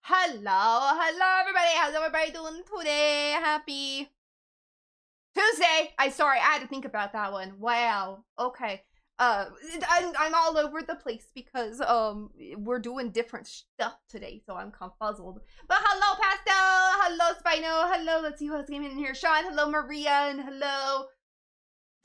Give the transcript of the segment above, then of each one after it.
Hello everybody. How's everybody doing today? Happy Tuesday. Sorry, I had to think about that one. Wow. Okay. I'm all over the place because we're doing different stuff today, so I'm confuzzled. But hello Pastel, hello Spino, hello. Let's see who's gaming in here. Sean, hello Maria, and hello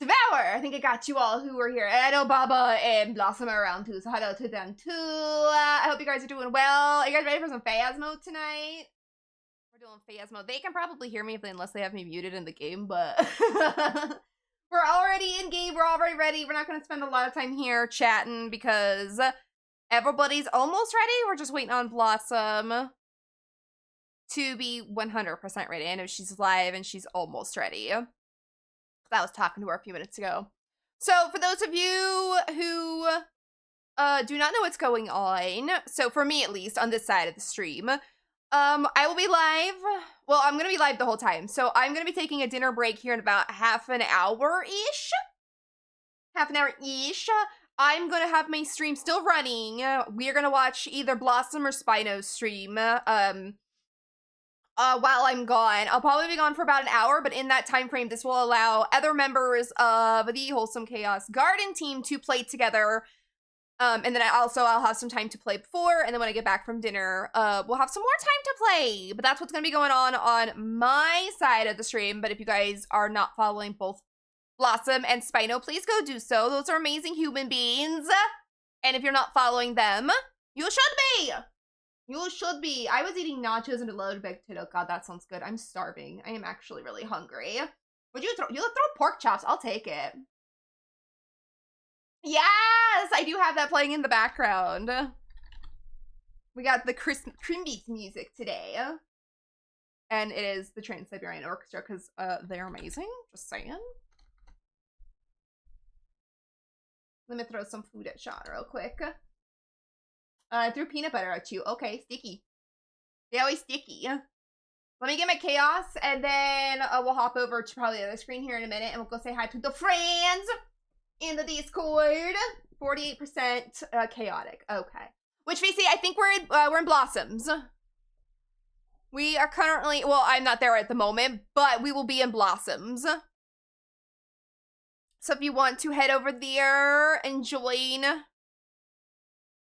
Devour. I think I got you all who are here. And I know Baba and Blossom are around too, so hello to them too. I hope you guys are doing well. Are you guys ready for some Phasmo tonight? We're doing Phasmo. They can probably hear me unless they have me muted in the game, but we're already in game. We're already ready. We're not going to spend a lot of time here chatting because everybody's almost ready. We're just waiting on Blossom to be 100% ready. I know she's live and she's almost ready. I was talking to her a few minutes ago. So for those of you who do not know what's going on, so for me at least on this side of the stream, I will be live. Well, I'm gonna be live the whole time. So I'm gonna be taking a dinner break here in about half an hour-ish. I'm gonna have my stream still running. We are gonna watch either Blossom or Spino's stream. While I'm gone. I'll probably be gone for about an hour, but in that time frame, this will allow other members of the Wholesome Chaos Garden team to play together. And then I'll have some time to play before, and then when I get back from dinner, we'll have some more time to play. But that's what's going to be going on my side of the stream. But if you guys are not following both Blossom and Spino, please go do so. Those are amazing human beings. And if you're not following them, you should be. You should be. I was eating nachos and a loaded baked potato. God, that sounds good. I'm starving. I am actually really hungry. Would you throw? You'll throw pork chops. I'll take it. Yes, I do have that playing in the background. We got the Crimbeats music today. And it is the Trans-Siberian Orchestra because they're amazing. Just saying. Let me throw some food at Sean real quick. I threw peanut butter at you. Okay, sticky. They're always sticky. Let me get my chaos, and then we'll hop over to probably the other screen here in a minute, and we'll go say hi to the friends in the Discord. 48% chaotic. Okay. Which VC, I think we're in Blossoms. We are currently, well, I'm not there at the moment, but we will be in Blossoms. So if you want to head over there and join,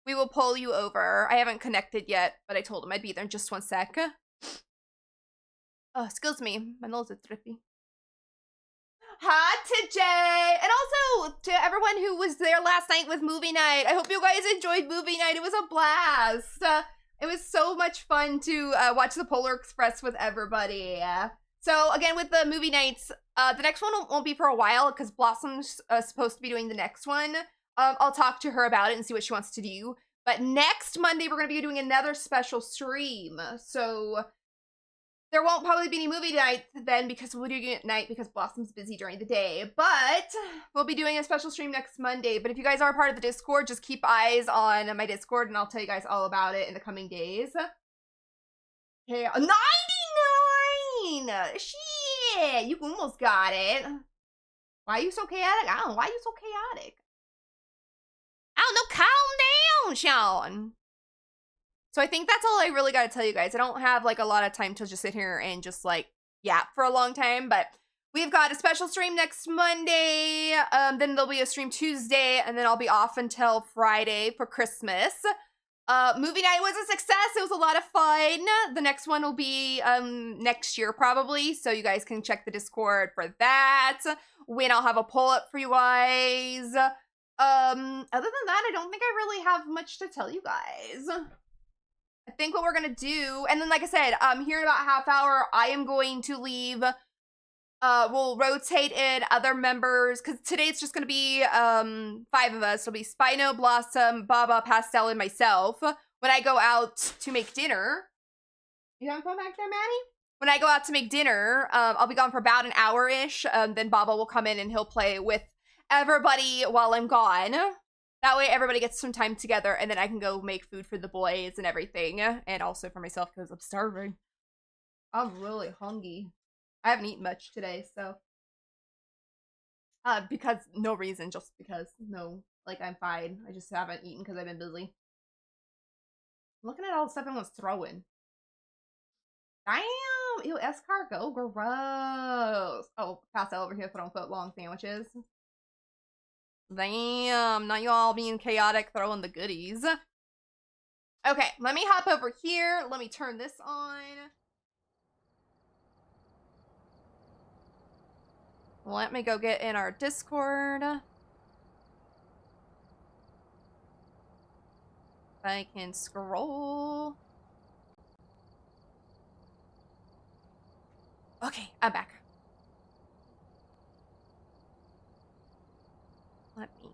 we will pull you over. I haven't connected yet, but I told him I'd be there in just 1 sec. Oh, excuse me. My nose is drippy. Hi to Jay! And also to everyone who was there last night with movie night. I hope you guys enjoyed movie night. It was a blast. It was so much fun to watch the Polar Express with everybody. So again, with the movie nights, the next one won't be for a while because Blossom's supposed to be doing the next one. I'll talk to her about it and see what she wants to do. But next Monday, we're going to be doing another special stream. So there won't probably be any movie night then because we'll be doing it at night because Blossom's busy during the day. But we'll be doing a special stream next Monday. But if you guys are part of the Discord, just keep eyes on my Discord and I'll tell you guys all about it in the coming days. Okay, 99! Shit! You almost got it. Why are you so chaotic? I don't know. Why are you so chaotic? I don't know, calm down, Sean. So I think that's all I really got to tell you guys. I don't have like a lot of time to just sit here and just like yap for a long time, but we've got a special stream next Monday. Then there'll be a stream Tuesday, and then I'll be off until Friday for Christmas. Movie night was a success. It was a lot of fun. The next one will be next year probably, so you guys can check the Discord for that when I'll have a poll up for you guys. Other than that, I don't think I really have much to tell you guys. I think what we're gonna do, and then like I said, here in about half hour, I am going to leave. We'll rotate in other members, because today it's just gonna be 5 of us. It'll be Spino, Blossom, Baba, Pastel, and myself. When I go out to make dinner. You having fun back there, Maddie? When I go out to make dinner, I'll be gone for about an hour-ish. Then Baba will come in and he'll play with everybody while I'm gone. That way everybody gets some time together, and then I can go make food for the boys and everything, and also for myself because I'm starving. I'm really hungry. I haven't eaten much today, so because no reason, just because no, like I'm fine. I just haven't eaten because I've been busy. I'm looking at all the stuff everyone's throwing. Damn! Ew, escargot, gross. Oh, pass that over here so I don't put long sandwiches. Damn, not you all being chaotic throwing the goodies. Okay, let me hop over here. Let me turn this on. Let me go get in our Discord. I can scroll. Okay, I'm back. Let me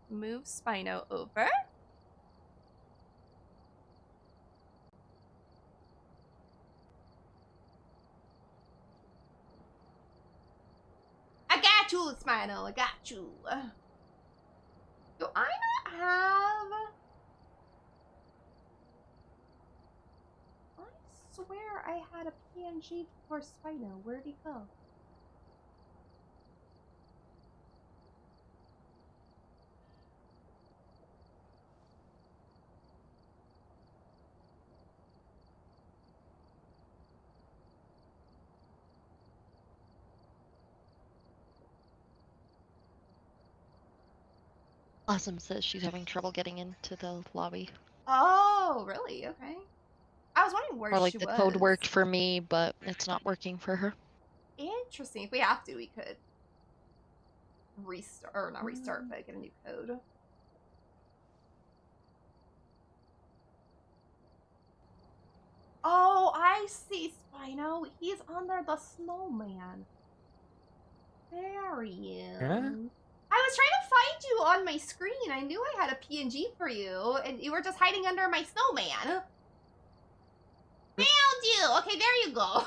move Spino over. I got you, Spino. I got you. Do I not have... I swear I had a PNG for Spino. Where'd he go? Awesome says she's having trouble getting into the lobby. Oh, really? Okay. I was wondering where Or like she the was. code worked for me, but it's not working for her. Interesting. If we have to, we could restart, or not restart, but get a new code. Oh, I see, Spino. He's under the snowman. There he is. Yeah? I was trying to find you on my screen. I knew I had a PNG for you, and you were just hiding under my snowman. Found you! Okay, there you go.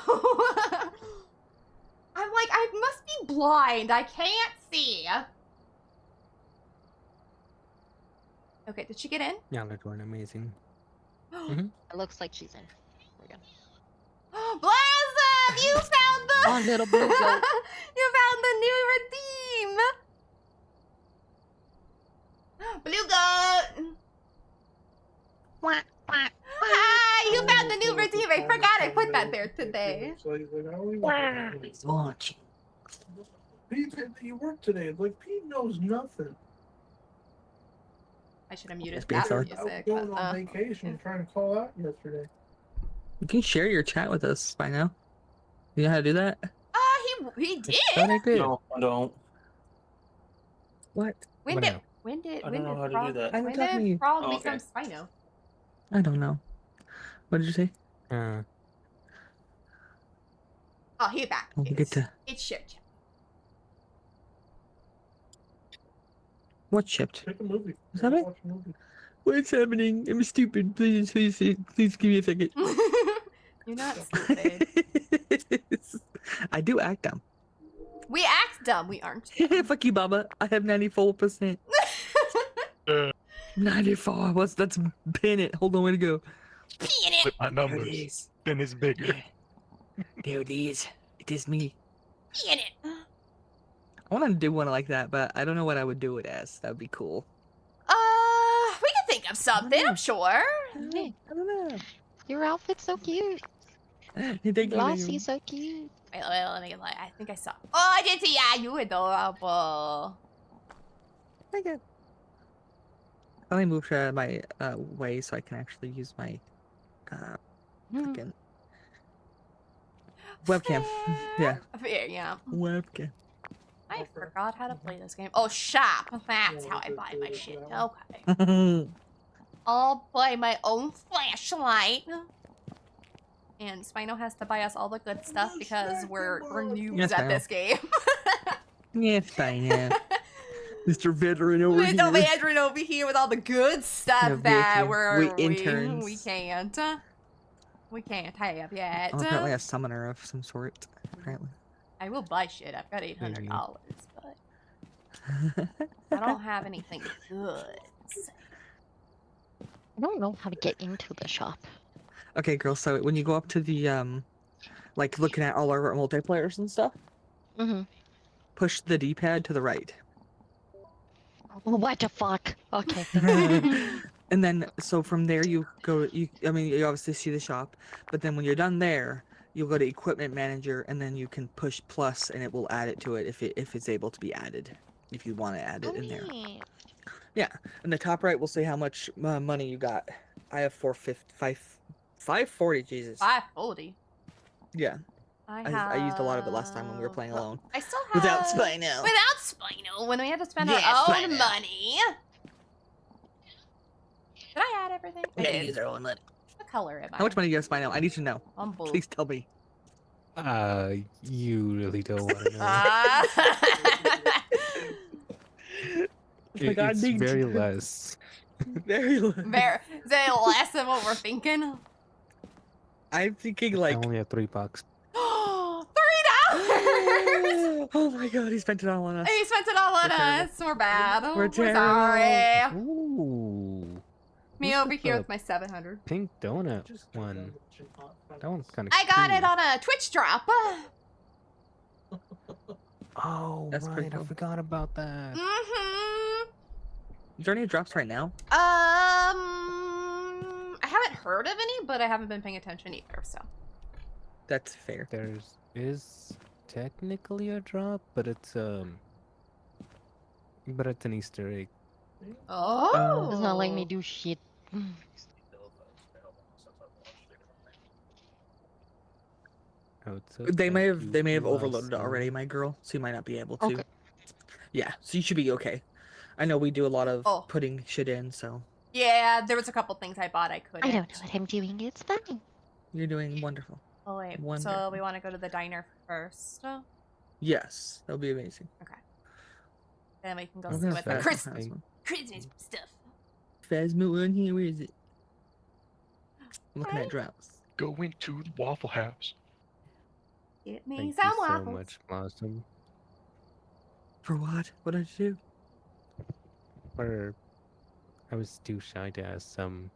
I'm like, I must be blind. I can't see. Okay, did she get in? Yeah, they're doing amazing. It looks like she's in. We're good. Blossom! You found the... Oh, little blue goat. You found the new redeem! Blue goat! Hi! You found the new redeem! I forgot I put that there today. It's launching. Pete, you work today. Like, Pete knows nothing. I should have muted Yes, that sir. I was music. going But, on vacation trying to call out yesterday. You can share your chat with us by now. You know how to do that? he did? Thought I did. No, I don't. What? When Whatever. did I don't know how to do that. I'm When talking to did you. Frog Oh, become okay. Spino? I don't know. What did you say? Oh, he's back. We'll get to It's shipped. what shipped? Pick a movie. Is that it? Watch a movie. What's happening? I'm stupid. Please give me a second. You're not stupid. I do act dumb. We act dumb. We aren't. Fuck you, Baba. I have 94%. 94. That's pin it. Hold on, way to go. Pin it. With my There it numbers. is. Then it's bigger. There it is. It is me. Pin it. I want to do one like that, but I don't know what I would do it as. That would be cool. We can think of something, I'm sure. Hey, I don't know. your outfit's so cute. Thank you, Glossy, so cute. Wait, let me get like. I think I saw. Oh, I did see. Yeah, you adorable. Thank you. I only moved my way so I can actually use my freaking webcam. Yeah, Fair, yeah. webcam. I forgot how to play this game. Oh, shop. That's how I buy my shit. Okay. I'll buy my own flashlight. And Spino has to buy us all the good stuff because we're noobs Yes, at Spino. this game. Yes, fine. Mr. Veteran over With the here. Mandarin over here with all the good stuff Yeah, that we interns. we can't have yet. I'm apparently a summoner of some sort. Apparently. I will buy shit. I've got $800, but I don't have anything good. I don't know how to get into the shop. Okay, girl. So when you go up to the like looking at all our multiplayers and stuff, push the D-pad to the right. What the fuck? Okay. And then, so from there you go. I mean, you obviously see the shop, but then when you're done there, you'll go to equipment manager, and then you can push plus, and it will add it to it if it's able to be added. If you want to add it Oh, in there. neat. Yeah, and the top right will say how much money you got. I have 540. Jesus. 540. Yeah, I used a lot of it last time when we were playing alone. I still have Without Spino. Without Spino, when we had to spend Yeah, our own Spino. money. Did I add everything? I did. Use our own money. What color am I? How much money do you have, Spino? I need to know. I'm blue. Please tell me. You really don't want to know. It's very less. Very low. Is it less than what we're thinking? I'm thinking like. I only have $3. $3! Oh my god, he spent it all on us. He spent it all on We're terrible. us. We're bad. We're terrible. sorry. Ooh. Me Who's over got here the with my 700. pink donut one. That one's kind of. I got it on a Twitch drop. Oh, That's pretty right. I cool. forgot about that. Mm-hmm. Is there any drops right now? I haven't heard of any, but I haven't been paying attention either, so. That's fair. There is technically a drop, but it's an Easter egg. Oh. It's not letting me do shit. Oh, it's They may have you overloaded it lost already, some. my girl, so you might not be able to. Okay. Yeah, so you should be okay. I know we do a lot of Oh. putting shit in, so Yeah, there was a couple things I bought I couldn't. I don't know what I'm doing. It's fine. you're doing wonderful. Oh, wait. So Wonderful. we want to go to the diner first. Yes, that'll be amazing. Then we can go I'm see gonna what the fast- Christmas Phasmo. stuff. Phasmo in here, where is it? I'm looking Right. at drops. Go into the Waffle House. Get me Thank some you so waffles. much, Blossom. For what? What did I do? Or I was too shy to ask some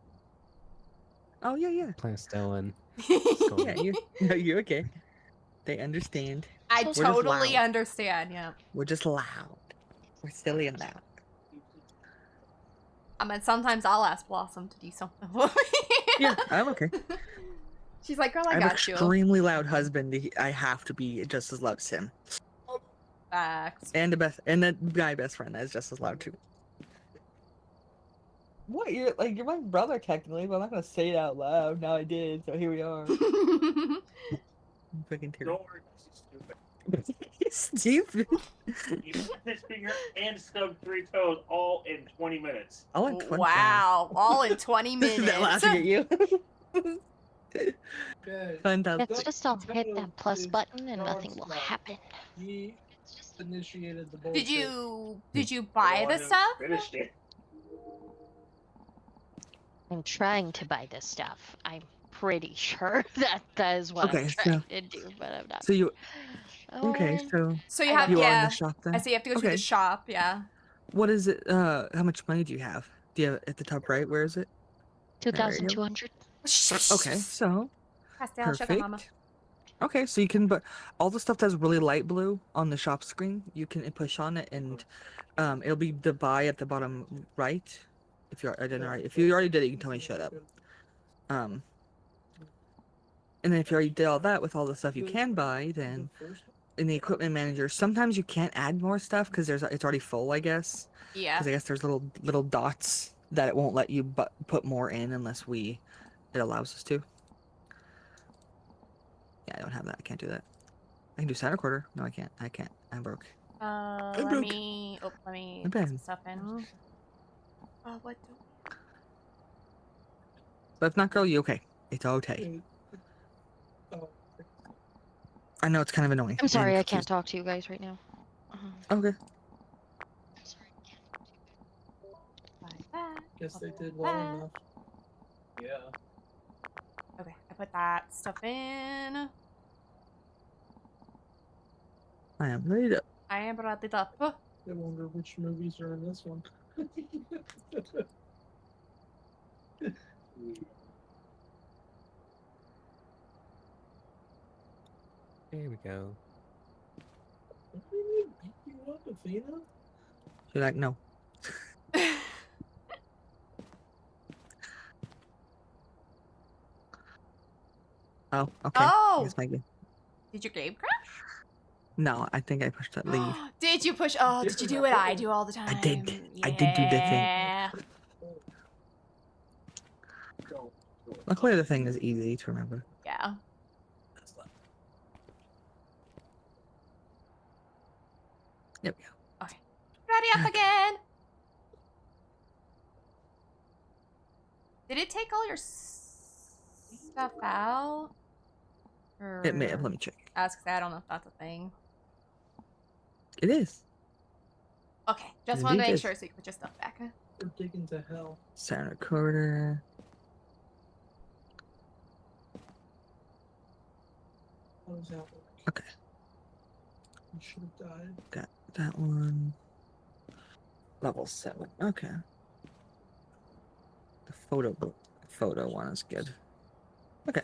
Oh yeah. pastel and Yeah, you're okay. They understand. I We're just totally loud. understand, yeah. We're just loud. We're silly and loud. I mean, sometimes I'll ask Blossom to do something for me. Yeah, I'm okay. She's like, girl, I I'm an got you. extremely loud husband. I have to be just as loud as him. Facts. And the guy best friend that's just as loud too. What? You're my brother technically, but I'm not gonna say it out loud. Now I did, so here we are. Fucking terrible. Don't worry, she's stupid. Stupid. You put this finger and stub 3 toes all in 20 minutes. I'll in 20 Wow, all in 20 minutes. That laughing at you. Okay. Fantastic. It's just I'll hit that plus button and nothing will happen. He initiated the bullshit. Did you buy the stuff? Finished it. I'm trying to buy this stuff. I'm pretty sure that is what Okay, I'm so- trying to do, but I'm not. So you okay? Um, So So you I have you are in yeah. the shop then. I see you have to go to Okay. the shop, yeah. What is it? How much money do you have? Do you have at the top right? Where is it? 2,200. Okay, so Pastel sugar mama. perfect. Okay, so you can put all the stuff that's really light blue on the shop screen. You can push on it, and it'll be the buy at the bottom right. If you if you already did it, you can tell me to shut up. And then if you already did all that with all the stuff you can buy, then in the equipment manager, sometimes you can't add more stuff because it's already full, I guess. Yeah. Because I guess there's little dots that it won't let you put more in unless it allows us to. Yeah, I don't have that. I can't do that. I can do sound recorder. No, I can't. I'm broke. Let broke. me My put bad. some stuff in. Oh, what? But if not, girl, you okay? It's okay. I know it's kind of annoying. I'm sorry, and I can't talk to you guys right now. Okay. Like that. Guess they did well enough. Yeah. Okay, I put that stuff in. I am ready to. I am brought it up. Oh, I wonder which movies are in this one. There we go. Beat you up, Athena? She's like, no. Oh, okay. Oh! It's my game. Did your game crash? No, I think I pushed that leave. Did you push? Oh, did you do what I do all the time? I did. I did do the thing. Yeah. Luckily, the thing is easy to remember. Yeah. There we go. Okay. Ready up again. Did it take all your stuff out? Or... It may have. Let me check. Ask, I don't know if that's a thing. It is. Okay, just It wanted to indeed make is. sure so you can put your stuff back. We're digging to hell. Sound recorder. How does that work? Okay. You should have died. Got that one. Level 7. Okay. The photo one is good. Okay.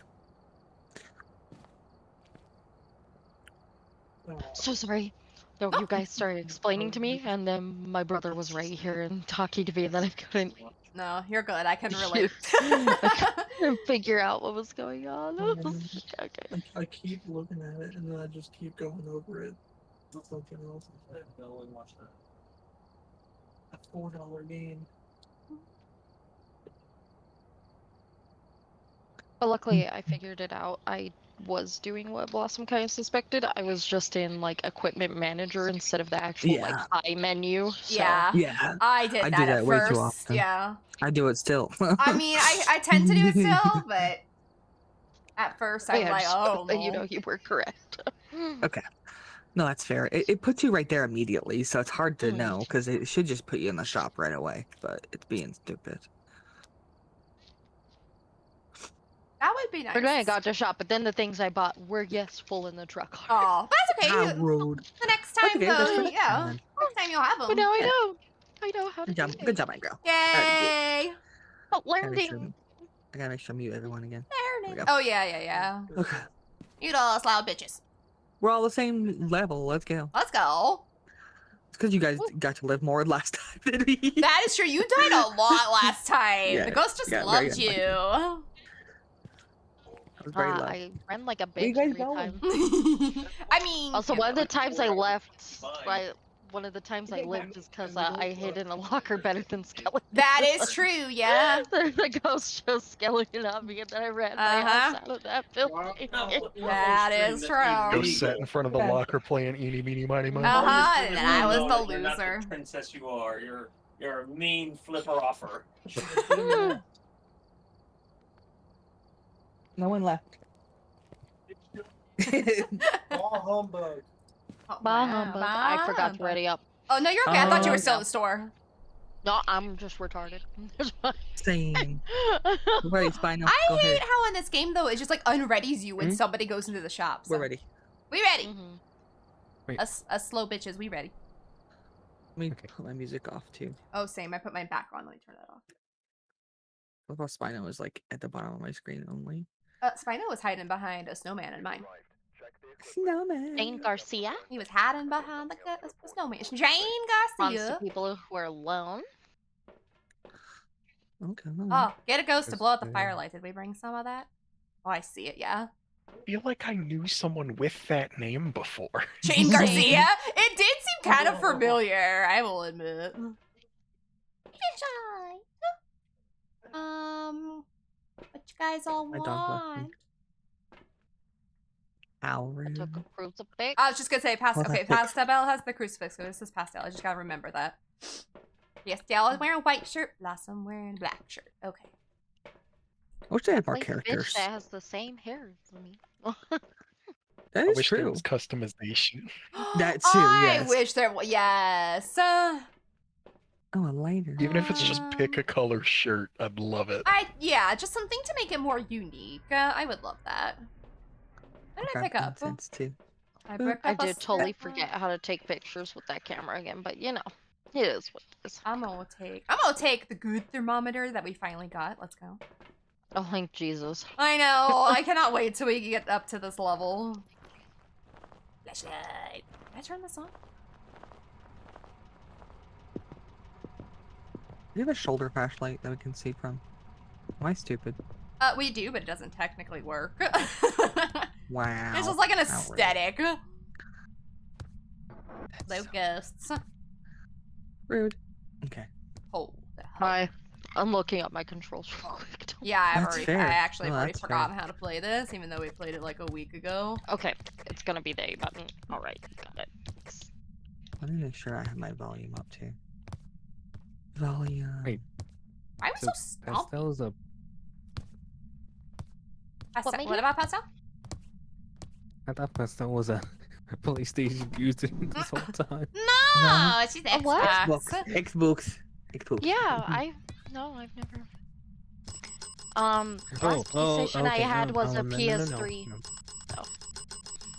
So sorry. No, you guys started explaining to me, and then my brother was right here and talking to me, and then I couldn't No, you're good. I can relate. figure out what was going on. Okay. I keep looking at it and then I just keep going over it. Something else. A $4 game. But luckily, I figured it out. I was doing what Blossom kind of suspected. I was just in like equipment manager instead of the actual like Yeah. high menu. So. Yeah. Yeah. I did I that do at that way first. too often. Yeah. I do it still. I mean, I tend to do it still, but at first I was like, oh, you know, you were correct. Okay. No, that's fair. It puts you right there immediately, so it's hard to Mm. know because it should just put you in the shop right away, but it's being stupid. that would be nice. Or I got to shop, but then the things I bought were yes full in the truck. Oh, that's okay. Ah, rude. The next That's time, okay, that's though, for next yeah. time then. Next time you'll have them. But now Yeah. I know how to Good job. do Good it. job, my girl. Yay! Oh, Gotta make sure- learning. I gotta make sure I mute everyone again. we Learning. go. Oh, yeah. Okay. You little loud bitches. We're all the same level. Let's go. Let's go. It's because you guys got to live more last time than me. That is true. You died a lot last time. Yeah, the ghost just yeah, very loved unlucky. you. I was very low. I ran like a Where you bitch guys every going? time. I mean, Also, you one of know. the times I left, one of the times I lived is because I hid in a locker better than skeleton. That is true, yeah. The ghost just skeleton on me, and then I ran my ass out of that building. That is true. Go sit in front of the locker playing Eeny Meeny Miny Mo. Uh-huh, and I was the You're not loser. the princess you are. You're a mean flipper-offer. No one left. All humbug. Oh, Bah humbug. I forgot to ready up. Oh, no, you're okay. I thought you were Oh, still in the store. No, I'm just retarded. Same. We're ready, Spino. I Go hate ahead. how in this game, though, it just, like, unreadies you when somebody goes into the shop. So. We're ready. We ready. Mhm. Wait. Us slow bitches, we ready. Let me Okay. put my music off too. Oh, same. I put mine back on. Let me turn that off. I love how Spino is like at the bottom of my screen only. Spino was hiding behind a snowman in mine. Snowman. Jane Garcia He was hiding behind the snowman. Jane wants to Garcia. people who are alone. Okay. Oh, get a ghost to Yes, blow out the yeah. firelight. Did we bring some of that? Oh, I see it, yeah. I feel like I knew someone with that name before. Jane Garcia? It did seem kind of familiar, I will admit. What you guys all My dog left me. want? I Alred. took a crucifix. I was just gonna say, Oh, okay, that's thick. Pastel has the crucifix, so this is Pastel. I just gotta remember that. Yes, Dale is wearing a white shirt, Blossom wearing a black shirt. Okay. I wish they had more Like a characters. bitch that has the same hair as me. That I is wish there true. was customization. That too, I yes. wish there was. Yes. Oh, a lighter. Even if it's just pick a color shirt, I'd love it. Yeah, just something to make it more unique. I would love that. What did I pick up? Sense too. I picked I up a did totally strap. forget how to take pictures with that camera again, but you know, it is what it is. I'm gonna take the good thermometer that we finally got. Let's go. Oh, thank Jesus. I know. I cannot wait till we get up to this level. Flashlight. Can I turn this on? Do you have a shoulder flashlight that we can see from? Am I stupid? We do, but it doesn't technically work. Wow. This is like an Outrage. aesthetic. Locusts. Rude. Okay. Oh, the hell. Hi. I'm looking up my controls real quick. Yeah, I That's already. fair. I actually No, have already that's fair. forgotten how to play this, even though we played it like a week ago. Okay, it's gonna be the A button. Alright, got it. Thanks. Let me make sure I have my volume up too. Volume. Wait. Why are we so stumpy? Pastell's a What, made about Pastel? I thought Pastel was a PlayStation user this whole time. No, she's A what? Xbox. Xbox. Xbox. Yeah, I've never. Last PlayStation I okay, had was a no, PS3. no. So.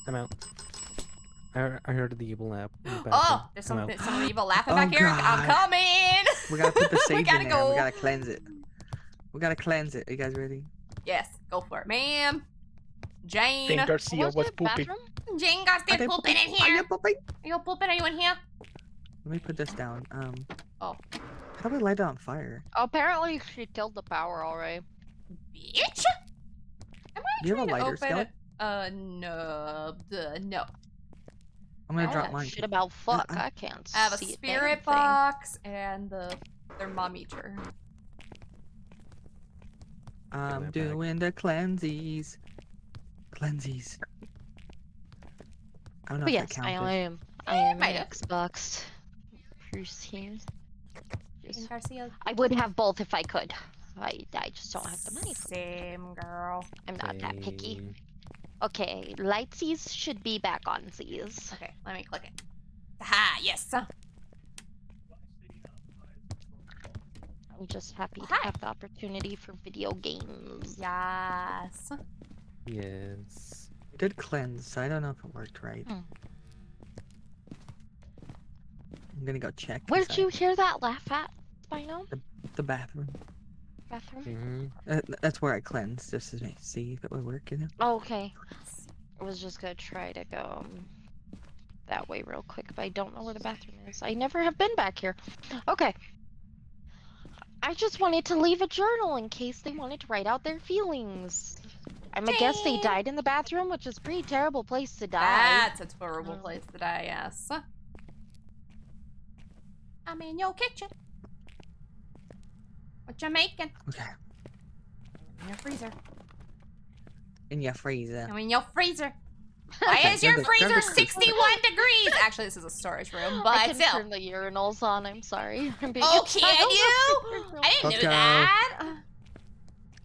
I'm out. I heard the evil laugh. in the Oh, bathroom. there's I'm out. some evil laughing Oh, back here. I'm God. coming. We gotta put the We sage gotta in there. go. We gotta cleanse it. We gotta cleanse it. Are you guys ready? Yes, go for it, ma'am. Jane. Think Garcia was it pooping. bathroom? Jane got Are they still pooping in Are here. you pooping? Are you pooping? Are you in here? Let me put this down. Oh. How do we light it on fire? Apparently she killed the power already. Bitch. Am I Do you have a trying to lighter, open Skelly? no. I'm gonna I drop don't know mine. shit about fuck. I- I can't I have a see a spirit damn thing. box and the thermometer. I'm back. doing the cleansies. Cleansies. I don't know But if yes, that I counted. am. I Yeah, am might an have. Xbox person. And Garcia. I would have both if I could. I just don't have the money for it. Same girl. I'm not that picky. Same. Okay, lightsies should be back on these. Okay, let me click it. Ha, yes. I'm just happy to Hi. have the opportunity for video games. Yes. Yes. I did cleanse, so I don't know if it worked right. Hmm. I'm gonna go check. Where'd inside you hear that laugh at, Spino? The bathroom. Bathroom? That's where I cleansed, just to see if it would work. You know. Oh, okay. I was just gonna try to go that way real quick, but I don't know where the bathroom is. I never have been back here. Okay. I just wanted to leave a journal in case they wanted to write out their feelings. I'm gonna guess they Dang. died in the bathroom, which is a pretty terrible place to die. That's a terrible place to die, yes. I'm in your kitchen. What you making? Okay. In your freezer. In your freezer. I'm in your freezer. Why Okay, is your grab the freezer cookies. 61 degrees? Actually, this is a storage room, I but can still. turn the urinals on. I'm sorry. I'm being Oh, a can child. you? I didn't Okay. know that.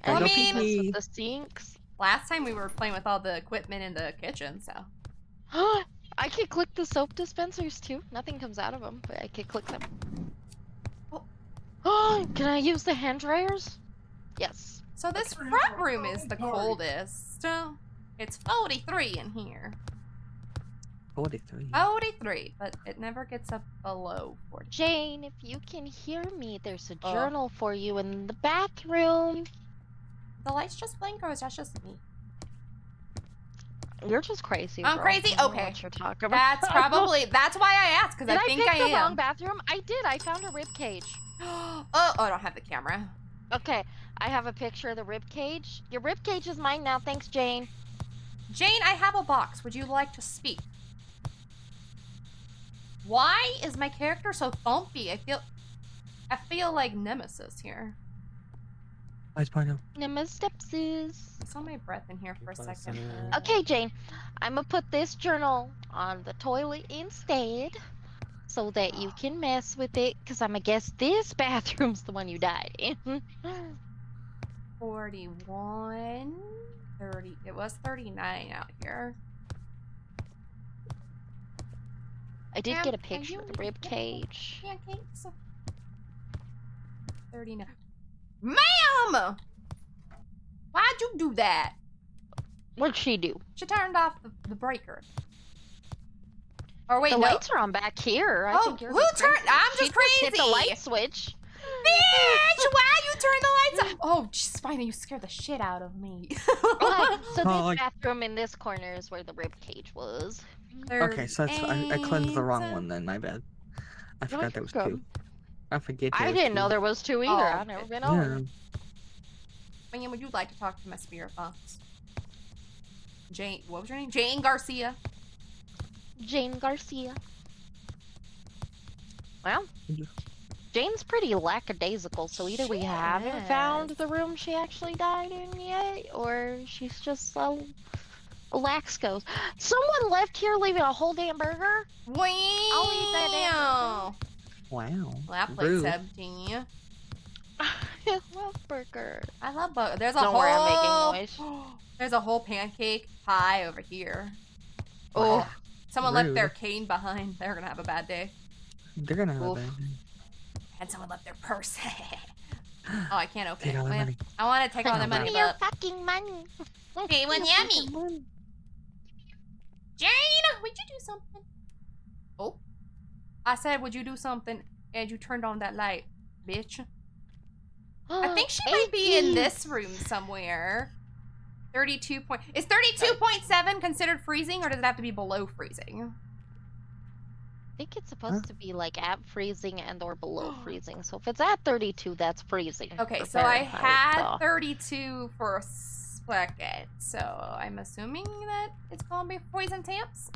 Gotta I go mean- pee-pee. With the sinks. Last time we were playing with all the equipment in the kitchen, so. I could click the soap dispensers too. Nothing comes out of them, but I could click them. Oh, can I use the hand dryers? Yes. So this front room is the coldest. It's 43 in here. 43. 43, but it never gets up below 40. Jane, if you can hear me, there's a Oh. journal for you in the bathroom. The lights just blink, or is that just me? You're just crazy. I'm bro. crazy? I don't know Okay. What you're talking about. That's why I asked, because Did I think pick I the wrong am. bathroom? I did. I found a rib cage. Oh, I don't have the camera. Okay, I have a picture of the rib cage. Your rib cage is mine now. Thanks, Jane. Jane, I have a box. Would you like to speak? Why is my character so thumpy? I feel like Nemesis here. Where's Pino? Nemestepsis. I saw my breath in here for a second. Okay, Jane. I'm gonna put this journal on the toilet instead, so that you can mess with it. Cause I'm gonna guess this bathroom's the one you died in. 41, 30. It was 39 out here. I did Ma'am, get a are picture you of the rib cage. Pancakes. 39. Ma'am! Why'd you do that? What'd she do? She turned off the breaker. Or wait, The no. lights are on back here. I Oh, think you're who just turned- crazy. I'm She just Hit the crazy. light switch. Bitch, why you turn the lights off? Oh, Spina, you scared the shit out of me. Okay, so Oh, this bathroom in this corner is where the rib cage was. Okay, so that's, I cleansed the wrong 38. one then, my bad. I You're forgot there was welcome. two. I forget I there was didn't two. know there was two either. Oh, I've never been over. Man, would you like to talk to my spirit box? Jane, what was your name? Jane Garcia. Jane Garcia. Well, Yeah. Jane's pretty lackadaisical, so either we haven't found Yes. the room she actually died in yet, or she's just so lax goes. Someone left here leaving a whole damn burger? Wow. eat that damn Wow. Well, that plate's Rude. empty. I love burger. I love burger. There's a Don't whole. worry, I'm making noise. There's a whole pancake pie over here. Oh, Someone left their Rude. cane behind. They're gonna have a bad day. They're gonna have Oof. a bad day. And someone left their purse. Oh, I can't open Take it. all their Man, money. I want to take all their Take money, give me your but fucking money. okay, one yummy. Jane, would you do something? Oh, I said, would you do something? And you turned on that light, bitch. I think she might be in this room somewhere. 32 point. Is 32.7 considered freezing, or does it have to be below freezing? I think it's supposed to be like at freezing and or below freezing. So if it's at 32, that's freezing. Okay, for so I Fahrenheit, had so. 32 for a second, so I'm assuming that it's gonna be freezing temps.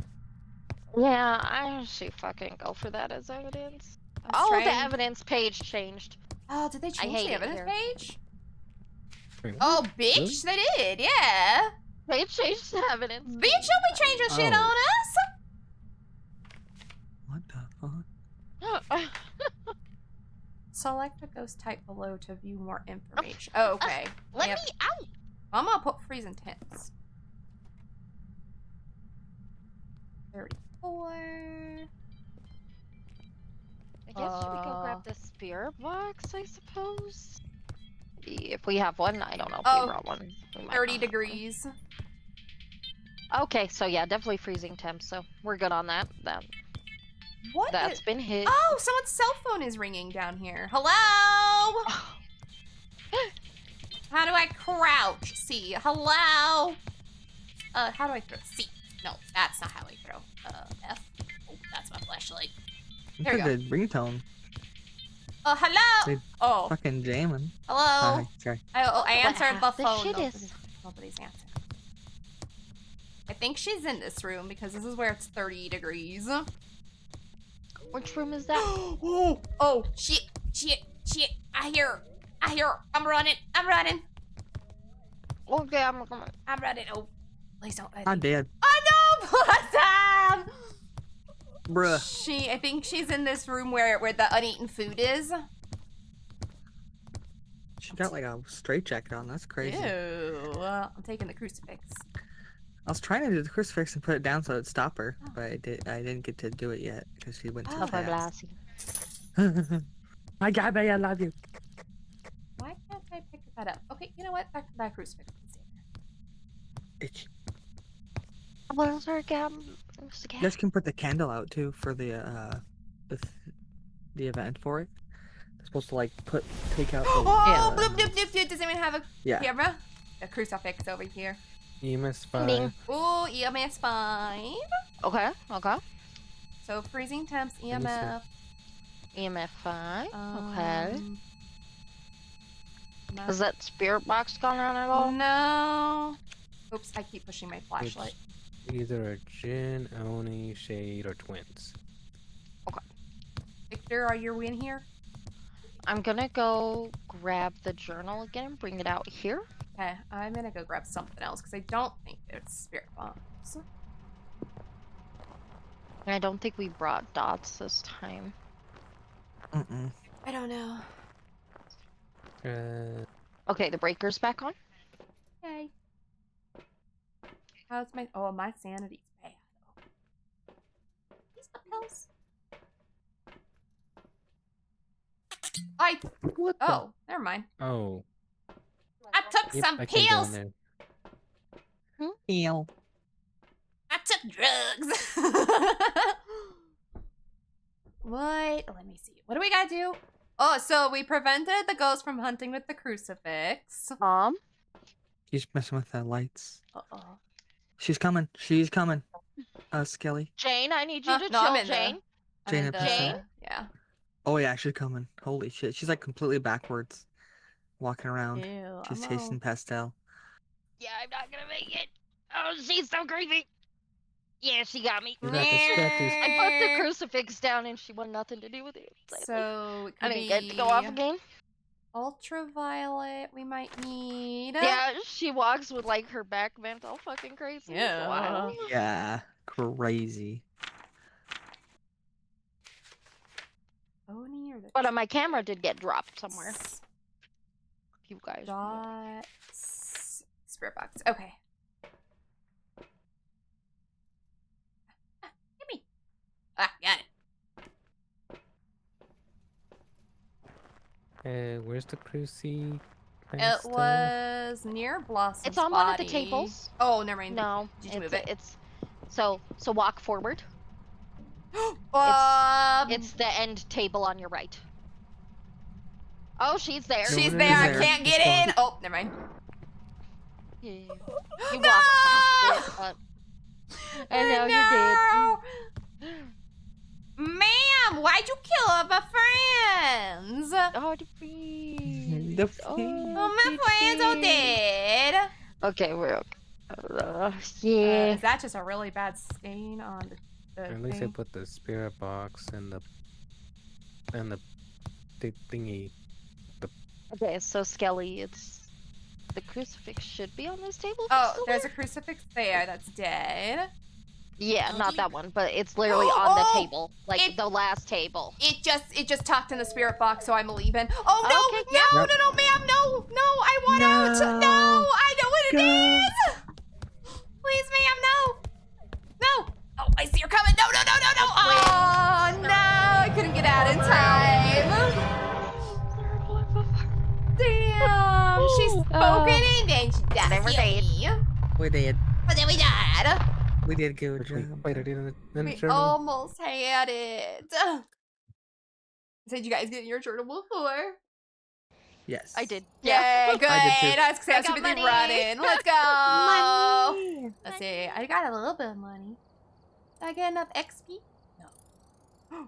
Yeah, I should fucking go for that as evidence. I was Oh, the trying- evidence page changed. Oh, did they change hate the it evidence here. page? Wait, what? Oh, bitch, they did, yeah. They changed the evidence. Bitch, don't be changing shit Oh. on us. What the fuck? Select a ghost type below to view more information. Oh, okay. Let Yep. me out. I'm gonna put freezing temps. 34. I guess should we go Uh, grab the spirit box, I suppose? If we have one, I don't know if Oh, we brought one. We might 30 not. degrees. Okay, so yeah, definitely freezing temps, so we're good on that. What? That's been hit. Oh, someone's cell phone is ringing down here. Hello? How do I crouch? C. Hello? How do I throw? C. No, that's not how I throw. F. Oh, that's my flashlight. There Look we at the ringtone. Hello? They Oh, Fucking jamming. hello? Hi, sorry. I answered the half the phone. shit Nobody's answering. I think she's in this room because this is where it's 30 degrees. Which room is that? Oh, shit. I hear her. I'm running. Okay, I'm coming. I'm running. Oh, please don't. I'm dead. Oh no, Blossom! Bruh. I think she's in this room where the uneaten food is. She got like a straight jacket on. That's crazy. Ew. I'm taking the crucifix. I was trying to do the crucifix and put it down so it'd stop her, but I didn't get to do it yet because she went too Oh, fast. Blassie. My guy, baby, I love you. Why can't I pick that up? Okay, you know what? That crucifix can stay there. Itch. Where's our gam? You guys can put the candle out too for the event for it. They're supposed to like take out the Oh, bloop, bloop, bloop, bloop. Does anyone have a yeah. camera? The crucifix over here. EMS 5. Ding. Ooh, EMS 5. Okay. So freezing temps, me see. EMF. EMF 5. Okay. um, Has that spirit box gone on at all? No. Oops, I keep pushing my flashlight. Either a Jin, Oni, Shade, or Twins. Victor, are you in here? I'm gonna go grab the journal again and bring it out here. Okay, I'm gonna go grab something else because I don't think it's spirit bombs. And I don't think we brought dots this time. Mm-mm. I don't know. Okay, the breaker's back on. Okay. How's my... Oh, my sanity's bad. Is that pills? What the? Oh, never mind. Oh. I took Yep, some I can go in pills. there. Ew. I took drugs. What? Let me see. What do we gotta do? Oh, so we prevented the ghost from hunting with the crucifix. She's messing with the lights. Uh-oh. She's coming. Skelly. Jane, I need you to No, I'm chill, in Jane. Jane I'm in and the- Priscilla. Yeah. Oh yeah, she's coming. Holy shit. She's like completely backwards. walking around. Ew, She's I'm chasing all... Pastel. Yeah, I'm not gonna make it. Oh, she's so creepy. Yeah, she got me. You got this, you got this. I put the crucifix down and she wanted nothing to do with it. Sadly. So it I could didn't get to go off again. ultraviolet we might need. Yeah, she walks with like her back bent all fucking crazy. Yeah. Wow. Yeah, crazy. Oni or the But my camera did get dropped somewhere. You guys. Spirit box. Okay. Give me. Ah, got it. Where's the cruci? It was near Blossom's It's on one of the body. tables. Oh, never mind. No, Did you move it? It's so walk forward. Um, It's the end table on your right. Oh, she's there. she's No, there. I there. can't get in. Oh, never mind. Yeah. You No! walked past it, but I know you did. Ma'am, why'd you kill all my friends? Oh, the friends. The Oh, my friends are dead. Okay, we're okay. Yeah. Yeah. Is that just a really bad stain on the At least I thing? put the spirit box and the thingy. Okay, so Skelly, it's the crucifix should be on this table. Oh, there's a crucifix there that's dead. Yeah, not that one, but it's literally on the Oh, table, like the last table. It just tucked in the spirit box, so I'm leaving. Oh no, Okay, no, yep. no, ma'am, no, I want out. No. No, I know what it Go. is. Please, ma'am, no. Oh, I see her coming. No. Oh no, I couldn't get out in time. Damn, she spoke it and then she died. They were dead. We did. But then we died. We did a good Which we job. put it in the We journal. almost had it. Did you guys get your journal before? Yes. I did. Yeah, good. I did too. I was I supposed to got be money. running. Let's go. Money. Let's see. I got a little bit of money. Did I get enough XP? No.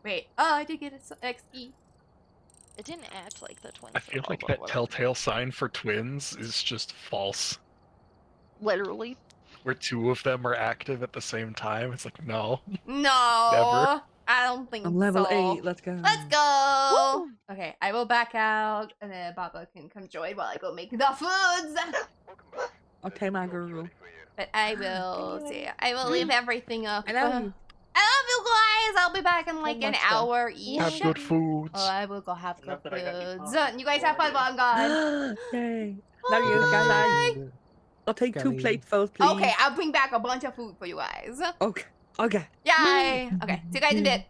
Wait. Oh, I did get some XP. It didn't act like the twins. I feel at like all, that but telltale sign for twins is just false. literally. Where two of them are active at the same time. It's like, no. No. Never. I don't think I'm level so. 8. Let's go. Let's go. Woo. Okay, I will back out, and then Baba can come join while I go make the foods. Okay, my girl. But I will see. I will leave everything up. I love you. I love you guys. I'll be back in like an much, though. hour each. Have good foods. Oh, I will go have good Enough that I got you foods. pumped. You guys have fun while I'm gone. Yay. Love you, Bye. guys. I'll take 2 Skelly. plates first, please. Okay, I'll bring back a bunch of food for you guys. Okay. Okay. Yay! Okay, see you guys in a bit.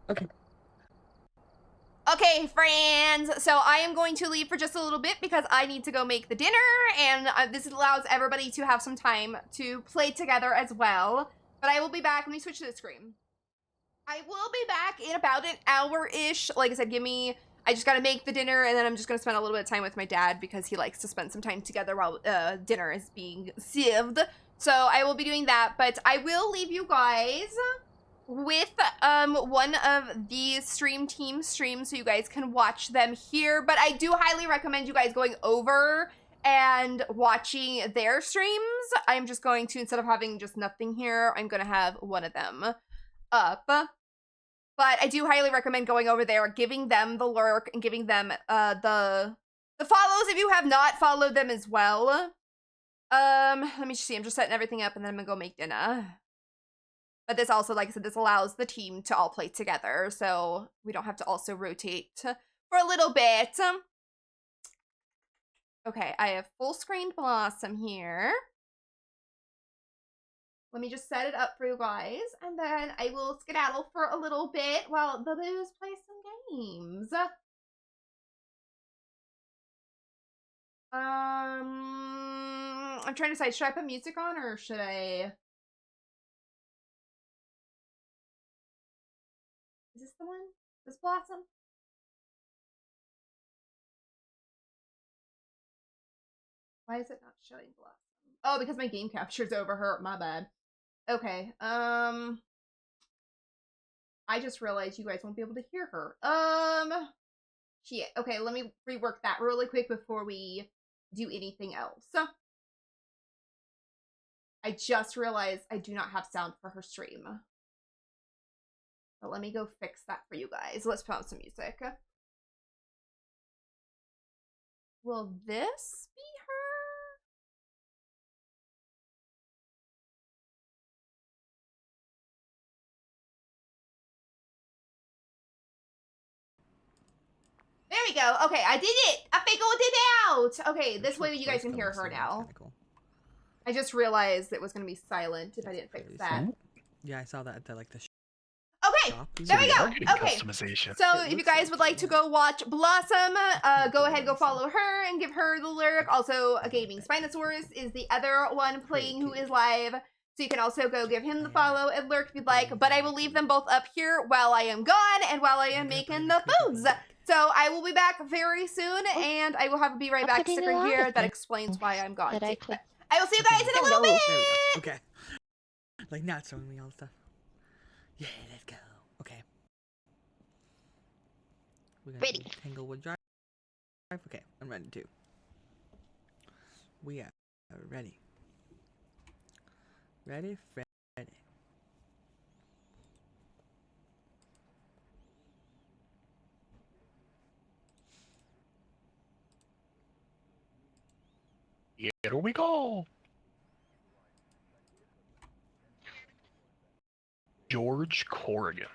Okay. Okay, friends. So I am going to leave for just a little bit because I need to go make the dinner, and this allows everybody to have some time to play together as well. But I will be back. Let me switch to the screen. I will be back in about an hour-ish. Like I said, I just gotta make the dinner, and then I'm just gonna spend a little bit of time with my dad because he likes to spend some time together while dinner is being sieved. So I will be doing that, but I will leave you guys with one of the stream team streams so you guys can watch them here. But I do highly recommend you guys going over and watching their streams. I'm just going to, instead of having just nothing here, I'm gonna have one of them up. But I do highly recommend going over there, giving them the lurk, and giving them the follows if you have not followed them as well. Let me just see. I'm just setting everything up, and then I'm gonna go make dinner. But this also, like I said, this allows the team to all play together, so we don't have to also rotate for a little bit. Okay, I have full screen Blossom here. Let me just set it up for you guys, and then I will skedaddle for a little bit while the boos play some games. I'm trying to decide, should I put music on or should I? Is this the one? This Blossom? Why is it not showing Blossom? Oh, because my game capture's over her. My bad. Okay. I just realized you guys won't be able to hear her. Shit. Okay, let me rework that really quick before we do anything else. I just realized I do not have sound for her stream. But let me go fix that for you guys. Let's put on some music. Will this be her? There we go. Okay, I did it. I figured it out. Okay, this way you guys can hear her now. Cool. I just realized it was going to be silent if I didn't fix that. Yeah, I saw that at the Okay, shop. there we we are go. getting Okay, customization. so It if you looks guys like would like to go watch Blossom, go ahead, go follow her and give her the lyric. Also, a Gaming Spinosaurus is the other one playing who is live. So you can also go give him the follow and lurk if you'd like. But I will leave them both up here while I am gone and while I am making the foods. So I will be back very soon, and I will have a be right back sticker here that explains why I'm gone. That I too. clicked. I will see you guys in a little bit. There we go. Okay. Like not showing me all the stuff. Yeah, let's go. Okay. We're gonna Ready. do Tanglewood Drive. Okay, I'm ready too. We are ready. Ready, ready. Here we go. George Corrigan.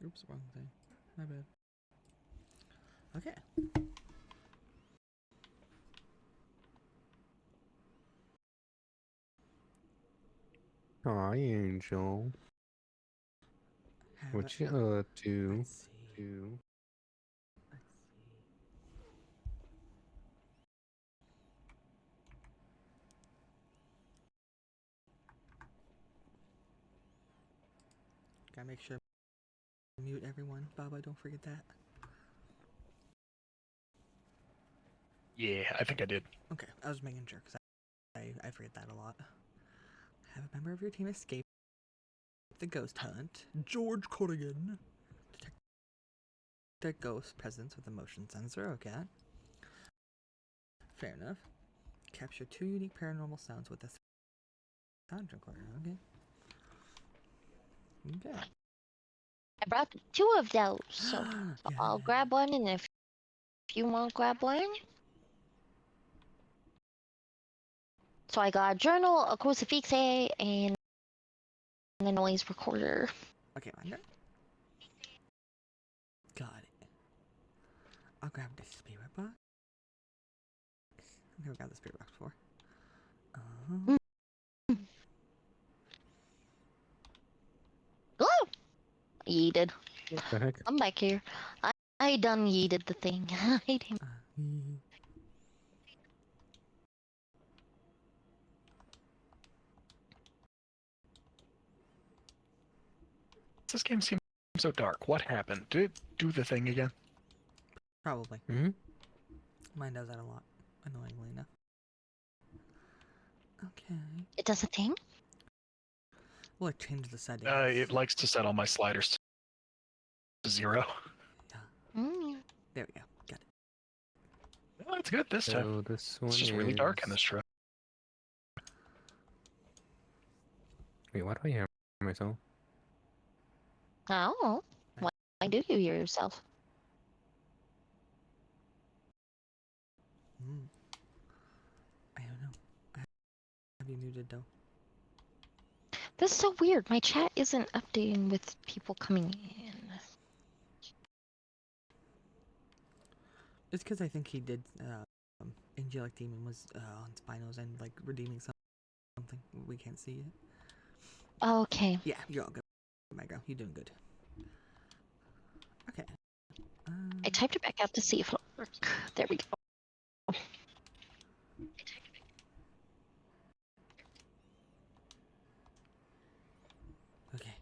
Oops, wrong thing. My bad. Okay. Aw, Angel. Have What a- you up to? Let's see. Let's see. Gotta make sure I mute everyone. Baba, don't forget that. Yeah, I think I did. Okay, I was making sure because I forget that a lot. Have a member of your team escape the ghost hunt. George Corrigan. Detect the ghost presence with a motion sensor. Okay. Fair enough. Capture 2 unique paranormal sounds with a sound recorder. Okay. Okay. I brought 2 of those, so I'll grab one, and if you want, grab one. So I got a journal, a crucifix, and a noise recorder. Okay, my turn. Got it. I'll grab the spirit box. I've never got the spirit box before. Oh! Yeeted. What the heck? I'm back here. I done yeeted the thing. I hate him. This game seems so dark. What happened? Did it do the thing again? Probably. Hmm? Mine does that a lot, annoyingly enough. Okay. It does a thing? Well, I changed the settings. It likes to set all my sliders to 0. Mm. There we go. Got it. Oh, it's good this time. So this one It's just really dark in is- this truck. Wait, why do I hear myself? Oh. Why do you hear yourself? I don't know. I have you muted though. This is so weird. My chat isn't updating with people coming in. It's because I think he did. Angelic Demon was on Spinos and like redeeming something. We can't see it. Okay. Yeah, you're all good, my girl. You're doing good. Okay. I typed it back out to see if it'll work. There we go. Okay.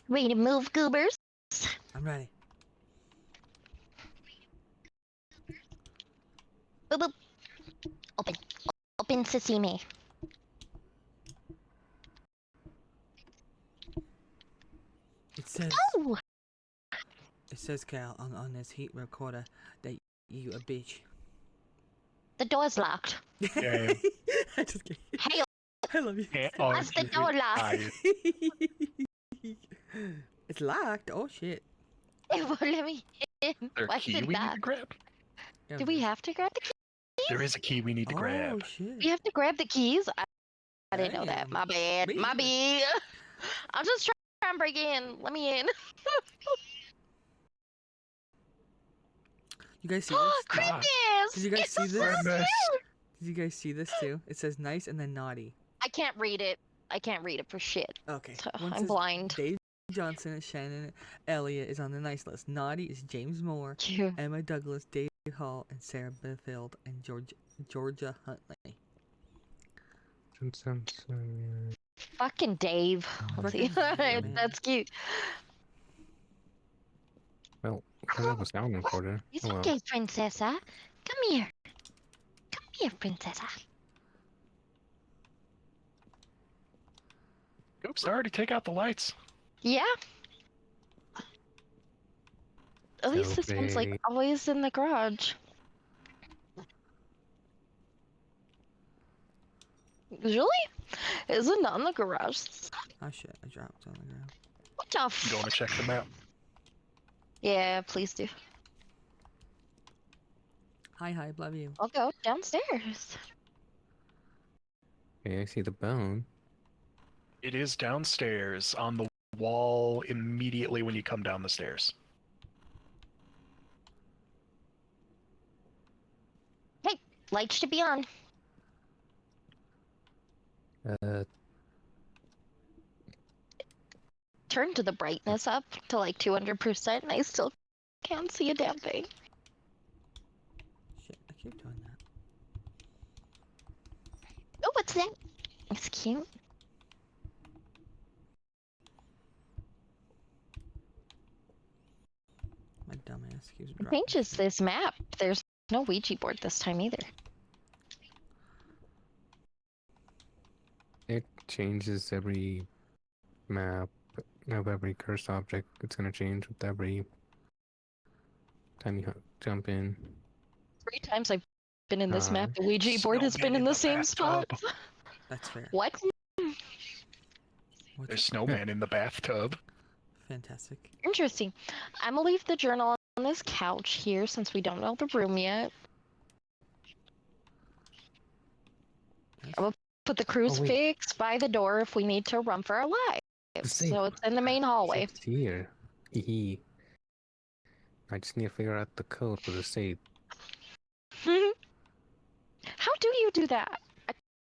Ready to move, goobers? I'm ready. Boop, boop. Open. Open sesame. It says. Oh! It says, Cal, on this heat recorder that you a bitch. The door's locked. Yeah. I just kidding. Hey, I love you. why's the door locked? It's locked. Oh shit. It won't let me in. There Why a key is it we need to locked? grab? Yeah, Do we have to grab the keys? There is a key we need to Oh grab. shit. We have to grab the keys? I didn't know that. Damn. My bad. Me My either. bad. I'm just trying to break in. Let me in. You guys see this? Christmas! Did you guys It's see a this? Christmas. Did you guys see this too? It says nice and then naughty. I can't read it. I can't read it for shit. Okay. So, One I'm says blind. Dave Johnson and Shannon Elliott is on the nice list. Naughty is James Moore, Yeah. Emma Douglas, Dave Hall, and Sarah Befield, and Georgia Huntley. Fucking Dave. Let's see. Fucking Dave, man. That's cute. Well, I have a sound recorder. It's Oh, well. okay, Princessa. Come here. Come here, Princessa. Oops, I already take out the lights. Yeah. At least this one's like Okay. always in the garage. Really? Is it not in the garage? Oh shit, I dropped on the ground. What the You want to check them out? Yeah, please do. Hi, love you. I'll go downstairs. Okay, I see the bone. It is downstairs on the wall immediately when you come down the stairs. Hey, lights should be on. Turn to the brightness up to like 200% and I still can't see a damn thing. Shit, I keep doing that. Oh, what's that? It's cute. My dumbass keeps It dropping. changes this map. There's no Ouija board this time either. It changes every map of every cursed object. It's gonna change with every time you jump in. 3 times I've been in this map, the Nice. Ouija board has Snowman been in in the the same spot. bathtub. That's fair. What? What's There's up? snowman in the bathtub. Fantastic. Interesting. I'm gonna leave the journal on this couch here since we don't know the room yet. Yes. Put the crucifix by the door if we need to run for our lives. safe. So it's in the main hallway. It's here. Hee. I just need to figure out the code for the safe. How do you do that?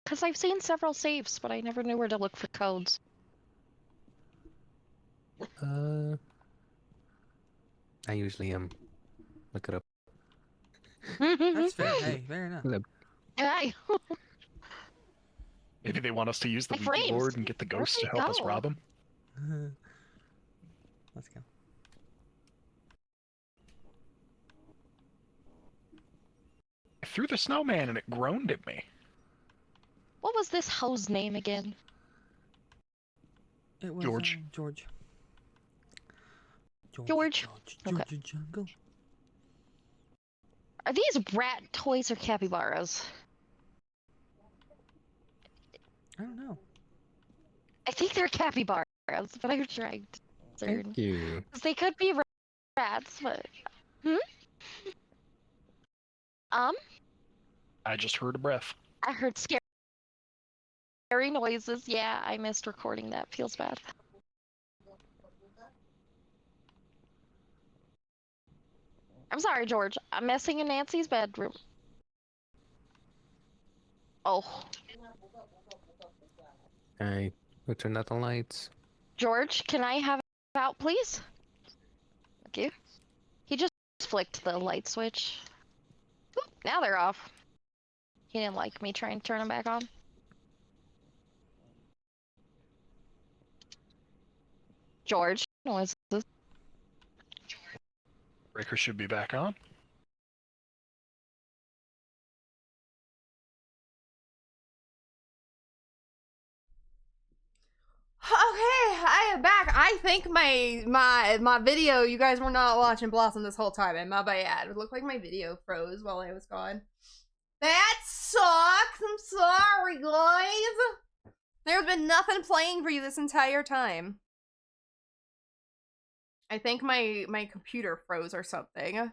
Because I've seen several safes, but I never knew where to look for codes. I usually look it up. That's fair. Hey, fair enough. Hi. Maybe they want us to use the My Ouija frames. board and get the Where ghosts did to it help us go? rob them. Let's go. I threw the snowman and it groaned at me. What was this hoe's name again? It was George. George. George. Okay. George Jungle. Are these rat toys or capybaras? I don't know. I think they're capybaras, but I'm trying to discern. Thank you. 'Cause they could be rats, but... I just heard a breath. I heard scary noises. Yeah, I missed recording that. Feels bad. I'm sorry, George. I'm messing in Nancy's bedroom. Oh, I will turn out the lights. George, can I have it out, please? Thank you. He just flicked the light switch. Oop, now they're off. He didn't like me trying to turn them back on. George, noises. Breaker should be back on. I think my video, you guys were not watching Blossom this whole time, and my bad. It looked like my video froze while I was gone. That sucks. I'm sorry, guys. There's been nothing playing for you this entire time. I think my computer froze or something.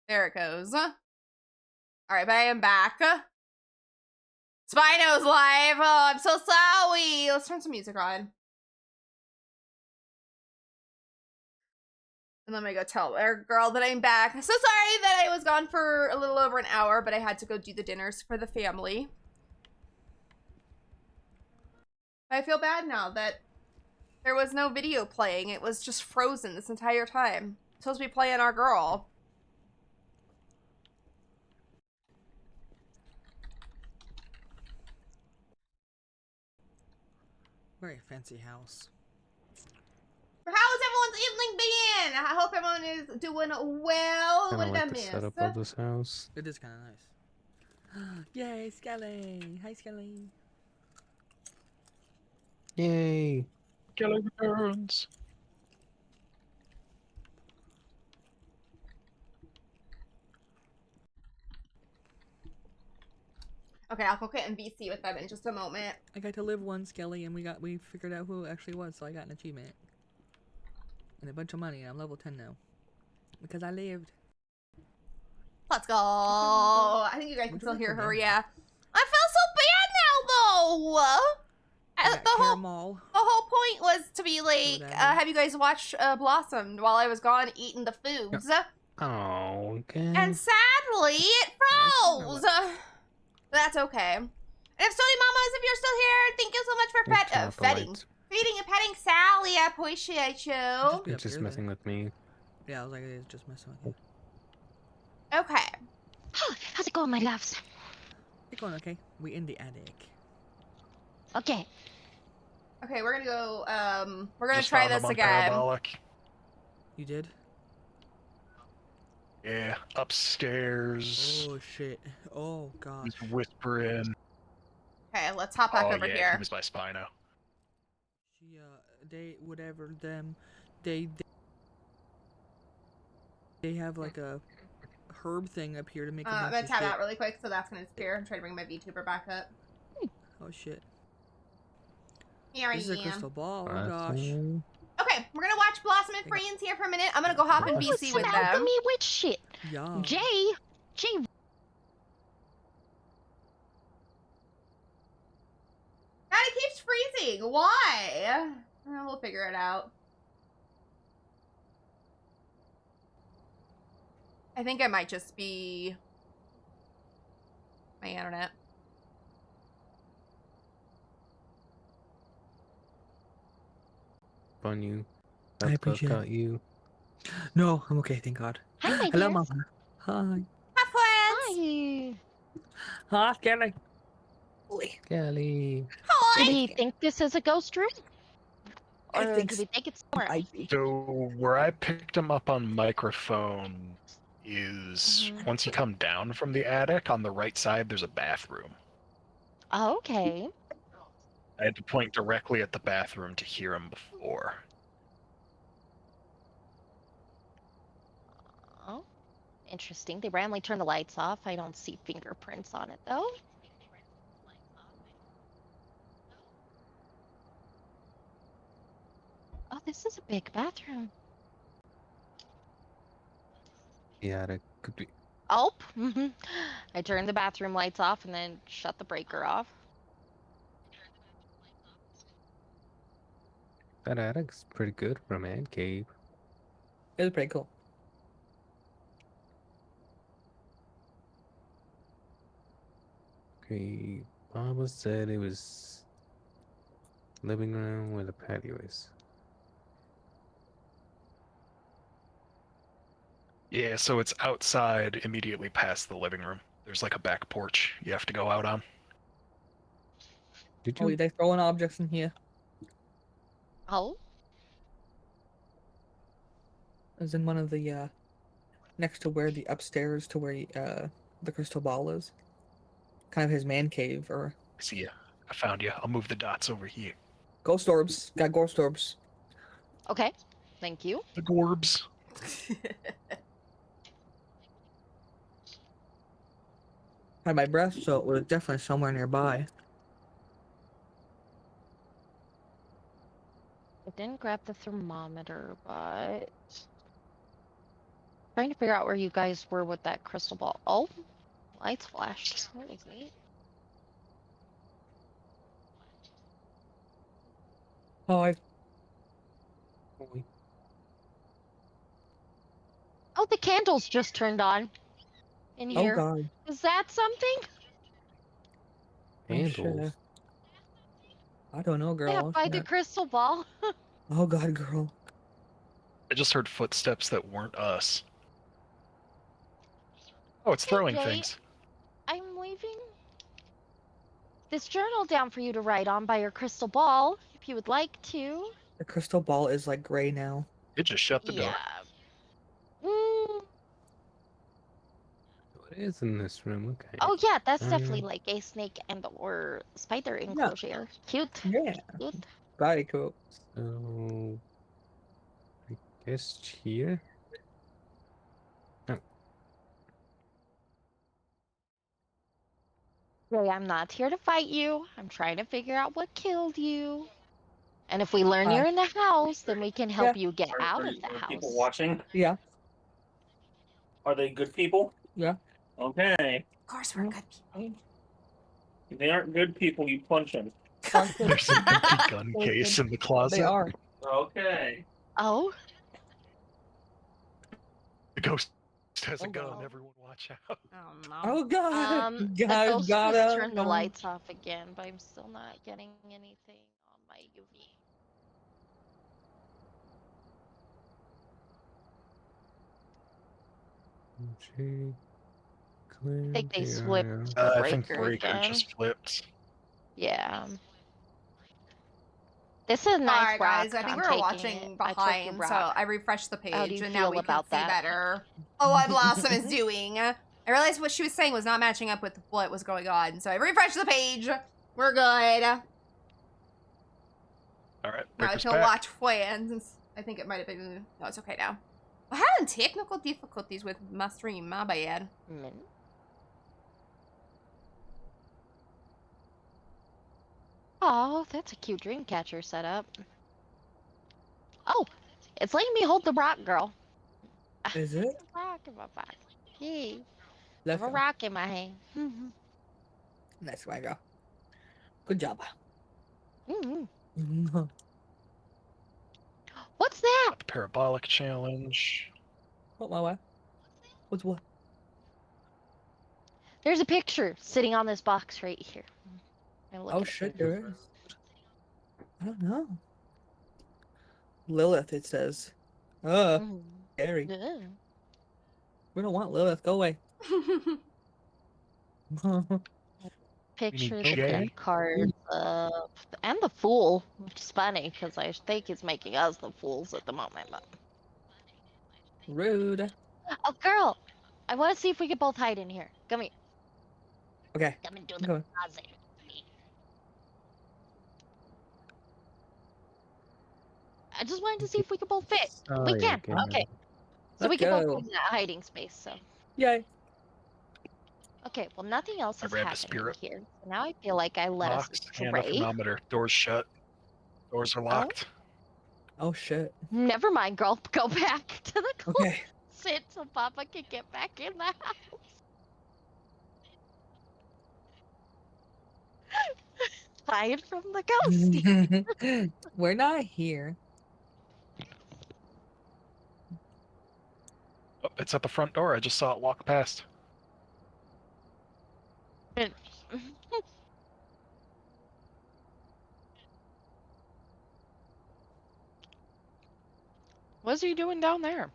There it goes. Alright, but I am back. Spino's live. Oh, I'm so sorry. Let's turn some music on. And let me go tell our girl that I'm back. So sorry that I was gone for a little over an hour, but I had to go do the dinners for the family. I feel bad now that there was no video playing. It was just frozen this entire time. It's supposed to be playing our girl. Very fancy house. How is everyone's evening been? I hope everyone is doing well. What Kind did I of like the miss? setup of this house. It is kind of nice. Yay, Skelly! Hi, Skelly. Yay! Skeletons. Okay, I'll go get in VC with them in just a moment. I got to live one, Skelly, and we figured out who it actually was, so I got an achievement. And a bunch of money. I'm level 10 now. Because I lived. Let's go. I think you guys can Would you still like hear to her, bend? yeah. I feel so bad now, though. I got caramel. The whole point was to be like, that is. have you guys watched Blossom while I was gone eating the foods? Oh, okay. And sadly, it froze. That's okay. And if Sony Mamas, if you're still here, thank you so much for Turn off the lights. feeding and petting Sally. I appreciate you. Be It's up just here, messing then. with me. Yeah, I was like, it's just messing with you. Okay. How's it going, my loves? It's going okay. We in the attic. Okay. Okay, we're gonna go, we're gonna Just try found them this on again. Parabolic. You did? Yeah, upstairs. Oh, shit. Oh, gosh. He's whispering. Okay, let's hop back Oh over yeah, here. he was by Spino. She, they, whatever, them, they have like a herb thing up here to make a I'm bunch gonna of tab shit. out really quick, so that's gonna disappear. I'm trying to bring my VTuber back up. Oh, shit. Here I This is a am. crystal ball. Oh, gosh. Awesome. Okay, we're gonna watch Blossom and Friends here for a minute. I'm gonna go hop in Oh, VC some with them. alchemy witch shit. Yeah. Jay. God, it keeps freezing. Why? We'll figure it out. I think it might just be my internet. Fun you. I That's appreciate got you. No, I'm okay, thank God. Hi, my Hello, dears. Mama. Hi. Hi, friends. Hi. Hi, Skelly. Kelly. Do we think this is a ghost room? I Or think do we think it's somewhere else? So where I picked him up on microphone is Mhm. once you come down from the attic, on the right side there's a bathroom. Oh, okay. I had to point directly at the bathroom to hear him before. Oh, interesting. They randomly turn the lights off. I don't see fingerprints on it, though. Oh, this is a big bathroom. Yeah, that could be. Oh, I turned the bathroom lights off and then shut the breaker off. That attic's pretty good for a man cave. It was pretty cool. Okay, Mama said it was living room where the patio is. Yeah, so it's outside immediately past the living room. There's like a back porch you have to go out on. Did Oh, you? they throwing objects in here. Oh, Is in one of the, next to where the upstairs to where, the crystal ball is. Kind of his man cave, or... I see ya. I found you. I'll move the dots over here. Ghost orbs. Got ghost orbs. Okay, thank you. The gorbs. Had my breath, so it was definitely somewhere nearby. I didn't grab the thermometer, but trying to figure out where you guys were with that crystal ball. Oh, lights flashed. That was neat. Oh, Oh, the candles just turned on in oh here. god. Is that something? Oh shit. Handles. I don't know, Yeah, girl. by the crystal ball. Oh god, girl. I just heard footsteps that weren't us. Oh, it's throwing Jay, things. I'm leaving this journal down for you to write on by your crystal ball, if you would like to. The crystal ball is like gray now. It just shut the door. Mm. What is in this room? Okay. Oh yeah, that's definitely Um, like a snake and or spider Yeah. enclosure. Cute. Yeah. Cute. Very cool. So I guess here. Ray, I'm not here to fight you. I'm trying to figure out what killed you. And if we learn you're in the house, then we can help you get out of the Are house. people watching? Yeah. Are they good people? Yeah. Okay. Of course, we're good people. If they aren't good people, you punch them. There's an empty gun case in the closet. They are. Okay. Oh, The ghost has a Oh, gun. wow. Everyone watch out. Oh no. Oh god. the Guys ghost got just a turned the gun. lights off again, but I'm still not getting anything on my UV. Okay. I think they Clear the slipped area. the I think breaker breaker again. just flipped. Yeah. This is a nice Alright, guys, rock. I think I'm we were taking watching it. I took your behind, so rock. I refreshed the How do page, you and now feel we can about see that? better what Blossom is doing. I realized what she was saying was not matching up with what was going on, so I refreshed the page. We're good. All right, Now I breaker's can back. watch Flans. I think it might have been... No, it's okay now. I'm having technical difficulties with my stream, my bad. Mm. Oh, that's a cute dream catcher setup. Oh, it's letting me hold the rock, girl. Is it? Rock in my pocket. Yay. I Let's have a go. rock in my hand. Nice one, girl. Good job. Mm-hmm. What's that? Got the parabolic challenge. What my way? What's what? There's a picture sitting on this box right here. And look Oh at it. shit, there is. I don't know. Lilith, it says. Mm. Scary. Yeah. We don't want Lilith. Go away. Picture the Jay? deck card and the fool, which is funny because I think he's making us the fools at the moment. But... Rude. Oh, girl, I want to see if we can both hide in here. Come here. Okay. Come and do I'm the going. closet. I just wanted to see if we could both fit. Oh, We yeah, can. Okay. So Let's we can both go. go in that hiding space. So Yay. okay. Well, nothing else I is grabbed a happening spirit here. So now I feel like I let us Box and a stray. thermometer. Doors shut. Doors are locked. Oh shit. Never mind, girl. Go back to the closet Okay. so Papa can get back in the house. Hide from the ghost. We're not here. Oh, it's at the front door. I just saw it walk past. What's he doing down there?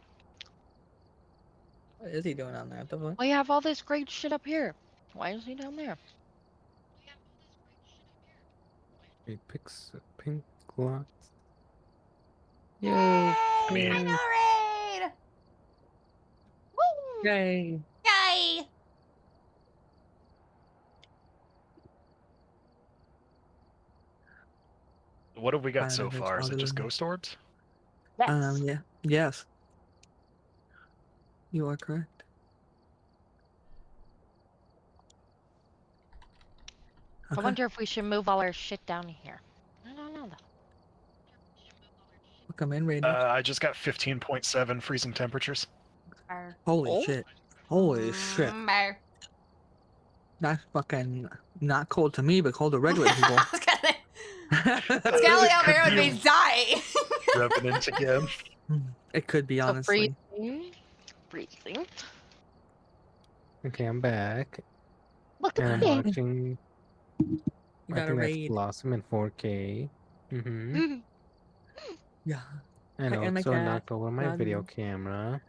What is he doing on there? What the fuck? We have all this great shit up here. Why is he down there? It picks a pink lot. Yay! mean- Final raid! Woo! Yay. Yay! What have we got so Final far? Is it just raid. ghost orbs? Yes. Yeah. Yes. You are correct. I Okay. wonder if we should move all our shit down here. I don't know though. We'll come in, Raiders. I just got 15.7 freezing temperatures. Arr. Holy Oh. shit. Holy shit. Arr. That's fucking not cold to me, but cold to regular people. I was gonna Skelly over here would be dying. Revenant again. It could be, So honestly. freezing. Okay, I'm back. Look And at I'm the watching. You I gotta think that's raid. Blossom in 4K. Mm-hmm. thing. Yeah. And and my also cat, knocked over my video Run. camera.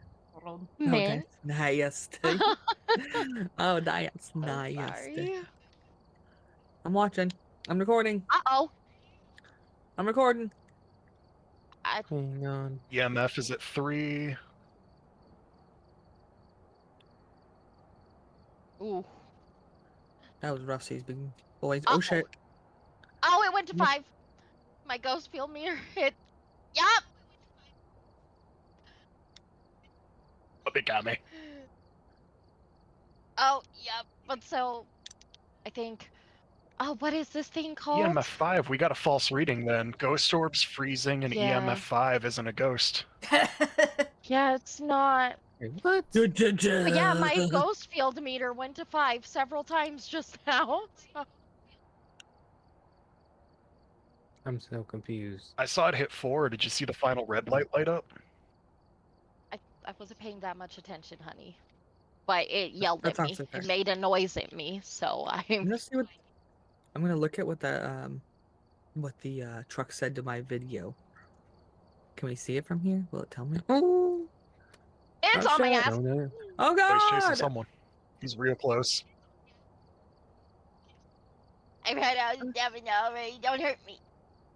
Man. Nice. Oh, nice. I'm Nice. sorry. I'm watching. I'm recording. Uh-oh. I'm recording. Hang on. EMF is at 3. Ooh. That was rough, seas, big boys. Uh-oh. Oh, shit. Oh, it went to 5. My ghost field meter hit. Yup. Oh, they got me. Oh, yep. But so, I think. Oh, what is this thing called? EMF 5, we got a false reading then. Ghost orbs freezing and Yeah. EMF 5 isn't a ghost. Yeah, it's not. Wait, what? But yeah, my ghost field meter went to 5 several times just now. So. I'm so confused. I saw it hit 4. Did you see the final red light light up? I wasn't paying that much attention, honey. But it yelled That's at me. also fair. It made a noise at me, so I'm I'm. gonna see what. I'm gonna look at what the truck said to my video. Can we see it from here? Will it tell me? Oh, It's Oh, on my shit. ass. No, no. oh Oh, he's chasing God! someone. He's real close. I've had out Devin already. Don't hurt me.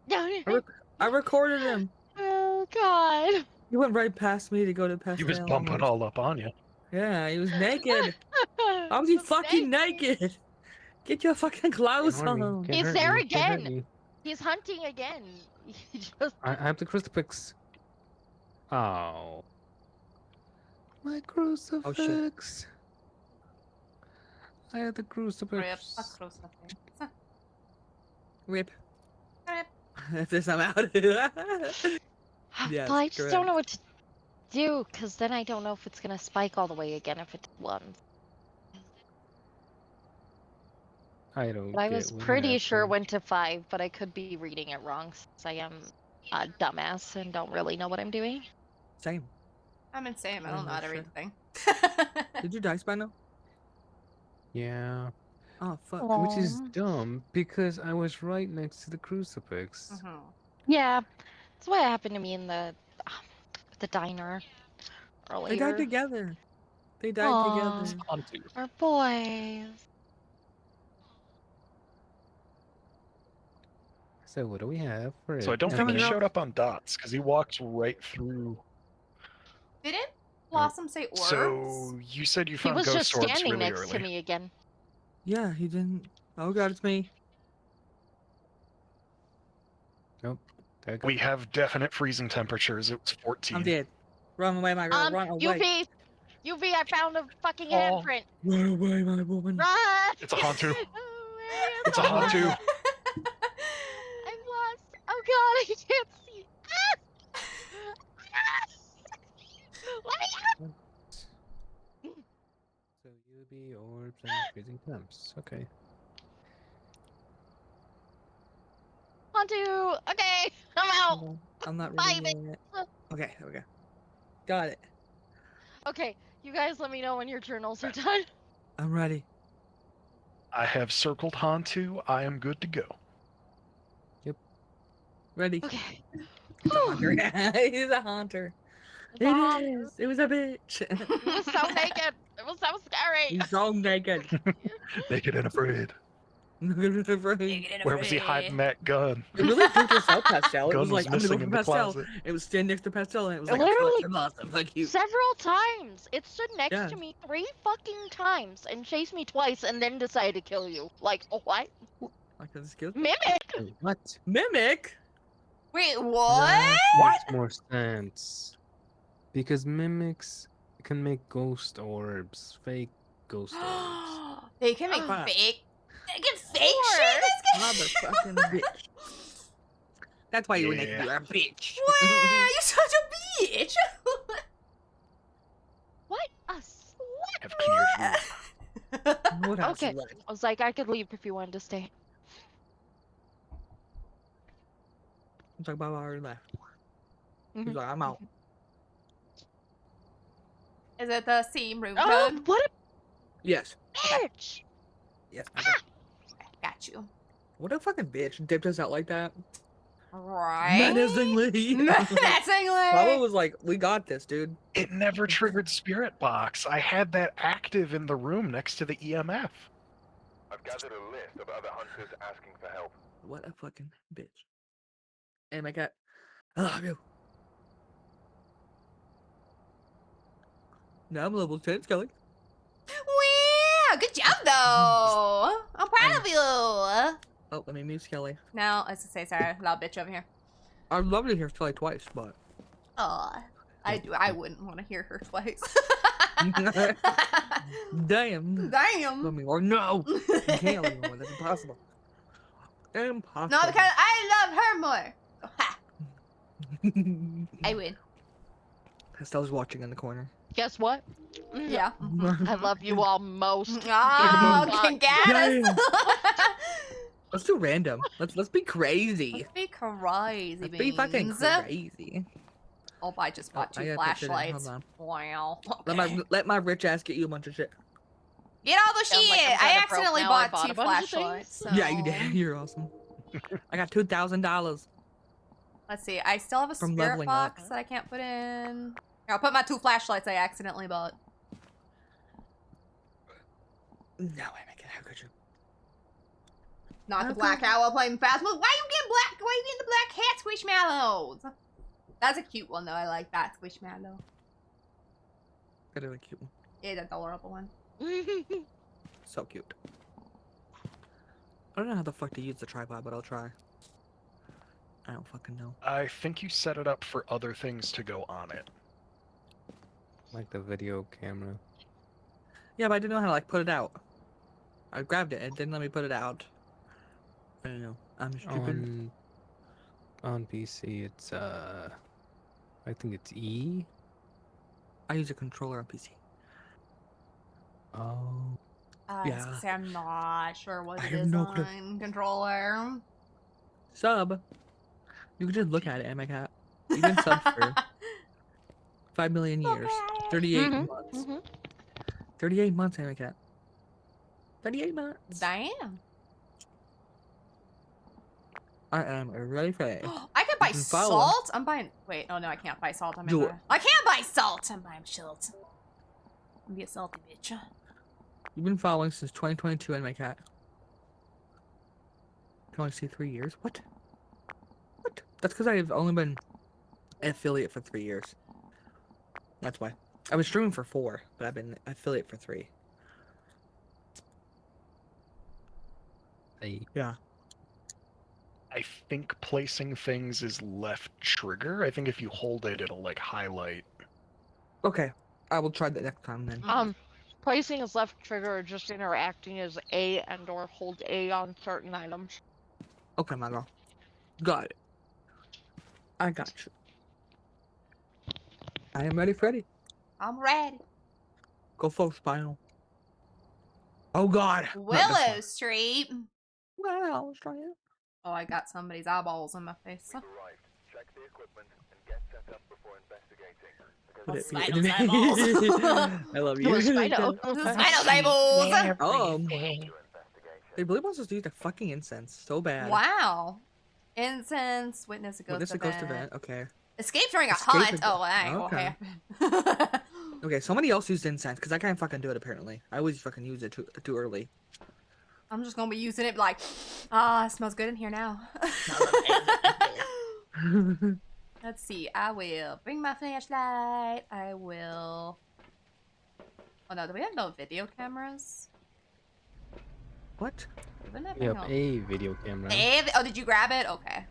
Don't hurt me. I recorded him. Oh, God. He went right past me to go to Pastel. He was bumping all up on you. Yeah, he was naked. How was he fucking naked? Get your fucking clothes Can't hurt me, on. can't He's hurt there me, can't hurt again. me. He's hunting again. He just. I have the crucifix. Oh. My crucifix. I have the Rip crucifix. a crucifix. Rip. Rip. If this I'm out. Yes, Well, I just correct. don't know what to do, because then I don't know if it's going to spike all the way again if it's 1. I don't. But I get was what pretty sure it happened. went to 5, but I could be reading it wrong since I am a dumbass and don't really know what I'm doing. Same. I'm insane. I I don't know how to know, read the thing. Did you die, Spino? Yeah. Oh fuck. Which is Aw. dumb because I was right next to the crucifix. Mhm. Yeah, that's what happened to me in the diner They earlier. died together. They died Aw. together. Onto. Our boys. So what do we have for So I don't it? think he Coming up. showed up on dots because he walked right through. Didn't Blossom say orbs? So you said you He found was ghost just orbs standing really next early. to me again. Yeah, he didn't. Oh God, it's me. That We have definite freezing temperatures. It was 14. I'm dead. Run away, my girl. Run away. UV, I found a fucking Oh. handprint. Run away, my woman. Run! It's a Hantu. Where It's a am I? Hantu. I'm lost. Oh God, I can't see. Ah! Let me out! So UV orbs and freezing temps. Okay. Hantu. Okay, I'm out. I'm not Bye, reading it. Okay, there we go. Got it. Okay, you guys let me know when your journals are done. I'm ready. I have circled Hantu. I am good to go. Ready. Okay. He's a hunter. He's a hunter. It's a hunter. It is. It was a bitch. It was so naked. It was so scary. He's so naked. Naked and afraid. Where was he hiding that gun? It really threw us out, Pastel. It Gun was like, I'm gonna missing go in for the Pastel. closet. It was standing next to Pastel, and it was like, Literally. awesome. Like you. Several times. It stood next Yeah. to me 3 fucking times and chased me twice and then decided to kill you. Like, what? Like, excuse me? Mimic! Wait, what? Mimic? Wait, what? That makes more sense. Because mimics can make ghost orbs, fake ghost orbs. They can make Fuck. fake. They can fake shit. This guy. Motherfucking bitch. That's why you were naked. Yeah. You're a bitch. Wow, you're such a bitch. What? Have cleared you. What else? Okay. What? I was like, I could leave if you wanted to stay. I'm talking about already left. He's Mhm. like, I'm out. Is it the same room Oh, code? what Yes. a bitch! Yes. I got- Got you. What a fucking bitch. Dipped us out like that. Right. Menacingly. Menacingly. Pablo was like, we got this, dude. It never triggered Spirit Box. I had that active in the room next to the EMF. I've gathered a list of other hunters asking for help. What a fucking bitch. And my cat. I love you. Now I'm level 10, Skelly. Wow, good job though. I'm proud of you. Oh, let me mute Skelly. No, let's just say sorry, loud bitch over here. I'd love to hear Skelly twice, but. I wouldn't want to hear her twice. Damn. Damn. Let me or no. You can't leave me more. That's impossible. Impossible. No, because I love her more. Ha, I win. Estelle's watching in the corner. Guess what? Yeah. I love you all most. Oh, Fuck. can get us. Let's do random. Let's be crazy. Let's be crazy, Let's be fucking beans. crazy. Oh, I just bought I two gotta put shit in. flashlights. Hold Wow. Let my rich ass get you a bunch of shit. Get all the Sounds shit. like I'm I kinda broke accidentally now. I bought bought two a bunch of flashlights. things. So. Yeah, you did. You're awesome. I got $2,000 Let's see. I still have a From spirit leveling box up. that I can't put in. Here, I'll put my two flashlights I accidentally bought. No, I make it. How could you? Not the Okay. black owl playing Phasmophobia. Why you getting black? Why you getting the black cat squishmallows? That's a cute one though. I like that squishmallow. Got a really cute one. It's an adorable one. So cute. I don't know how the fuck to use the tripod, but I'll try. I don't fucking know. I think you set it up for other things to go on it. Like the video camera. Yeah, but I didn't know how to like put it out. I grabbed it and it didn't let me put it out. I don't know. I'm stupid. On PC, it's I think it's E. I use a controller on PC. Oh. I was Yeah. gonna say I'm not sure what I it have is no clue. on controller. Sub. You can just look at it, and my cat. You've been sub for 5 million years. 38 Mhm, months. mhm. 38 months, my cat. 38 months. Damn. I am ready for it. I can buy You can follow 'em. salt. I'm buying. Wait, oh no, I can't buy salt. Do it. I can't buy salt. I'm buying salt. I'm be a salty bitch. You've been following since 2022, and my cat. Can only see 3 years. What? What? That's because I've only been an affiliate for 3 years. That's why. I was streaming for 4, but I've been affiliate for 3. Hey. Yeah. I think placing things is left trigger. I think if you hold it, it'll like highlight. Okay. I will try that next time then. Placing is left trigger or just interacting as A and or hold A on certain items. Okay, my girl. Got it. I got you. I am ready, Freddy. I'm ready. Go full spinal. Oh God. Not this Willow one. Street. Well, let's try it. Oh, I got somebody's eyeballs in my face. Arrived. Check the equipment and get set up before investigating. Put it- Spinal's put eyeballs. it- I love you. It was Spino. Spinal's eyeballs. Investigation. They really wants us to use the fucking incense so bad. Wow. Incense. Witness a ghost Witness a event. ghost event. Okay. Escape during a Escape hunt. is- Oh, that ain't okay. gonna happen. Okay, somebody else used incense because I can't fucking do it apparently. I always fucking use it too early. I'm just gonna be using it like, it smells good in here now. Let's see. I will bring my flashlight. I will. Oh no, do we have no video cameras? What? We wouldn't have We have no- a video camera. Oh, did you grab it? Okay.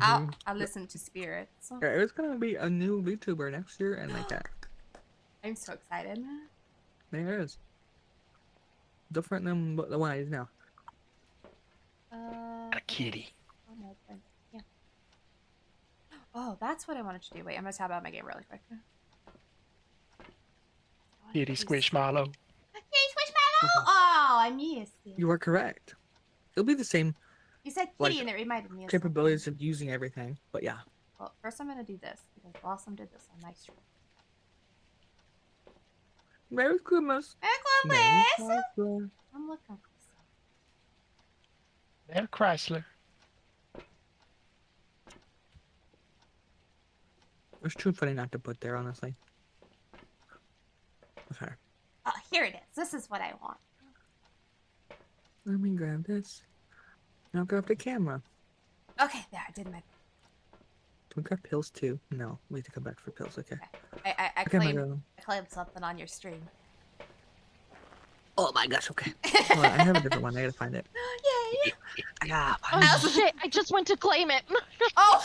I'll listen to spirits. Yeah, it's gonna be a new VTuber next year, and like that. I'm so excited. There it is. Different than what the one is now. A kitty. I'm open. Yeah. Oh, that's what I wanted to do. Wait, I'm gonna tab out my game really quick. Kitty Squishmallow. Kitty Squishmallow! Oh, I missed it. You are correct. It'll be the same You said kitty like, and it reminded me of capabilities of using everything, but yeah. something. Well, first I'm gonna do this because Blossom did this on my stream. Merry Christmas. Merry Christmas! I'm looking for something. They're Chrysler. It's too funny not to put there, honestly. Okay. Oh, here it is. This is what I want. Let me grab this. Now grab the camera. Okay, there, I did my. Do we grab pills too? No, we have to come back for pills. Okay. I Okay, my claimed, girl. I claimed something on your stream. Oh my gosh, okay. Hold on, I have a different one. I gotta find it. Yay! I got Oh shit! I just went to claim it. Oh!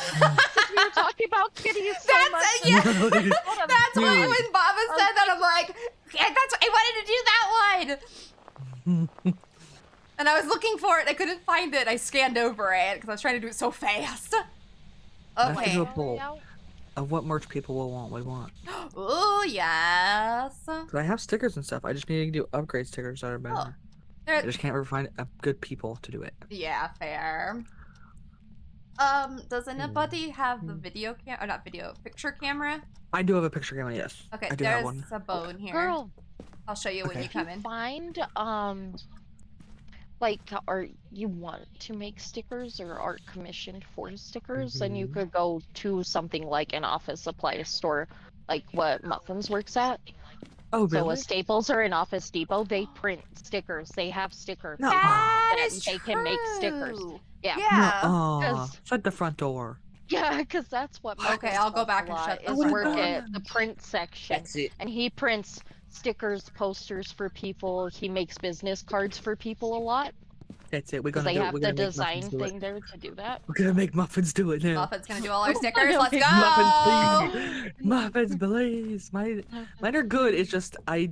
We were talking about kitties so That's much. yeah. Hold on. That's why when Baba said that, I'm like, yeah, that's I wanted to do that one. And I was looking for it. I couldn't find it. I scanned over it because I was trying to do it so fast. Let's Okay. do a poll of what merch people will want. Oh yes. Cause I have stickers and stuff. I just need to do upgrade stickers that are better. Oh, I just can't ever find good people to do it. yeah, fair. Does anybody have the video cam? Or not video, picture camera? I do have a picture camera. Yes. Okay, I do have there's one. a bone here. Girl, I'll show you when Okay. you come in. find like, or you want to make stickers or art commissioned for stickers, then you could go to something like an office supply store, like what Muffins works at. Oh really? So a Staples or an Office Depot, they print stickers. They have stickers. No. That that is they can make stickers. true. Yeah. Yeah. Oh, 'Cause- shut the front door. Yeah, because that's what. Okay, Muffins I'll go does back a and lot, shut the is front work door. at the print section, it. and he prints stickers, posters for people. He makes business cards for people a lot. That's it. We're Because gonna they do it. have We're the gonna make design Muffins do it. thing there to do that. We're gonna make Muffins do it now. Muffin's gonna do all our stickers. Let's go. Muffins, please. Muffins, please. Mine are good. It's just I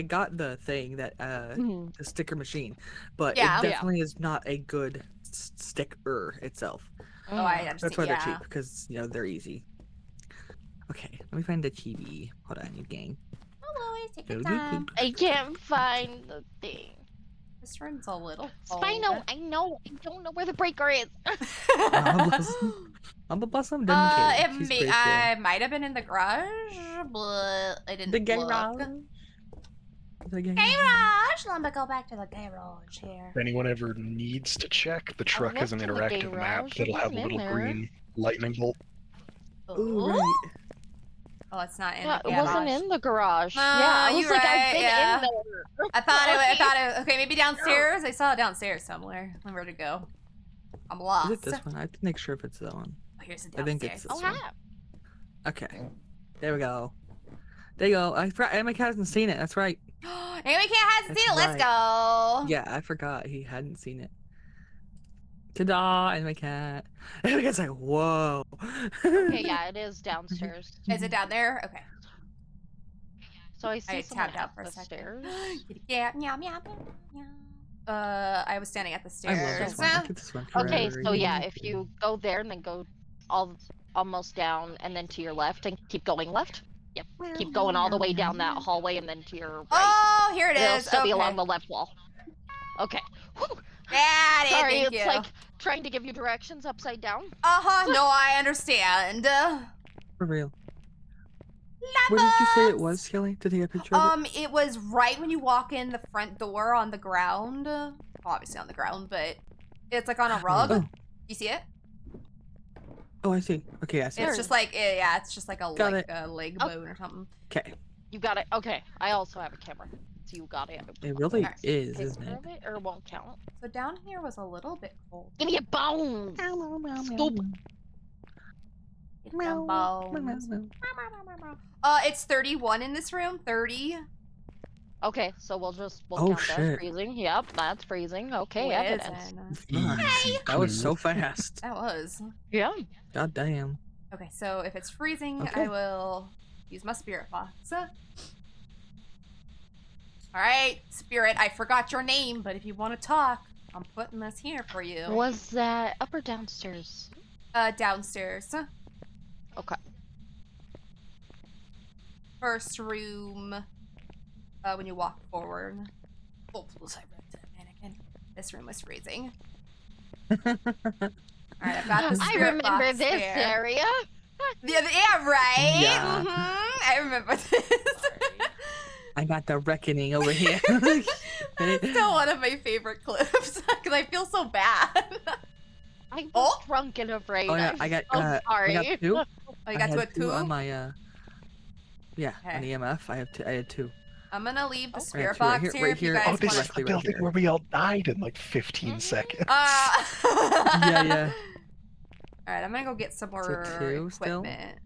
got the thing that Mhm. the sticker machine, but Yeah. it definitely is not a good sticker itself. Oh, I understand. That's why they're yeah. cheap because they're easy. Okay, let me find the TV. Hold on, you gang. Hello, take your Do, do, time. I can't find the thing. This room's a little Spino, I know. I don't know where the breaker is. I'm a bless him. I might have been in the garage, but I didn't The look. garage. The garage. Garage. Let me go back to the garage here. If anyone ever needs to check, the truck has an went to the interactive map garage, that'll it have a wasn't in little there. green lightning bolt. Ooh, Ooh. right. Oh, it's not in Yeah, the it garage. wasn't in the garage. No, yeah, I was you're like, right, I've been yeah. in there. I thought it. Okay, maybe downstairs. I saw it downstairs somewhere. Where to go? I'm lost. Is it this one? I have to make sure if it's that one. Oh, here's the I downstairs. think it's Oh, this one. hi. Okay. There we go. There you go. My cat hasn't seen it. That's right. Amy Cat hasn't seen it. That's Let's go. Yeah, I forgot he hadn't seen it. Ta-da! And my cat. And my cat's like, whoa. Okay, yeah, it is downstairs. Is it down there? Okay. So I see I someone tapped out at for a the second. stairs. Yeah, meow, meow, meow, meow. I was standing at the I love stairs. this one. I get this one Okay, forever. so yeah, if you go there and then go almost down and then to your left and keep going left. Yep. Keep going all the way down that hallway and then to your right. Oh, here it It'll is. still Okay. be along the left wall. Okay. Whew. Got it. Sorry, Thank it's you. like trying to give you directions upside down. No, I understand. For real. Where did you say it was, Kelly? To take a picture of it? It was right when you walk in the front door on the ground. Obviously on the ground, but it's like on a rug. Oh. You see it? Oh, I see. Okay, I see. It's just like yeah, it's just like a Got a leg Oh. bone or something. Okay. You got it. Okay. I also have a camera. So you got it. It really Alright. is, Take isn't care it? of it or it won't count. So down here was a little bit cold. Give me a bones. Scoop. Get them bones. It's 31 in this room. 30. Okay, so we'll Oh, count that shit. freezing. Yep, that's freezing. Okay, evidence. Poison. That was so fast. That was. Yeah. God damn. Okay, so if it's freezing, Okay. I will use my spirit box. Alright, spirit, I forgot your name, but if you want to talk, I'm putting this here for you. Was that up or downstairs? Downstairs. Okay. First room, when you walk forward. Oh, plus I read that mannequin. This room was freezing. Alright, I've got the I spirit remember box this there. area. Yeah, right? Yeah. I remember this. I got the reckoning over here. That's still one of my favorite clips, because I feel so bad. I was Oh. drunk in a brain. Oh yeah, I'm I got so sorry. I got two. Oh, you got to had a two? on my yeah, on Okay. EMF. I had two. I'm gonna leave the Oh. spirit Right box here, here right if you here. guys Oh, want this is directly the right building here. where we all died in like 15 seconds. Yeah. Alright, I'm gonna go get some more it two still? equipment.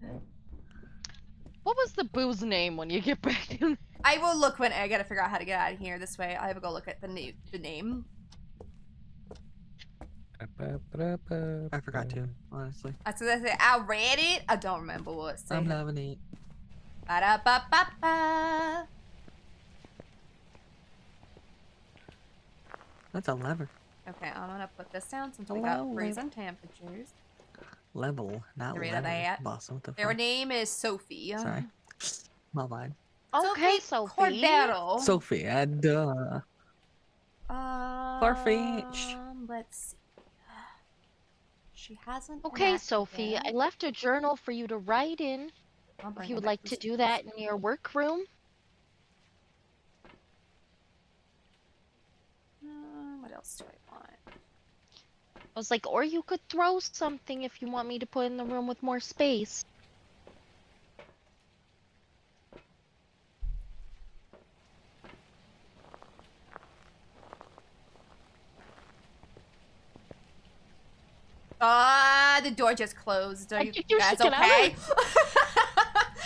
What was the boo's name when you get back in? I will look when I gotta figure out how to get out of here this way. I have to go look at the name. I forgot to, honestly. As soon as I say I read it, I don't remember what it said. I'm loving it. Ba-da-ba-ba-ba. That's a lever. Okay, I'm gonna put this down since we got Hello, freezing temperatures. Level, not Get rid lever. of that. Boss, what the Their fuck? name is Sophie. Sorry. My bad. Okay, Sophie. Cordero. Sophie, duh. Farfetch. Let's see. She hasn't. Okay, enacted Sophie. it. I left a journal for you to write in. I'll bring If you it would back like to do that in your workroom. What else do I want? I was like, or you could throw something if you want me to put in the room with more space. The door just closed. Are I you think you guys should get out of okay?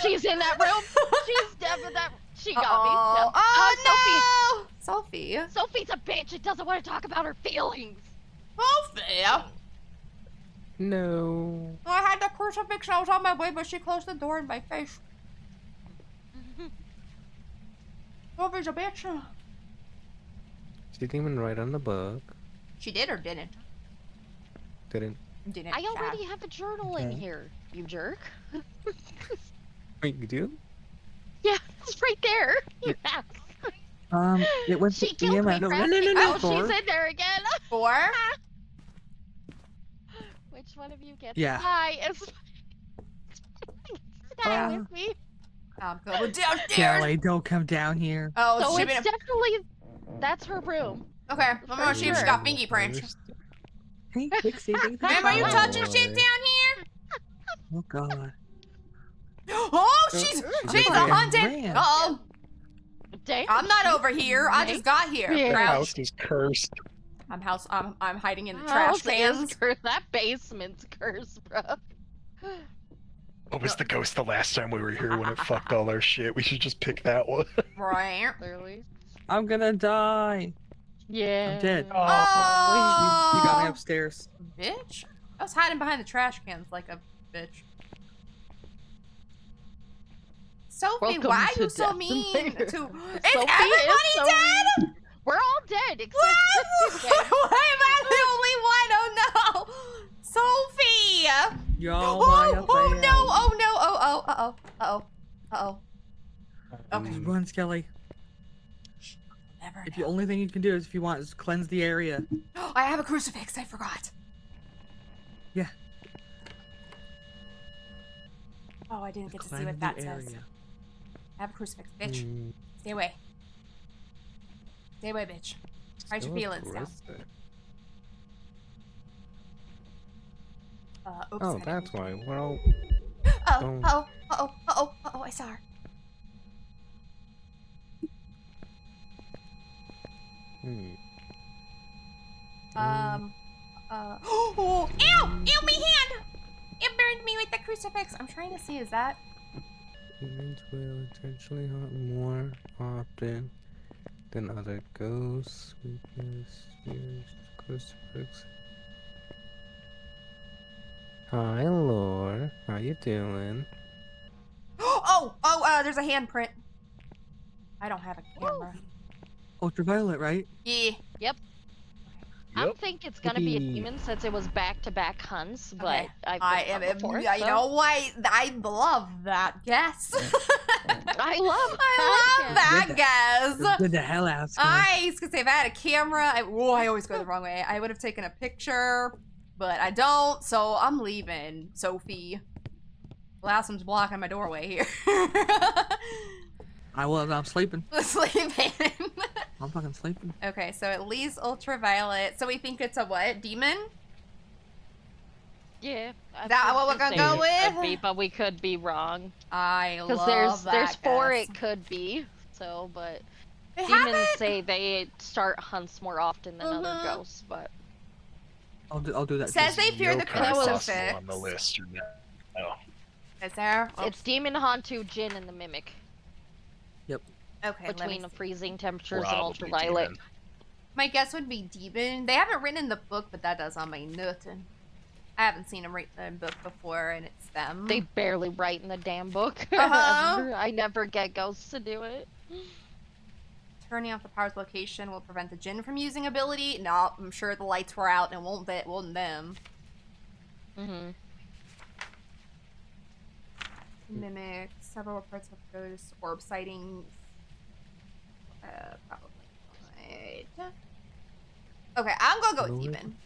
She's in that room. She's definitely that. She got Uh-oh. me. Oh, no! Sophie. Sophie's a bitch. It doesn't want to talk about her feelings. Sophie! No. I had the crucifix. I was on my way, but she closed the door in my face. Sophie's a bitch. She didn't even write on the book. She did or didn't? Didn't. Didn't. I already have a journal in Okay. here, you jerk. Wait, you do? Yeah, it's right there. Yes. It was She the killed me, EMF. Crafty. Oh, Four. she's in there again. 4? Which one of you gets Yeah. high? Stay with me. I'm going downstairs. Kelly, don't come down here. Oh, So she it's been... definitely that's her room. Okay, I'm gonna see if she got fingy prints. Hey, Pixie, thanks for Ma'am, are you following. touching shit down here? Oh god. Oh, she's She a fucking haunted. ran. Uh-oh. Damn. I'm not over here. I just got here. Yeah. The Crouch. house is cursed. I'm hiding in the House trash cans. is cursed. That basement's cursed, bro. What was the ghost the last time we were here when it fucked all our shit? We should just pick that one. Right. Clearly. I'm gonna die. Yeah. I'm dead. Oh, You got me upstairs. bitch. I was hiding behind the trash cans like a bitch. Sophie, Welcome why are to you so Death mean Lair. to? Is Sophie everybody is so dead? mean. We're all dead except What? Why am I the only one? Oh no, Sophie! Y'all, Oh no! Oh no! Oh oh! Uh oh! Uh oh! Okay. Just run, Skelly. Never. If the only thing you can do is, if you want, is cleanse the area. I have a crucifix. I forgot. Yeah. Oh, I didn't get to see Cleanse what the that says. area. I have a crucifix, bitch. Mm, Stay away. Stay away, bitch. Hide your still feelings now. aggressive. Oops. Oh, I didn't that's mean why. We're all. to- Oh, don't- I saw her. Hmm. Oh, ew! Ew, my hand! It burned me with the crucifix. I'm trying to see, is that? Humans will intentionally hunt more often Then other ghosts, weakness, fears, crucifix. Hi, Lore. How you doing? There's a handprint. I don't have a camera. Ultraviolet, right? Yeah. I Yep. think it's gonna be a Yippee. demon since it was back-to-back hunts, but Okay. I've been done before. You so. know what? I love that guess. I love that guess. Good the hell out. I was gonna say if I had a camera, I always go the wrong way. I would have taken a picture, but I don't, so I'm leaving, Sophie. Blasphem's blocking my doorway here. I'm sleeping. Sleeping. I'm fucking sleeping. Okay, so at least ultraviolet. So we think it's a what? Demon? Yeah. I That would what we're just gonna say go it could with? be, but we could be wrong. I Because love there's that 4 guess. it could be. So, but They demons haven't- say they start hunts more often than other ghosts, but I'll do that. Says too. they fear the That was- crucifix. on the list. No. Is there? Oh, it's demon, hantu, jinn, and the mimic. okay. let me Between the see. freezing temperatures and Probably ultraviolet. demon. My guess would be demon. They haven't written in the book, but that does not mean nothing. I haven't seen them write the book before, and it's them. They barely write in the damn book. Uh-huh. I never get ghosts to do it. Turning off the power's location will prevent the djinn from using ability. No, I'm sure the lights were out and it wasn't them. Mm-hmm. Mimic several reports of ghost orb sightings. Probably. Right. Okay, I'm gonna go with Lord. demon.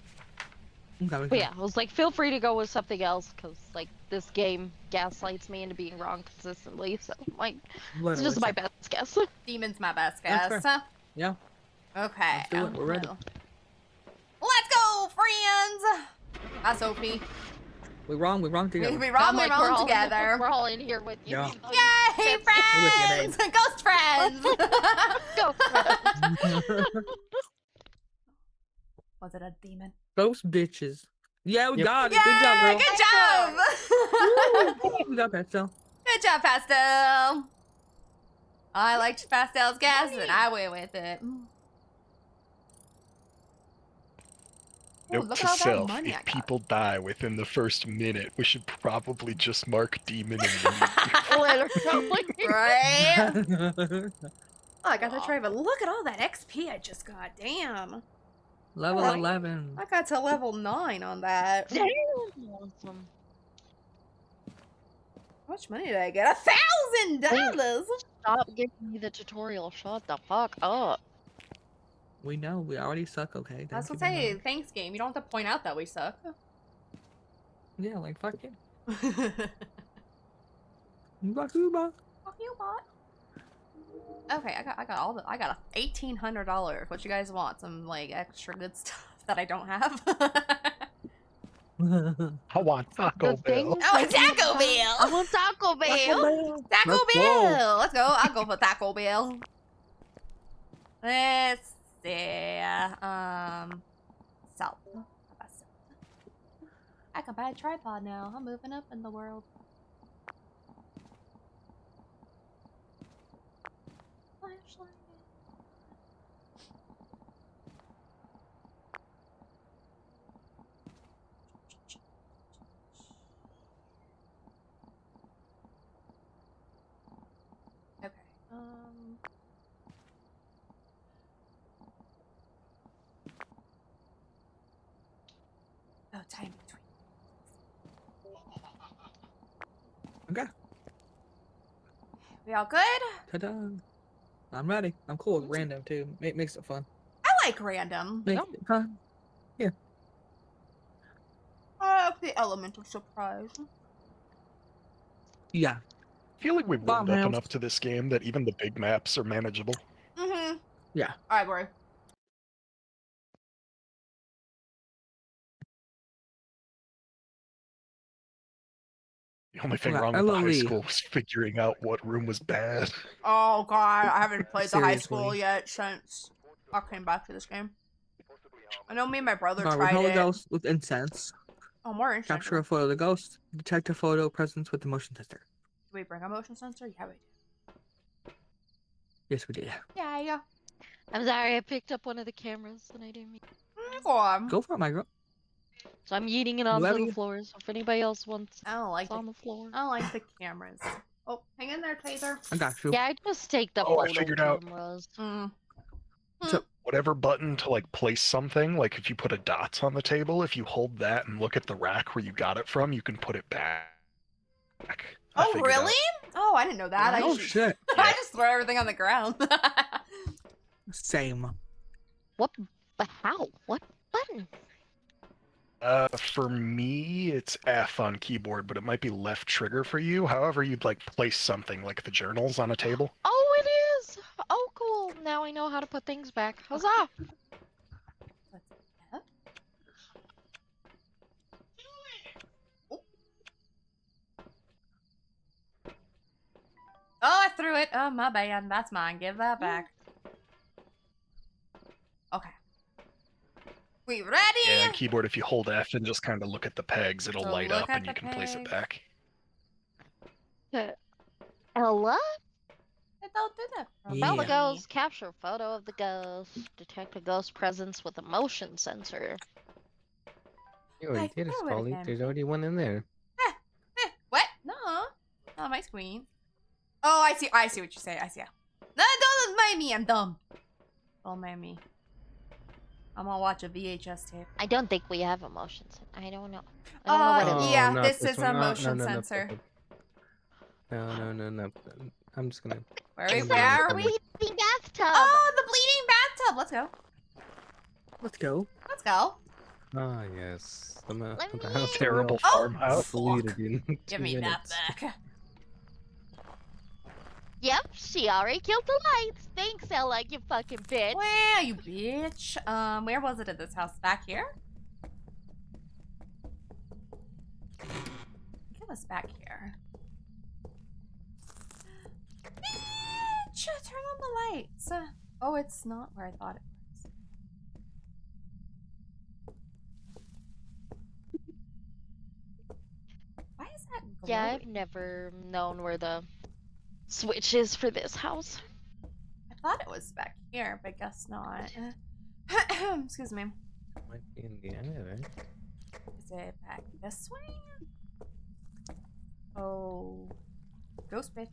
Okay, But yeah, I was like, feel free to go with something else, because, like, this game gaslights me into being wrong consistently, so, like, it's just my best guess. Demon's my best That's guess. fair. Yeah. Okay. Let's do it. We're ready. Let's go, friends! Hi, Sophie. We're wrong together. We I'm like, wrong we're together. We're all in here with you. Yeah. Yay, friends! Ghost friends! Go, friends. Was it a demon? Ghost bitches. Yeah, we Yep. got it. Good job, girl. Good job! Good job, Pastel. Good job, Pastel. I liked Pastel's guess, and I went with it. Ooh, Note look to at all that self, money I if got. people die within the first minute, we should probably just mark demon and mimic. Literally. Right? Oh, I got to try, but look at all that XP I just got. Damn. Level Alright. 11. I got to level 9 on that. Damn. Awesome. How much money did I get? $1,000! Stop giving me the tutorial. Shut the fuck up. We know. We already suck, okay? I was Thank gonna you say, very much. thanks, game. You don't have to point out that we suck. Yeah, like, fuck you. Fuck Fuck you, bot. you, bot. Okay, I got $1,800. What you guys want? Some like extra good stuff that I don't have. I want Taco The Bell. things Oh, that Taco you Bell! I want Taco Bell. Taco Let's Bell! Let's go. I'll go for Taco Bell. Let's see. Salt. How about salt? I can buy a tripod now. I'm moving up in the world. Flashlight. Okay. Oh, time between. Okay. We all good? Ta-da. I'm ready. I'm cool with random, too. Makes it fun. I like random. Makes it fun. I like the element of surprise. Yeah. I feel like we've warmed up Farmhouse. enough to this game that even the big maps are manageable. Mm-hmm. Yeah. Alright, bro. The only thing Right, wrong with the high LOE. school was figuring out what room was bad. Oh god, I haven't played the high school Seriously. yet since I came back to this game. I know me and my brother Alright, tried repel a it. ghost with incense. Oh, more interesting. Capture a photo of the ghost. Detect a photo presence with the motion tester. Do we bring a motion sensor? Yeah, we do. Yes, we did. Yeah. I'm sorry, I picked up one of the cameras and I didn't mean. Go on. Go for it, my girl. So I'm yeeting it onto Whoever the you- floor. So if anybody else wants, I don't like it's on the floor. I don't like the cameras. Oh, hang in there, Taser. I got you. Yeah, I just take the Oh, I photo figured out. cameras. Mm. Whatever button to like place something, like if you put a dots on the table, if you hold that and look at the rack where you got it from, you can put it back. I Oh, figured really? out. Oh, I didn't know that. I Oh just, shit. I just throw everything on the ground. Same. What? But how? What button? For me, it's F on keyboard, but it might be left trigger for you. However, you'd like place something like the journals on a table. Oh, it is. Oh, cool. Now I know how to put things back. Huzzah! Oh, I threw it. Oh, my bad. That's mine. Give that back. Okay. We ready? Yeah, keyboard, if you hold F and just kind of look at the pegs, it'll So light look up at and you the can place it pegs. back. Ella? Don't do that. for Spell the me. ghost. Capture photo of the ghost. Detect a ghost presence with a motion sensor. You already I did it, threw it Scully. again. There's already one in there. What? No. Oh, my screen. Oh, I see. I see what you say. I see. No, don't mind me. I'm dumb. Don't mind me. I'm gonna watch a VHS tape. I don't think we have a motion sensor. I don't know. I don't know what it is. Yeah, not this is one. a No, motion no, no, sensor. No. I'm just gonna. Where are we? Bleeding bathtub. Oh, the bleeding bathtub. Let's go. Let's go. Let's go. Ah, yes. Let The me- house Terrible Oh, farmhouse. deleted in Give 2 me minutes. that back. Yep, she already killed the lights. Thanks, Ella, you fucking bitch. Wow, you bitch. Where was it at this house? Back here? I think it was back here. Bitch! Turn on the lights. Oh, it's not where I thought it was. Why is that glowing? Yeah, I've never known where the switch is for this house. I thought it was back here, but guess not. Excuse me. Might be in the elevator. Is it back this way? Oh. Ghost bitch.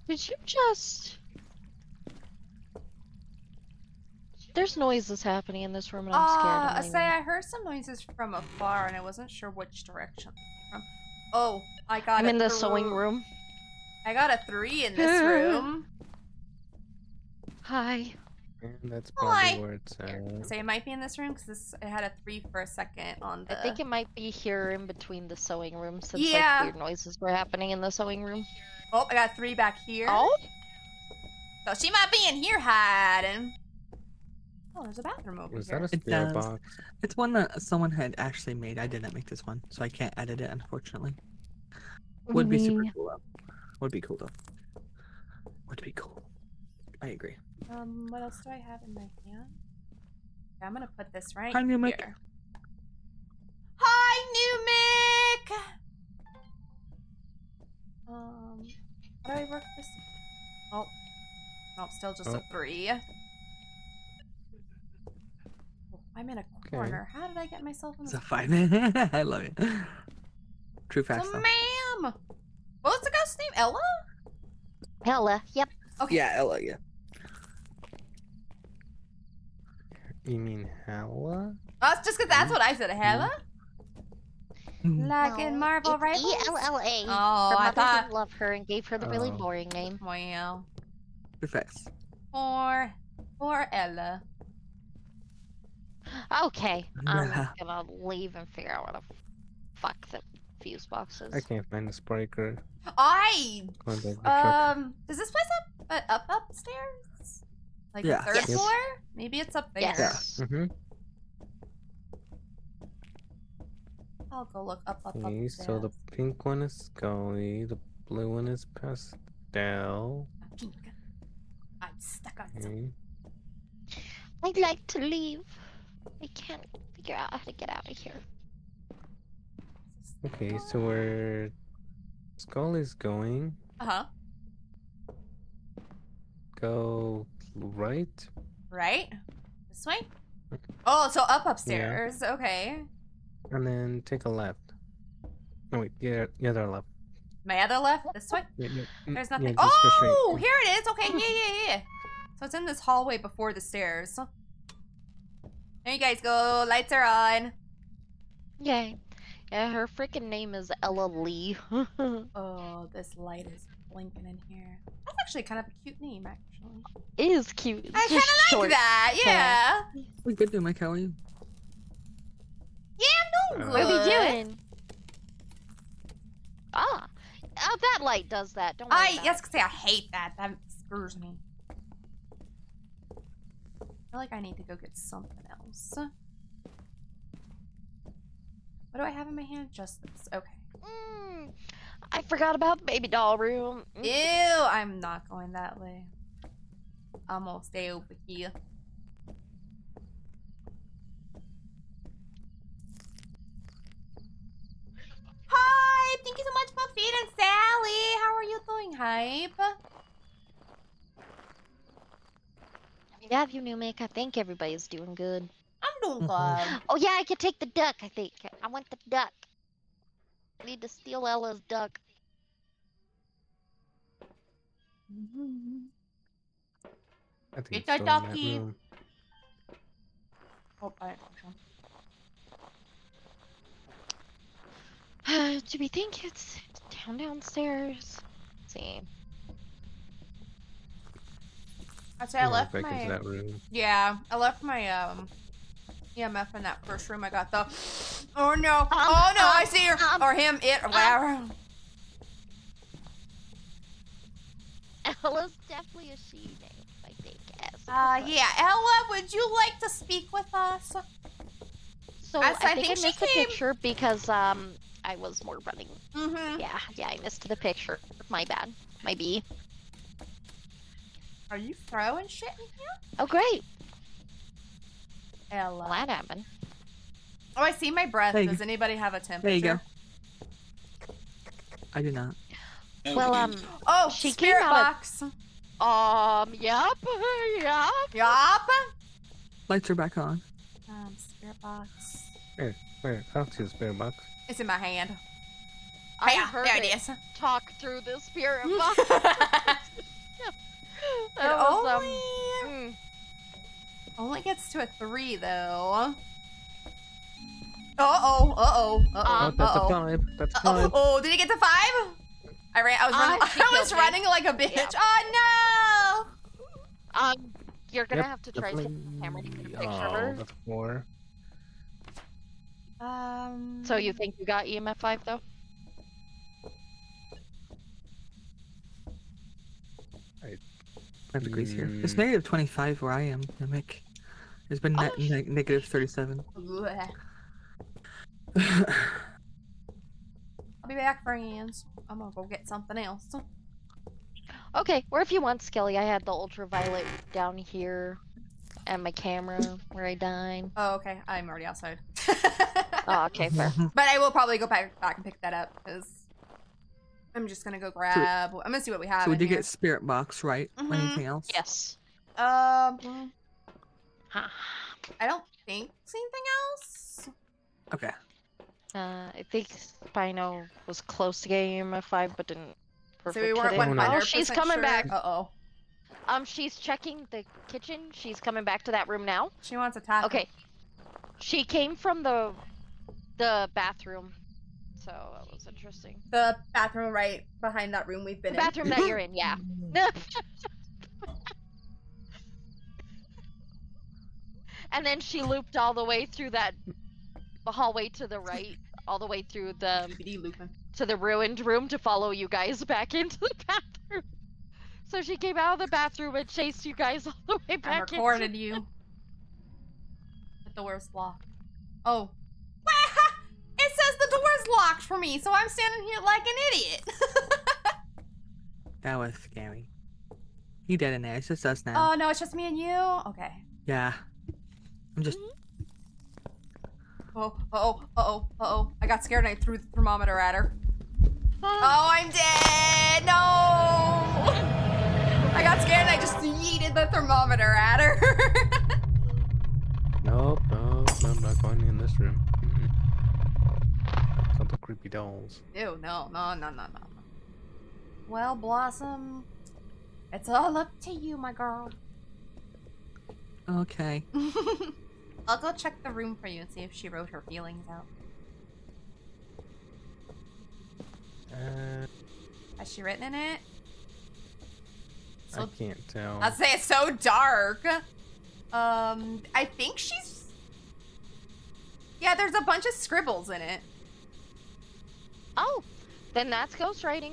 Did you just... There's noises happening in this room and I'm scared. I I'm say leaving. I heard some noises from afar and I wasn't sure which direction they came from. Oh, I got I'm a in the thr- sewing room. I got a 3 in this room. Hi. And that's Why? probably where it's at. Say it might be in this room because it had a 3 for a second on the. I think it might be here in between the sewing room since Yeah. like weird noises were happening in the sewing room. Oh, I got 3 back here. Oh? So she might be in here hiding. Oh, there's a bathroom over Was here. that a It spirit does. box? It's one that someone had actually made. I didn't make this one, so I can't edit it, unfortunately. Would be super cool though. Would be cool though. Would be cool. I agree. What else do I have in my hand? Okay, I'm gonna put this right Hi, New Mick. here. Hi, New Mick! How do I work this? Oh. Nope, still just a 3. Oh, I'm in a corner. How did I get myself in It's this a 5. I love it. True corner? facts So, though. ma'am! What was the ghost's name? Ella? Ella, yep. Okay. Yeah, Ella, yeah. You mean Hella? Oh, it's just because that's what I said. Ella? Mhm. Like in Marvel it's Rivals? E-L-L-A. Oh, Her I mother thought. didn't love her and gave her the really Oh. boring name. Well, True facts. for Ella. Okay, I'm Yeah. gonna leave and figure out what the fuck the fuse box is. I can't find the spriker. Does this place upstairs? Like Yeah. the third Yes. floor? Maybe it's up there. Yes. Mm-hmm. I'll go look up Okay, so the upstairs. pink one is Scully, the blue one is Pastel. Pink. I'm stuck on something. Okay. I'd like to leave. I can't figure out how to get out of here. Okay, so where Skull is going, Uh-huh. go right. Right? This way? Oh, so up upstairs. Okay. And then take a left. No, wait, yeah, the other left. My other left? This way? Yeah, There's yeah, nothing. just go straight. Oh, here it is. Okay, yeah. So it's in this hallway before the stairs. There you guys go. Lights are on. Yay. Yeah, her freaking name is Ella Lee. Oh, this light is blinking in here. That's actually kind of a cute name, actually. Is cute. I kind of like that. Yeah. We good doing, Mike. How are you? Yeah, I'm doing Uh, good. What are we doing? Ah. Oh, that light does that. Don't worry about Yes, because I hate that. That screws me. I feel like I need to go get something else. What do I have in my hand? Just this. Okay. I forgot about the baby doll room. Ew, I'm not going that way. I'm gonna stay over here. Hi, thank you so much for feeding Sally. How are you doing, Hype? Yeah, you new make. I think everybody's doing good. I'm doing Mhm. good. Oh yeah, I could take the duck. I think I want the duck. I need to steal Ella's duck. I think Get it's the still in that ducky. room. Oh, Do we think it's downstairs? Let's see. I say I Yeah, left back into my. that room. Yeah, I left my EMF in that first room. I got the. Oh no! Oh no! I see her or him, it, or whatever. Ella's definitely a she name, I think. Yes. Yeah, Ella, would you like to speak with us? So I I think I think she missed the came- picture because I was more running. Mm-hmm. Yeah, I missed the picture. My bad. My B. Are you throwing shit in here? Oh great. Ella. Well, that happened. Oh, I see my breath. There you Does go. anybody have a temperature? There you go. I do not. Well, Oh, She came spirit out of- box. Yup. Yup. Yup. Lights are back on. Spirit box. Where? I don't see the spirit box. It's in my hand. I Yeah, heard there it. it is. Talk through the spirit box. It That was, only, only gets to a 3 though. Uh-oh. Oh, that's a 5. That's a 5. Oh, did he get to 5? I was running, she I was killed me. running like a bitch. Yeah. Oh You're gonna Yep, have to try to get the camera to get a picture of Oh, her. that's 4. no. So you think you got EMF 5 though? 5 degrees here. It's Mm. negative 25 where I am, Mimic. It's been Oh, negative 37. Blech. I'll be back, friends. I'm gonna go get something else. Okay, or if you want, Skelly, I had the ultraviolet down here, and my camera where I died. Oh, okay. I'm already outside. Oh, okay, fair. But I will probably go back and pick that up because I'm just gonna go grab. I'm gonna see what we have. So we in did here. get spirit box, right? Mhm. Anything else? Yes. I Huh. don't think it's anything else. Okay. I think Spino was close to getting EMF 5, but didn't So perfect we weren't hit it. 100% Oh, she's coming sure. back. Uh-oh. She's checking the kitchen. She's coming back to that room now. She wants a taco. Okay. She came from the bathroom. So that was interesting. The bathroom right behind that room we've been The bathroom that you're in, yeah. And then she looped all the way through the hallway to the right, all the way through the looping. to the ruined room to follow you guys back into the bathroom. So she came out of the bathroom and chased you guys all the way I back recorded you. The door's locked. Oh. It says the door's locked for me, so I'm standing here like an idiot. That was scary. He dead in there. It's just us now. Oh, no, it's just me and you? Okay. Yeah. I'm just. Oh. I got scared and I threw the thermometer at her. Oh, I'm dead! No! I got scared and I just yeeted the thermometer at her. Nope, I'm not going in this room. Couple creepy dolls. Ew, no. Well, Blossom, it's all up to you, my girl. Okay. I'll go check the room for you and see if she wrote her feelings out. Has she written in it? I can't tell. I'll say it's so dark. I think she's... Yeah, there's a bunch of scribbles in it. Oh, then that's ghostwriting.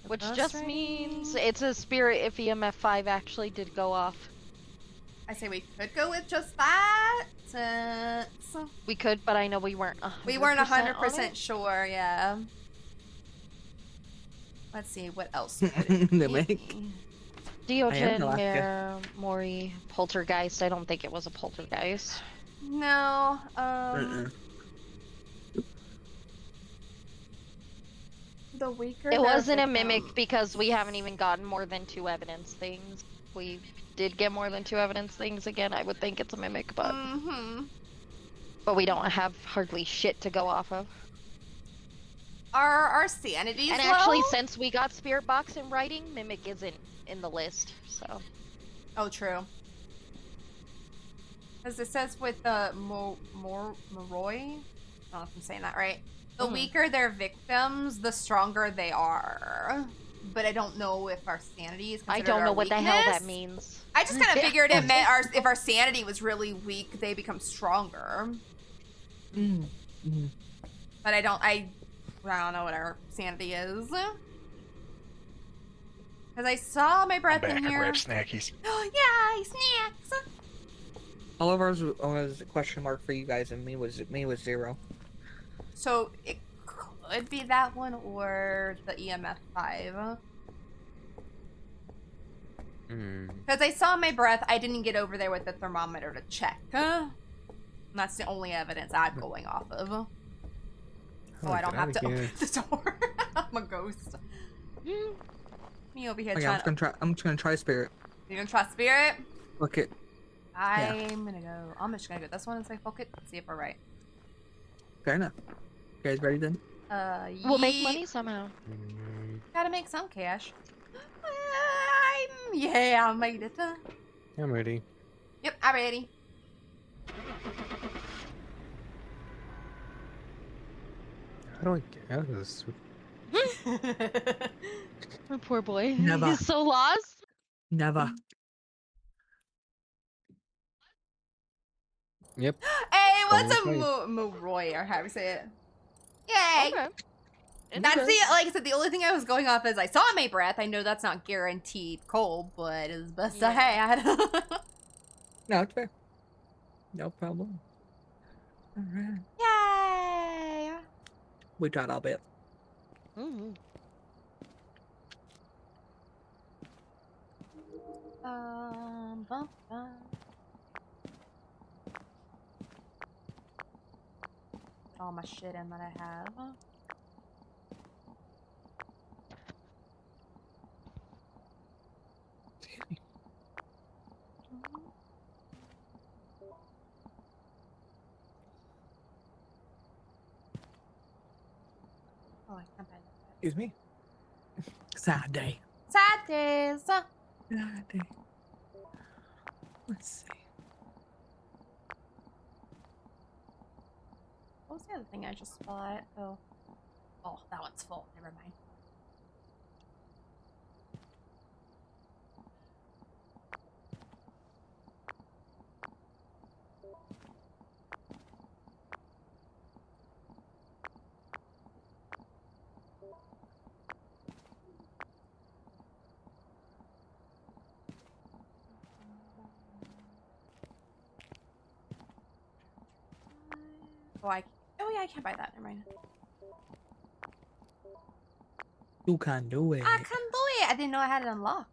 Which just means it's a spirit if EMF 5 actually did go off. I say we could go with just that. We could, but I know we weren't 100% We weren't on 100% it. sure, yeah. Let's see, what else could it Mimic. be? Diogen, Alaska. Mare, Mori, Poltergeist. I don't think it was a poltergeist. No, the weaker It their wasn't a victim- mimic because we haven't even gotten more than 2 evidence things. We did get more than 2 evidence things again. I would think it's a mimic, but we don't have hardly shit to go off of. Our sanity's And low? actually, since we got Spirit Box in writing, mimic isn't in the list, so. Oh, true. Because it says with the Moroi, I don't know if I'm saying that right. The weaker their victims, the stronger they are. But I don't know if our sanity is I considered don't know our what the hell that weakness. means. I just kind of figured it meant if our sanity was really weak, they become stronger. But I don't know what our sanity is. Because I saw my breath Back in and here. grab snackies. Oh, yeah, snacks. All of ours was a question mark for you guys, and me was 0. So it could be that one or the EMF 5. Because I saw my breath, I didn't get over there with the thermometer to check. And that's the only evidence I'm going off of. So I don't have to open the door. I'm a ghost. Me over here Okay, trying I'm just gonna try spirit. You gonna try spirit? Look it. I'm just gonna go this one and say fuck it. See if we're right. Fair enough. You guys ready then? We'll make yeet. money somehow. Gotta make some cash. I made it. I'm ready. Yep, I'm ready. How do I get out of this? Oh, poor boy. Never. He's so lost. Never. Yep. Hey, what's a Okay. Moroi or how you say it? Yay! Okay. That's the like I said. The only thing I was going off is I saw my breath. I know that's not guaranteed cold, but it's the best I had. No, it's fair. No problem. Alright. Yay! We tried our bit. Mm-hmm. Bum, bum. Put all my shit in that I have. Oh, I can't buy that. Excuse me. Sad day. Sad days. Sad day. Let's see. What was the other thing I just bought? Oh, that one's full. Never mind. Oh yeah, I can't buy that. Never mind. You can do it. I can do it. I didn't know I had it unlocked.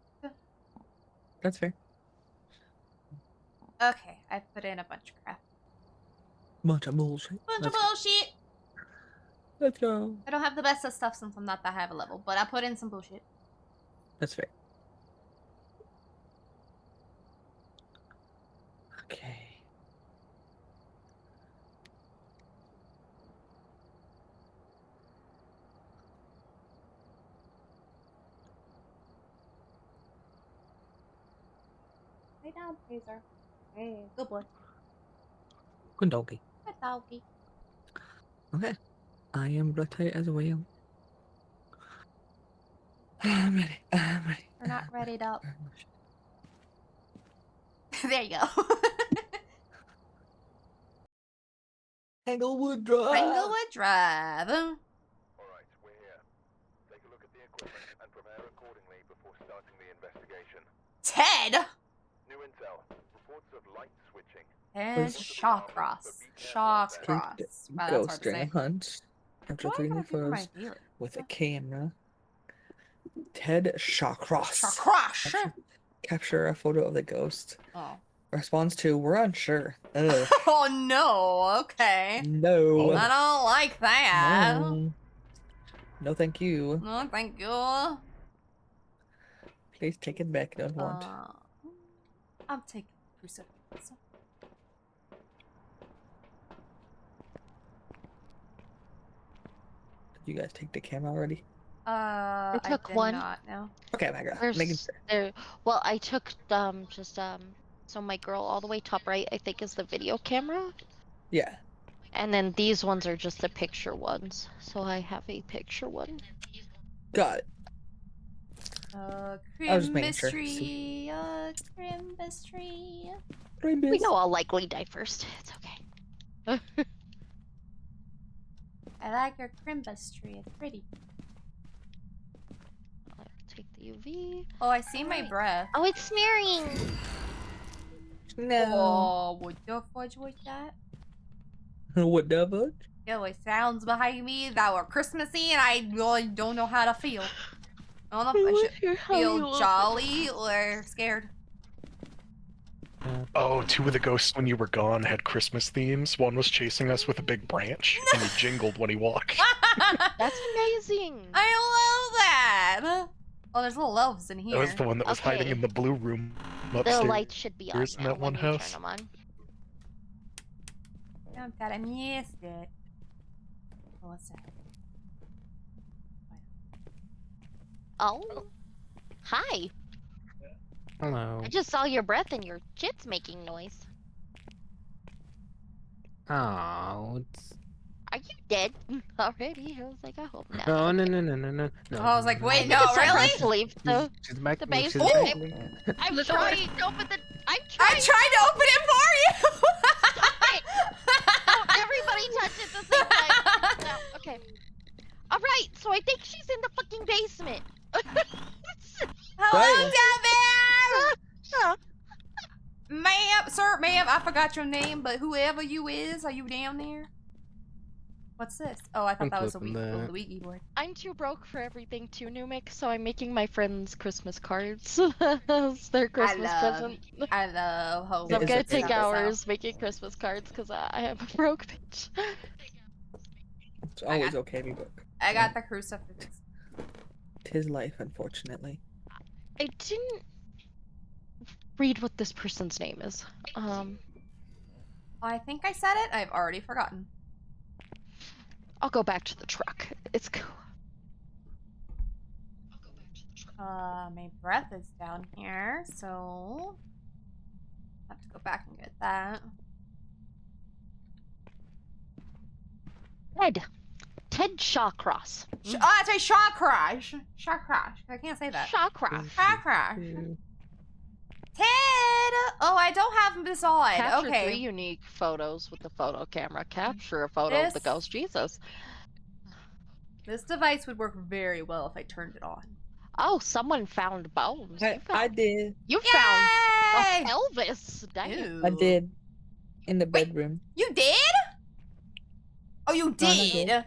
That's fair. Okay, I put in a bunch of crap. Bunch of bullshit. Bunch Let's of go. bullshit. Let's go. I don't have the best of stuff since I'm not that high of a level, but I put in some bullshit. That's fair. Okay. Lay down, Taser. Hey, good boy. Good doggy. Good doggy. Okay. I am ready as well. I'm ready. I'm ready. We're not ready to. I'm ready. There you go. Tanglewood Drive. Tanglewood Drive. Alright, we're here. Take a look at the equipment and prepare accordingly before starting the investigation. Ted! New intel. Reports of light switching. And Shawcross. Shawcross. Wow, that's Go hard to straight say. hunt after Why 3 gotta new figure my photos daily? with a camera. Ted Shawcross. Shawcross! Capture a photo of the ghost. Oh. Response to, we're unsure. Ugh. Oh no, okay. No. I don't like that. No. No, thank you. No, thank you. Please take it back. Don't want. I'm taking crucifix. Did you guys take the camera already? I took did one. not, no. Okay, my girl. There's Making sure. there. Well, I took so my girl all the way top right, I think, is the video camera, Yeah. and then these ones are just the picture ones. So I have a picture one. Got it. I was just making sure. Crimbus Crimbus tree. We know I'll likely die first. It's okay. I like your Crimbus tree. It's pretty. I'll take the UV. Oh, I see my breath. Oh, it's smearing. No. Oh, what the fudge was that? What the fuck? There were sounds behind me that were Christmassy, and I really don't know how to feel. I don't know if I should feel jolly or scared. Oh, 2 of the ghosts when you were gone had Christmas themes. One was chasing us with a big branch, and he jingled when he walked. That's amazing. I love that. Oh, there's little elves in here. That was the one that was hiding Okay. in the blue room upstairs. The lights should be on in now that one when you house. turn them on. I'm glad I missed it. Oh, what's that? Oh, hi. Hello. I just saw your breath and your shit's making noise. Oh, it's... Are you dead already? I was like, I hope not. Oh, no. I was like, wait, I no, think it's time really? to leave the. She's back. the She's basement. back. I'm The trying to open the. I'm I trying. tried to open it for you! Oh, everybody touch it at the same time. No, okay. Alright, so I think she's in the fucking basement. Hello Right. down there! Ma'am, sir, ma'am, I forgot your name, but whoever you is, are you down there? What's this? Oh, I thought I'm that was a flipping the that. Ouija board. I'm too broke for everything too, Numic, so I'm making my friends Christmas cards as their Christmas present. I love home. So I'm Is gonna it take big? hours making Christmas cards because I am a broke bitch. It's always okay to be broke. I got the crucifix. 'Tis life, unfortunately. I didn't read what this person's name is. I think I said it. I've already forgotten. I'll go back to the truck. It's cool. My breath is down here, so I have to go back and get that. Ted Shawcross. Oh, that's right, Shawcross. Shawcross. I can't say that. Shawcross. Shawcross. Ted! Oh, I don't have this on. Capture Okay. 3 unique photos with the photo camera. Capture a photo of the This- ghost Jesus. This device would work very well if I turned it on. Oh, someone found bones. I did. You found Yay! a Elvis. Damn. Ew. I did. In the bedroom. You did? Oh, you No, I did? did.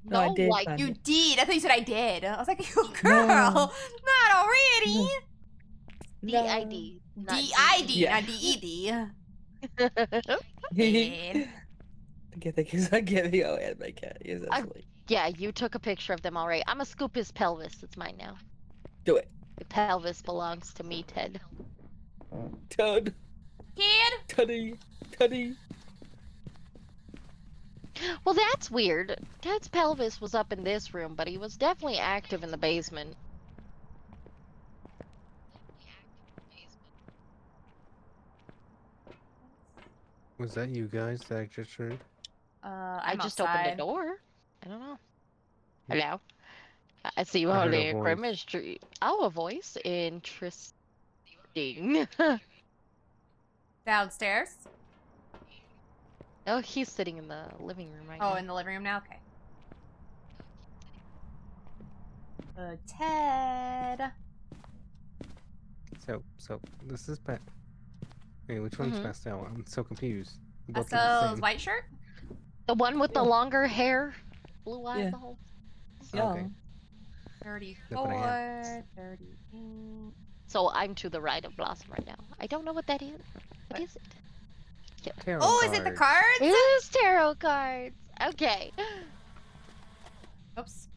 No, I did like find You it. did. I thought you said I did. I was like, you girl, not already. DID. not D-I-D, Yeah. not D-E-D. Kid. I get the and my cat. Yes, absolutely. Yeah, you took a picture of them already. I'm gonna scoop his pelvis. It's mine now. Do it. The pelvis belongs to me, Ted. Toad. Kid. Tuddy. Well, that's weird. Ted's pelvis was up in this room, but he was definitely active in the basement. Was that you guys that I just heard? I I'm just outside. opened the door. I don't know. Hello? I see you I heard a holding a voice. chemistry. Oh, a voice? Interesting. Downstairs. Oh, he's sitting in the living room right Oh, now. in the living room now? Okay. Ted. So this is Pat. Wait, which one's Mhm. Pastel? I'm so confused. Both look the Pastel's same. white shirt? The one with the longer hair, blue eyes, Yeah. the whole. Yeah. Okay. 34, 38. So I'm to the right of Blossom right now. I don't know what that is. What is it? Tarot Oh, is it the cards. cards? It is tarot cards. Okay. Oops.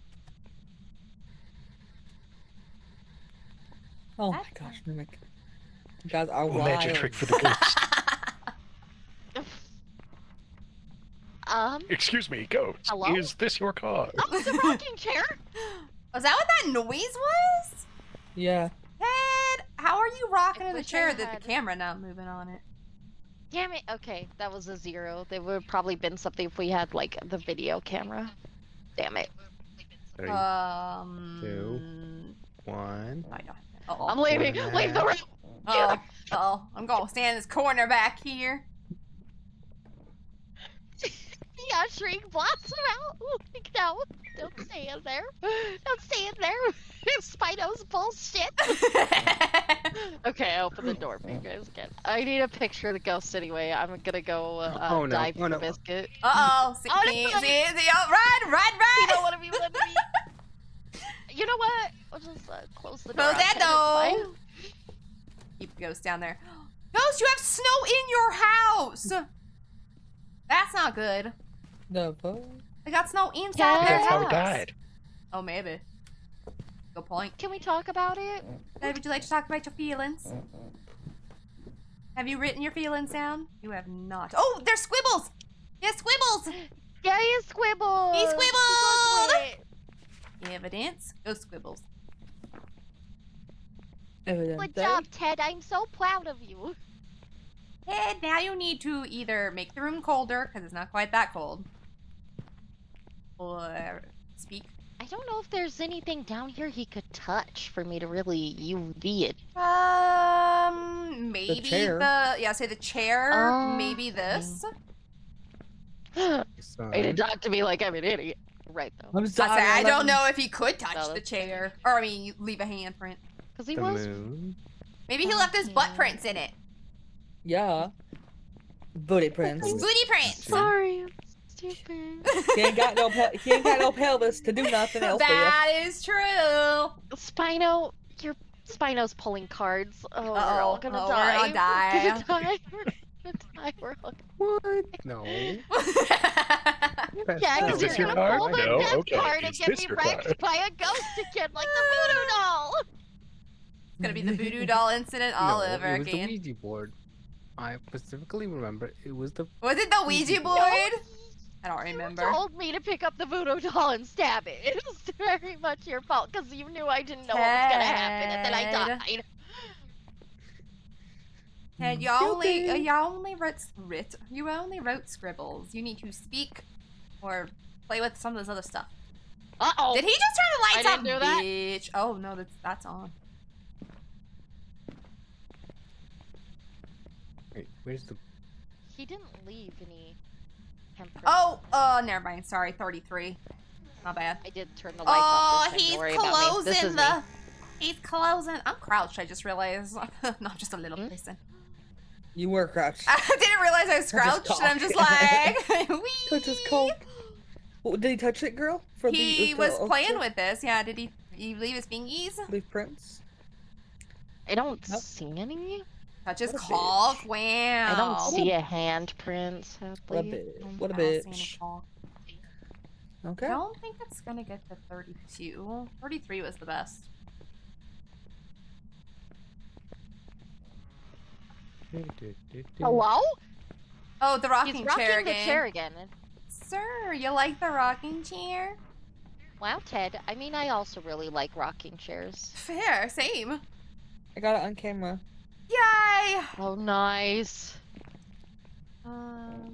Oh my That's gosh, Mimic. You guys are Little wild. magic trick for the ghost. Excuse me, ghost. Hello? Is this your card? Oh, the rocking chair. Was that what that noise was? Yeah. Ted, how are you rocking I in the wish I chair that had- the camera not moving on it? Damn it. Okay, that was a 0. There would have probably been something if we had like the video camera. Damn it. 3, 2, 1. I don't have that. Uh-oh. I'm leaving. Yeah. Leave the room. Uh-oh. Uh-oh. I'm gonna stand in this corner back here. Yeah, shriek Blossom out. Like, no, don't stay in there. Don't stay in there. Spino's bullshit. Okay, I open the door for you guys again. I need a picture of the ghost anyway. I'm gonna go Oh, no. dive Oh, for no. biscuit. Uh-oh. See, Oh, no, see, no. see, oh, run. You don't want to be with me. You know what? I'll just close the door. Close that outside, it's door. fine. Keep the ghost down there. Ghost, you have snow in your house. That's not good. The fuck? I got snow inside Yeah. your That's how he house. died. Oh, maybe. Good point. Can we talk about it? Ted, would you like to talk about your feelings? Have you written your feelings down? You have not. Oh, there's squibbles. Yes, squibbles. Yeah, he squibbled. He squibbled. Good Evidence. Go squibbles. job, Ted. I'm so proud of you. Ted, now you need to either make the room colder, because it's not quite that cold, or speak. I don't know if there's anything down here he could touch for me to really UV it. Maybe chair. say the chair. Maybe this. Way to talk to me like I'm an idiot. Right, though. I'm I sorry. say, I love don't you. know if he could touch No, the that's chair. Or, I mean, leave a handprint. Because he The was. moon. Maybe he left his butt prints in it. Yeah. Booty prints. Booty prints. Sorry, I'm stupid. He ain't got no pelvis to do nothing else with. That is true. Spino, Spino's pulling cards. Oh, we're all gonna Uh-oh, die. we're gonna die. We're gonna die. We're gonna die. We're all What? No. Yeah, because Is you're this your gonna card? pull my No? death Okay. card and Is get this me your wrecked card? by a ghost again, like the voodoo doll. It's gonna be the voodoo doll incident all No, over it was the again. Ouija board. I specifically remember it was the. Was it the Ouija board? I don't You remember. told me to pick up the voodoo doll and stab it. It was very much your fault because you knew I didn't know what was gonna happen, and then I Ted. died. And you only wrote scribbles. You need to speak or play with some of this other stuff. Uh-oh. Did he just turn the lights I on, didn't do that. bitch? Oh no, that's on. Wait, where's the? He didn't leave any handprints. Oh, never mind. Sorry, 33. My bad. I did turn the lights off. Oh, this time. he's Don't worry about me. This closing is the. me. He's closing. I'm crouched. I just realized. Not just a little Hmm? person. You were crouched. I didn't realize I was crouched, and I'm just like, wee. Touch his cold. Well, did he touch it, girl? For He the was playing ulcer? with this. Yeah, did he leave his fingies? Leaf prints. I don't Nope. see any. Touch his What a caulk. bitch. Wow. I don't see a handprint, sadly. What a I don't see any bitch. caulk. Okay. I don't think it's gonna get to 32. 33 was the best. Hello? Oh, the rocking He's rocking chair the again. chair again. Sir, you like the rocking chair? Wow, Ted. I mean, I also really like rocking chairs. Fair, same. I got it on camera. Yay! Oh, nice.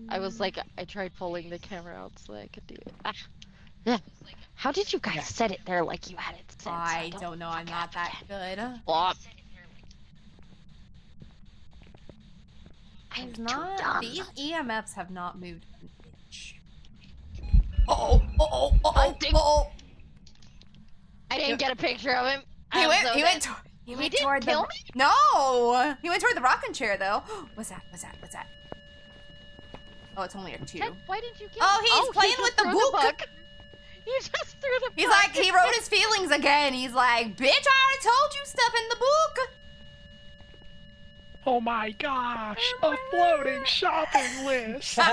I was like, I tried pulling the camera out so I could do it. Ah. Yeah. How did you guys set it there like you had it set? I don't know. I'm not that good. Flop. He's I'm not. too dumb. These EMFs have not moved an inch. Oh, oh, oh, oh, oh. I didn't get a picture of him. He went didn't toward kill the. me? No, he went toward the rocking chair though. What's that? What's that? What's that? Oh, it's only a 2. Ted, why didn't you kill Oh, me? he's playing he with just the threw book. He just threw the He's book. like, he wrote his feelings again. He's like, bitch, I already told you stuff in the book. Oh my gosh, a floating shopping list. I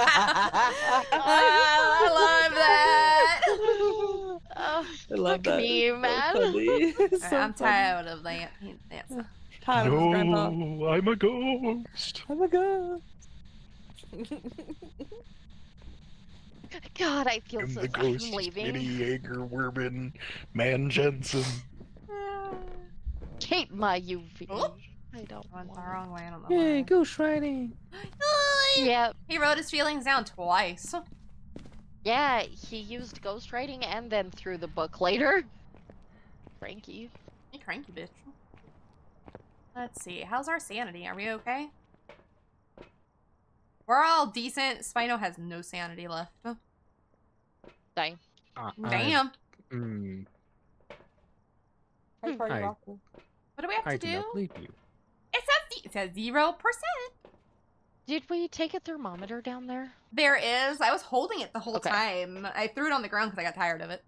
love that. Oh, I love fuck that. me, It's so man. funny. It's so I'm funny. tired of that. That's Tired of his grandpa. No, I'm a ghost. Oh my god. God, I feel I'm so the bad. ghost, I'm leaving. Smitty, Jaeger, Werben, Man Jensen. Hate my UV. Oh. I don't went the want wrong way. I don't know. Yay, why. ghost riding. Yep. He wrote his feelings down twice. Yeah, he used ghostwriting and then threw the book later. Frankie. You cranky bitch. Let's see. How's our sanity? Are we okay? We're all decent. Spino has no sanity left. Dang. Damn. Hi, party Hi. rocker. What do we have I to do do? not believe you. It says 0%. Did we take a thermometer down there? There is. I was holding it the whole Okay. time. I threw it on the ground because I got tired of it.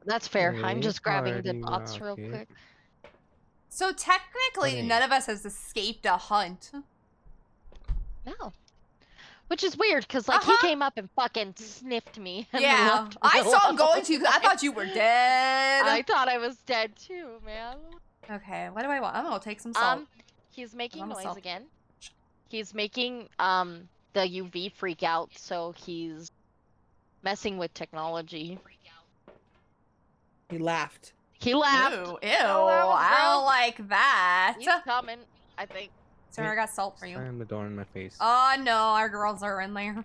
That's fair. I'm Hey, just grabbing the party dots real rocket. quick. So technically, Okay. none of us has escaped a hunt. No. Which is weird, because like he came up and fucking sniffed me. And Yeah, left me I saw him alone. going to. I thought you were dead. I thought I was dead too, man. Okay, what do I want? I'm gonna take some salt. He's making I'm a noise salt. again. He's making the UV freak out, so he's messing with technology. He laughed. He laughed. Ew, ew. Oh, that was I don't gross. like that. He's coming, I think. Sir, I got salt for you. Slam the door in my face. Oh no, our girls are in there.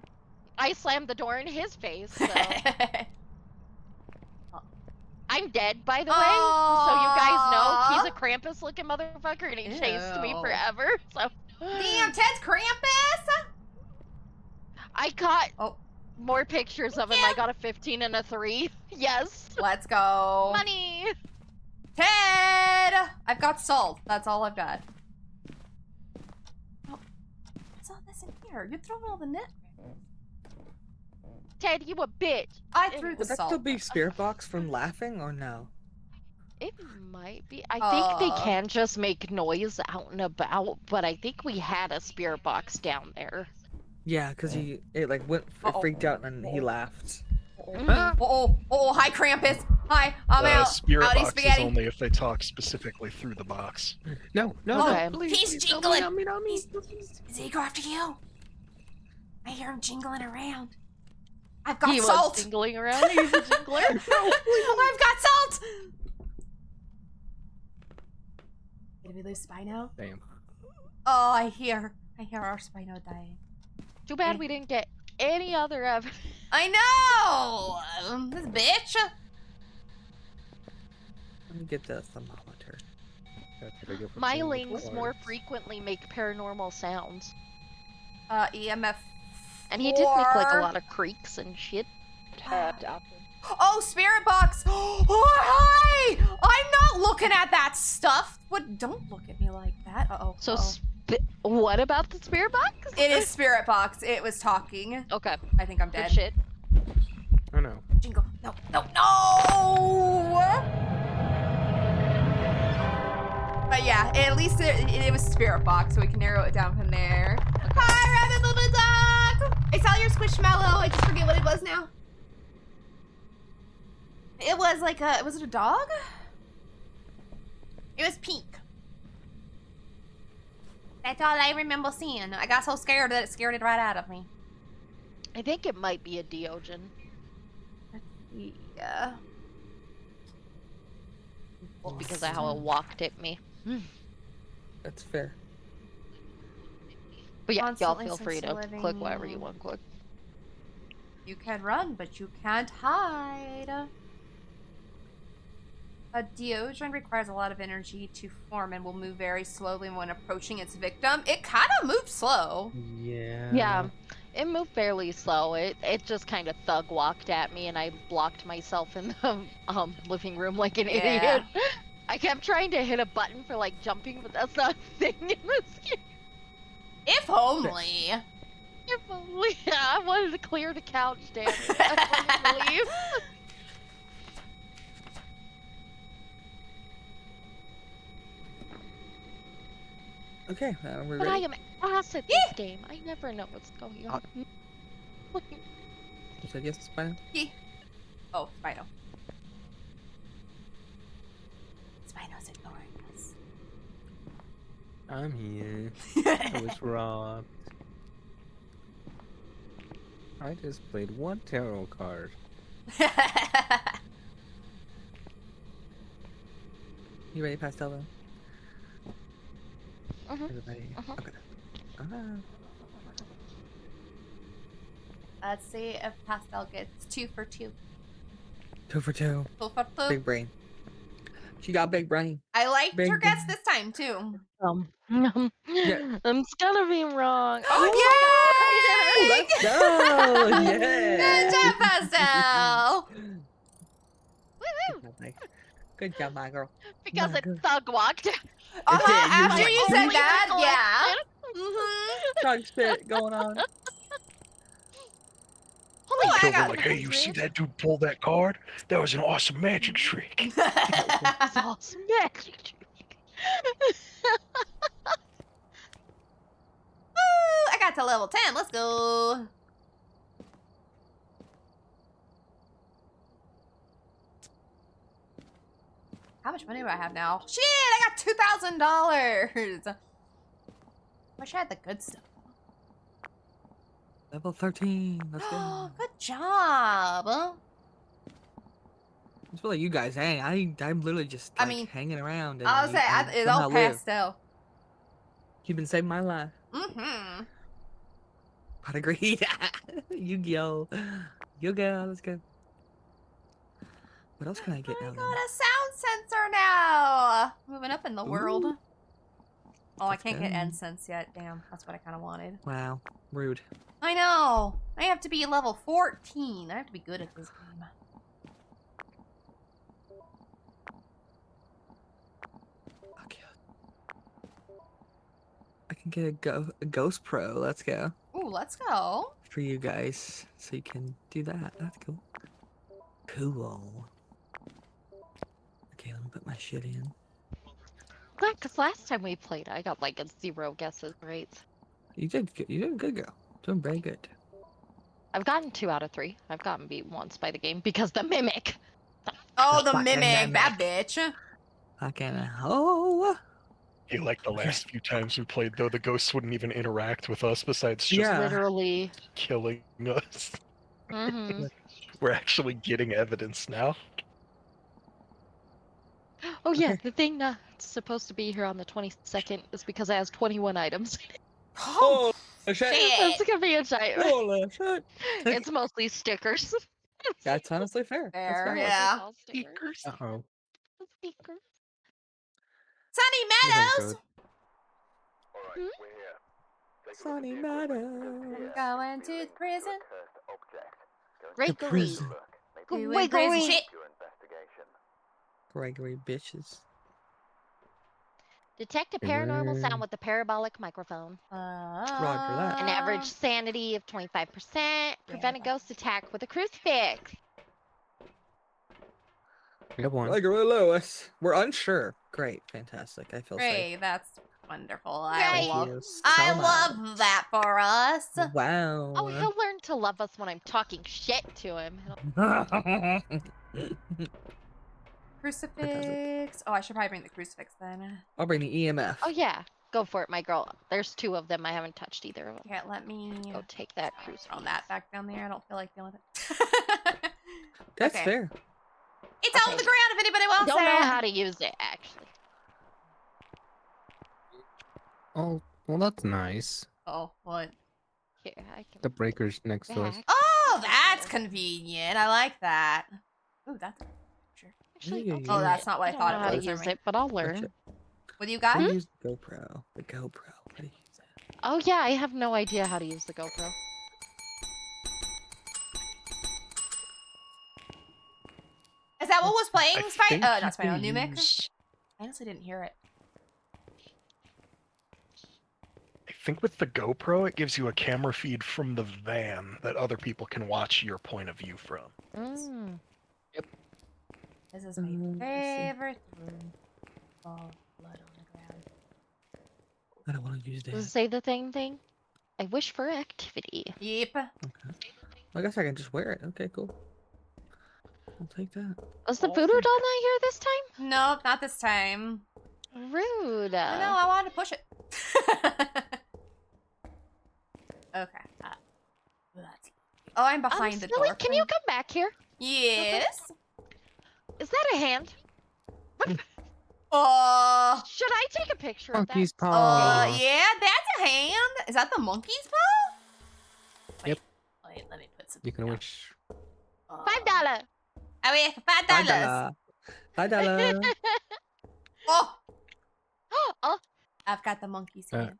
I slammed the door in his face, so I'm dead, by the way. So you guys know he's a Krampus-looking motherfucker, and he chased me Ew. forever. So Damn, Ted's Krampus! I caught Oh. more pictures of him. I got a 15 and a 3. Yes. Let's go. Money. Ted! I've got salt. That's all I've got. Oh, what's all this in here? You're throwing all the net. Ted, you a bitch. I threw the Would that salt. still be spirit box from laughing or no? It might be. I think they Uh. can just make noise out and about, but I think we had a spirit box down there. Yeah, because it like went, it Uh-oh. freaked out and he laughed. Oh, hi Krampus. Hi, I'm The out. spirit Outie box spaghetti. is only if they talk specifically through the box. No, no, Okay. no, please. He's please, jingling. Not me, not me. Is he go after you? I hear him jingling around. I've got He salt. was jingling around. He's a jingler. I've got salt. Did we lose Spino? Damn. Oh, I hear our Spino dying. Too bad we didn't get any other evidence. I know. This bitch. Let me get the thermometer. That's what I get for My playing with lings cards. more frequently make paranormal sounds. EMF. And he did make like a 4. lot of creaks and shit. Oh, spirit box. Oh, hi. I'm not looking at that stuff. What? Don't look at me like that. Uh-oh. So uh-oh. what about the spirit box? It is spirit box. It was talking. Okay. I think I'm Good dead. shit. Oh no. Jingle. No, no, no! I But yeah, at least it was Spirit Box, so we can narrow it down from there. Hi, Rabbit Little Dog! I saw your Squishmallow. I just forget what it was now. It was like a, was it a dog? It was pink. That's all I remember seeing. I got so scared that it scared it right out of me. I think it might be a Diogen. Yeah. Well, because of how it walked at me. That's fair. But yeah, y'all Constantly feel free to since click whatever you living. want to click. You can run, but you can't hide. A Diogen requires a lot of energy to form and will move very slowly when approaching its victim. It kind of moves slow. Yeah. Yeah, it moved fairly slow. It just kind of thug walked at me, and I blocked myself in the living room like an Yeah. idiot. I kept trying to hit a button for like jumping, but that's not a thing in this game. If only. If only I wanted to clear the couch, damn it. I wanted to leave. Okay, we're But I ready. am ass at this game. I never know what's going on. You said yes, it's fine. Oh, Spino. Spino's ignoring us. I'm here. I was robbed. I just played one tarot card. You ready, Pastel? Then? Everybody. Mhm. Okay. Let's see if Pastel gets 2 for 2. 2 for 2. 2 for 2. Big brain. She got big brain. I liked Big her guess brain. this time, too. Yeah. I'm gonna be wrong. Oh, yay! Let's go! Good Yeah! job, Pastel! Good job, Mike. Good job, my girl. Because My it girl. thug walked. After you said Only that, recollection. yeah. Mm-hmm. Dog spit going on. Oh, I Children got like, hey, you see that dude pull that card? That was an awesome magic trick. It's awesome magic. Ooh, I got to level 10. Let's go. How much money do I have now? Shit, I got $2,000. Wish I had the good stuff. Level 13. Let's go. Good job. It's like you guys hang. I'm literally just I like, mean, hanging around. And I'll say it's all somehow live. pastel. You've been saving my life. Mm-hmm. I'd agree. Yu-Gi-Oh! Yu-Gi-Oh! Let's go. What else can I get I now got then? a sound sensor now. Moving up in the world. Ooh. Oh, I Let's can't get go. incense yet. Damn, that's what I kind of wanted. Wow. Rude. I know. I have to be level 14. I have to be good at this game. Okay. I can get a Ghost Pro. Let's go. Ooh, let's go. For you guys. So you can do that. That's cool. Cool. Okay, let me put my shit in. Glad, because last time we played, I got like a 0 guesses right. You did good. You did good, girl. Doing very good. I've gotten 2 out of 3. I've gotten beat once by the game because the mimic. Oh, the Fucking mimic. mimic. That bitch. Fucking oh. Hey, like the last few times we played, though, the ghosts wouldn't even interact with us besides just Yeah. Literally. killing us. hmm We're actually getting evidence now. Oh yeah, Okay. the thing that's supposed to be here on the 22nd is because it has 21 items. Oh, shit. That's shit. gonna be a giant. Holy shit. It's mostly stickers. That's honestly fair. That's Fair, valid. yeah. It's all stickers. Uh-oh. Stickers. Sunny This ain't Meadows. good. Alright, Hmm? we're here. Take a Sunny look at the equipment. Meadows. Going to the prison. Cursed object. Go and Great take a prison. look. Maybe Doing crazy Gregory. shit. your investigation. Gregory bitches. Detect a paranormal Beware. sound with a parabolic microphone. Roger that. An average sanity of 25%. Prevent a ghost attack with a crucifix. We have one. Gregory Lewis. We're unsure. Great, fantastic. I feel Great, that's wonderful. Great. I Thank love. you so I much. love that for us. Wow. Oh, he'll learn to love us when I'm talking shit to him. Crucifix. Oh, I should probably bring the crucifix then. I'll bring the EMF. Oh yeah, go for it, my girl. There's 2 of them. I haven't touched either of them. Can't let me Go take that cruise. throw that back down there. I don't feel like dealing with it. That's Okay. fair. It's on the Okay. ground if anybody wants Don't it. know how to use it actually. Oh, well, that's nice. Oh, what? Here, I can. The breaker's next to us. Back. Oh, that's convenient. I like that. Ooh, that's a picture. Actually, Yeah, I'll yeah, Oh, yeah. that's not what I don't thought know it how was. to use Never it, but I'll Gotcha. learn. What do you How got? do you use the GoPro? The GoPro. How do you use it? Oh yeah, I have no idea how to use the GoPro. Is that what was playing? I Spy? think Not you Spy. can New Mix. use- I honestly didn't hear it. I think with the GoPro, it gives you a camera feed from the van that other people can watch your point of view from. Mm. This is my let's see. favorite room. All blood on the ground. I don't want to use Does it that. say the same thing? I wish for activity. Yep. Okay. I guess I can just wear it. Okay, cool. I'll take that. Was the voodoo doll not here this time? Nope, not this time. Rude. I know, I wanted to push it. Okay. That's... Oh, I'm behind the Silly, door. can you come back here? Yes. Is that a hand? Oh. Should I take a picture Monkey's of that? paw. Yeah, that's a hand. Is that the monkey's paw? Yep. Wait, let me put some. You can wish. $5. Oh, yeah, for $5. $5. Oh, Oh, I've got the monkey's Uh, hand.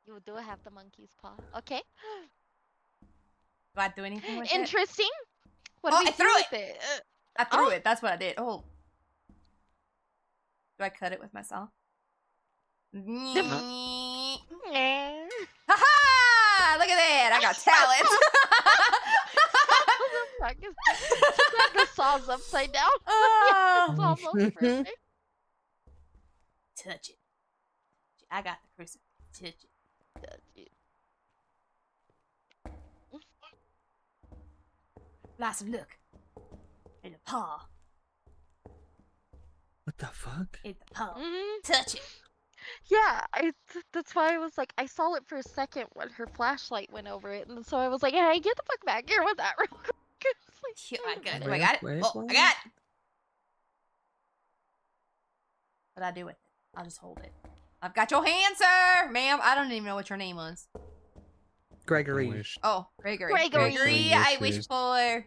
you do have the monkey's paw. Okay. Do I do anything with it? Interesting. What Oh, do we I threw do it. with it? I threw Oh. it. That's what I did. Oh. Do I cut it with myself? Ha-ha! Look at that. I got talent. The saw's upside down. Oh. It's almost perfect. Touch it. I got the crucifix. Touch it. Blossom, look. In the paw. What the fuck? In the paw. Mhm. Touch it. Yeah, that's why I was like, I saw it for a second when her flashlight went over it, and so I was like, hey, get the fuck back here with that real quick. It's like, Yeah, I got it. Wait, I got it. wait, Oh, what? I got it. What do I do with it? I'll just hold it. I've got your hand, sir. Ma'am, I don't even know what your name was. Gregory. Wish. Oh, Gregory. Gregory. Gregory, I wish Wishes. for...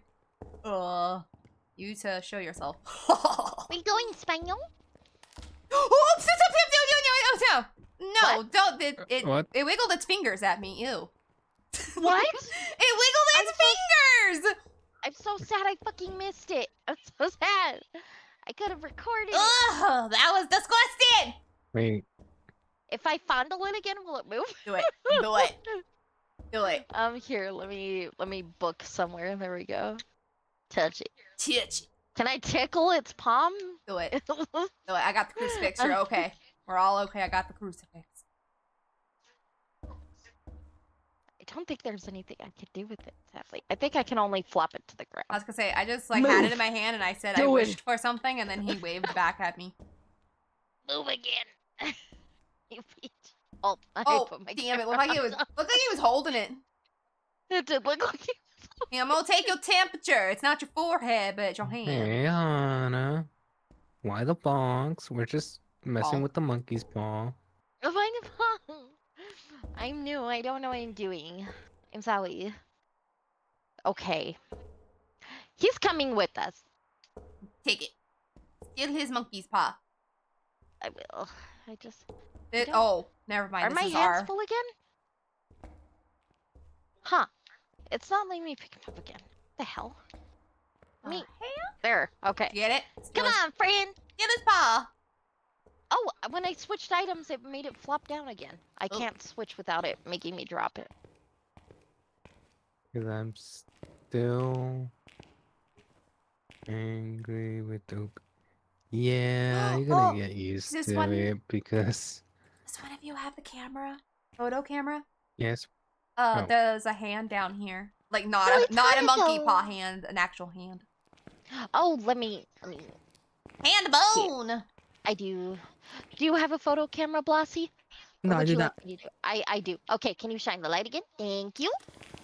you to show yourself. we going Spaniel? Oops! No, What? don't. It What? wiggled its fingers at me. Ew. What? It wiggled its fingers! I'm so sad I fucking missed it. I'm so sad. I could have recorded it. Ugh, that was disgusting! Wait. If I fondle it again, will it move? Do it. Do it. Do it. Here, let me book somewhere. There we go. Touch it. Touch it. Can I tickle its palm? Do it. Do it. I got the crucifix. You're okay. We're all okay. I got the crucifix. I don't think there's anything I could do with it, sadly. I think I can only flop it to the ground. I was gonna say, I just like had it Move. in my hand and I said I Do it. wished for something and then he waved back at me. Move again. You peach. Oh, Oh, put my damn it. camera Looked like on. he was holding it. It did look like it. Yeah, I'm gonna take your temperature. It's not your forehead, but it's your hand. Hey, Anna. Why the bonks? We're just messing Bonk. with the monkey's paw. I'm new. I don't know what I'm doing. I'm sorry. Okay. He's coming with us. Take it. Steal his monkey's paw. I will. I just. It, don't- oh, never mind. Are This my is hands our... full again? Huh. It's not letting me pick him up again. The hell? Me. There. Okay. Get it? Steal Come his... on, friend. Steal his paw. Oh, when I switched items, it made it flop down again. I Oh. can't switch without it making me drop it. Because I'm still angry with the Yeah, you're gonna get used this to one- it because Does one of you have the camera? Photo camera? yes. Oh. There's a hand down here. Like not Oh, a it's monkey Hanukkah. paw hand, an actual hand. Oh, let me. Hand bone. I do. Do you have a photo camera, Blasi? Or No, I would do you not. like me to do? I do. Okay, can you shine the light again? Thank you.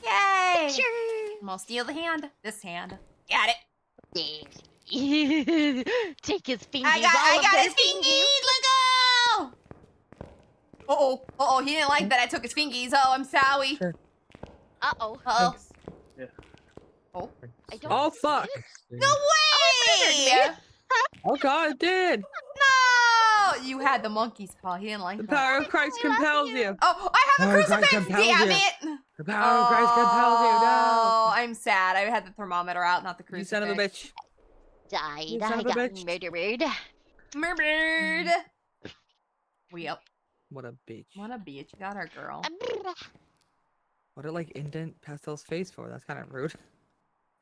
Yay! Sure. I'm gonna steal the hand. This hand. Got it. Take his fingers. I all of got their his fingies. Let go. Uh-oh, he didn't like that I took his fingies. Oh, I'm sorry. Sure. Uh-oh. Uh-oh. Thanks. I don't Oh see fuck! it. No way! Oh god, it did! No! You had the monkey's paw. He didn't like The that. power of Christ I love compels you. you! Oh, I have a Power of Christ crucifix! compels Damn you. it! The power of Christ compels you! Oh, No! I'm sad. I had the thermometer out, not the You crucifix. son of a bitch. Died. You son I of a got bitch. murdered. Murdered. We up. What a bitch. What a bitch. You got her, girl. What did like indent Pastel's face for? That's kind of rude.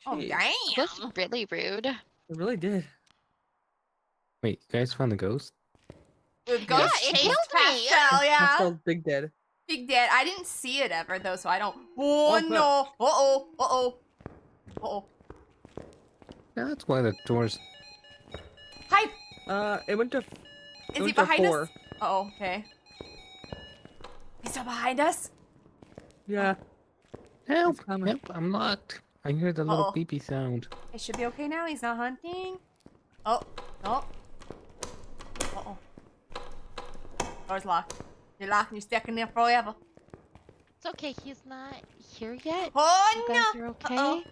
Oh, Jeez. damn. That's really rude. It really did. Wait, you guys found the ghost? The Yeah, ghost it chased killed me. Pastel, yeah. Pastel's big dead. Big dead. I didn't see it ever, though, so I don't. Oh, fuck. no. Uh-oh. Uh-oh. Uh-oh. That's why the doors. Hi. It went to. Is it he went to behind 4. us? Uh-oh, okay. He's still behind us? Yeah. Help! It's coming. Help! I'm locked. I hear the little Uh-oh. beepy sound. It should be okay now. He's not hunting. Oh. Oh. Uh-oh. Door's locked. You're locked and you're stuck in there forever. It's okay. He's not here yet. Oh, You no. guys are okay? Uh-oh.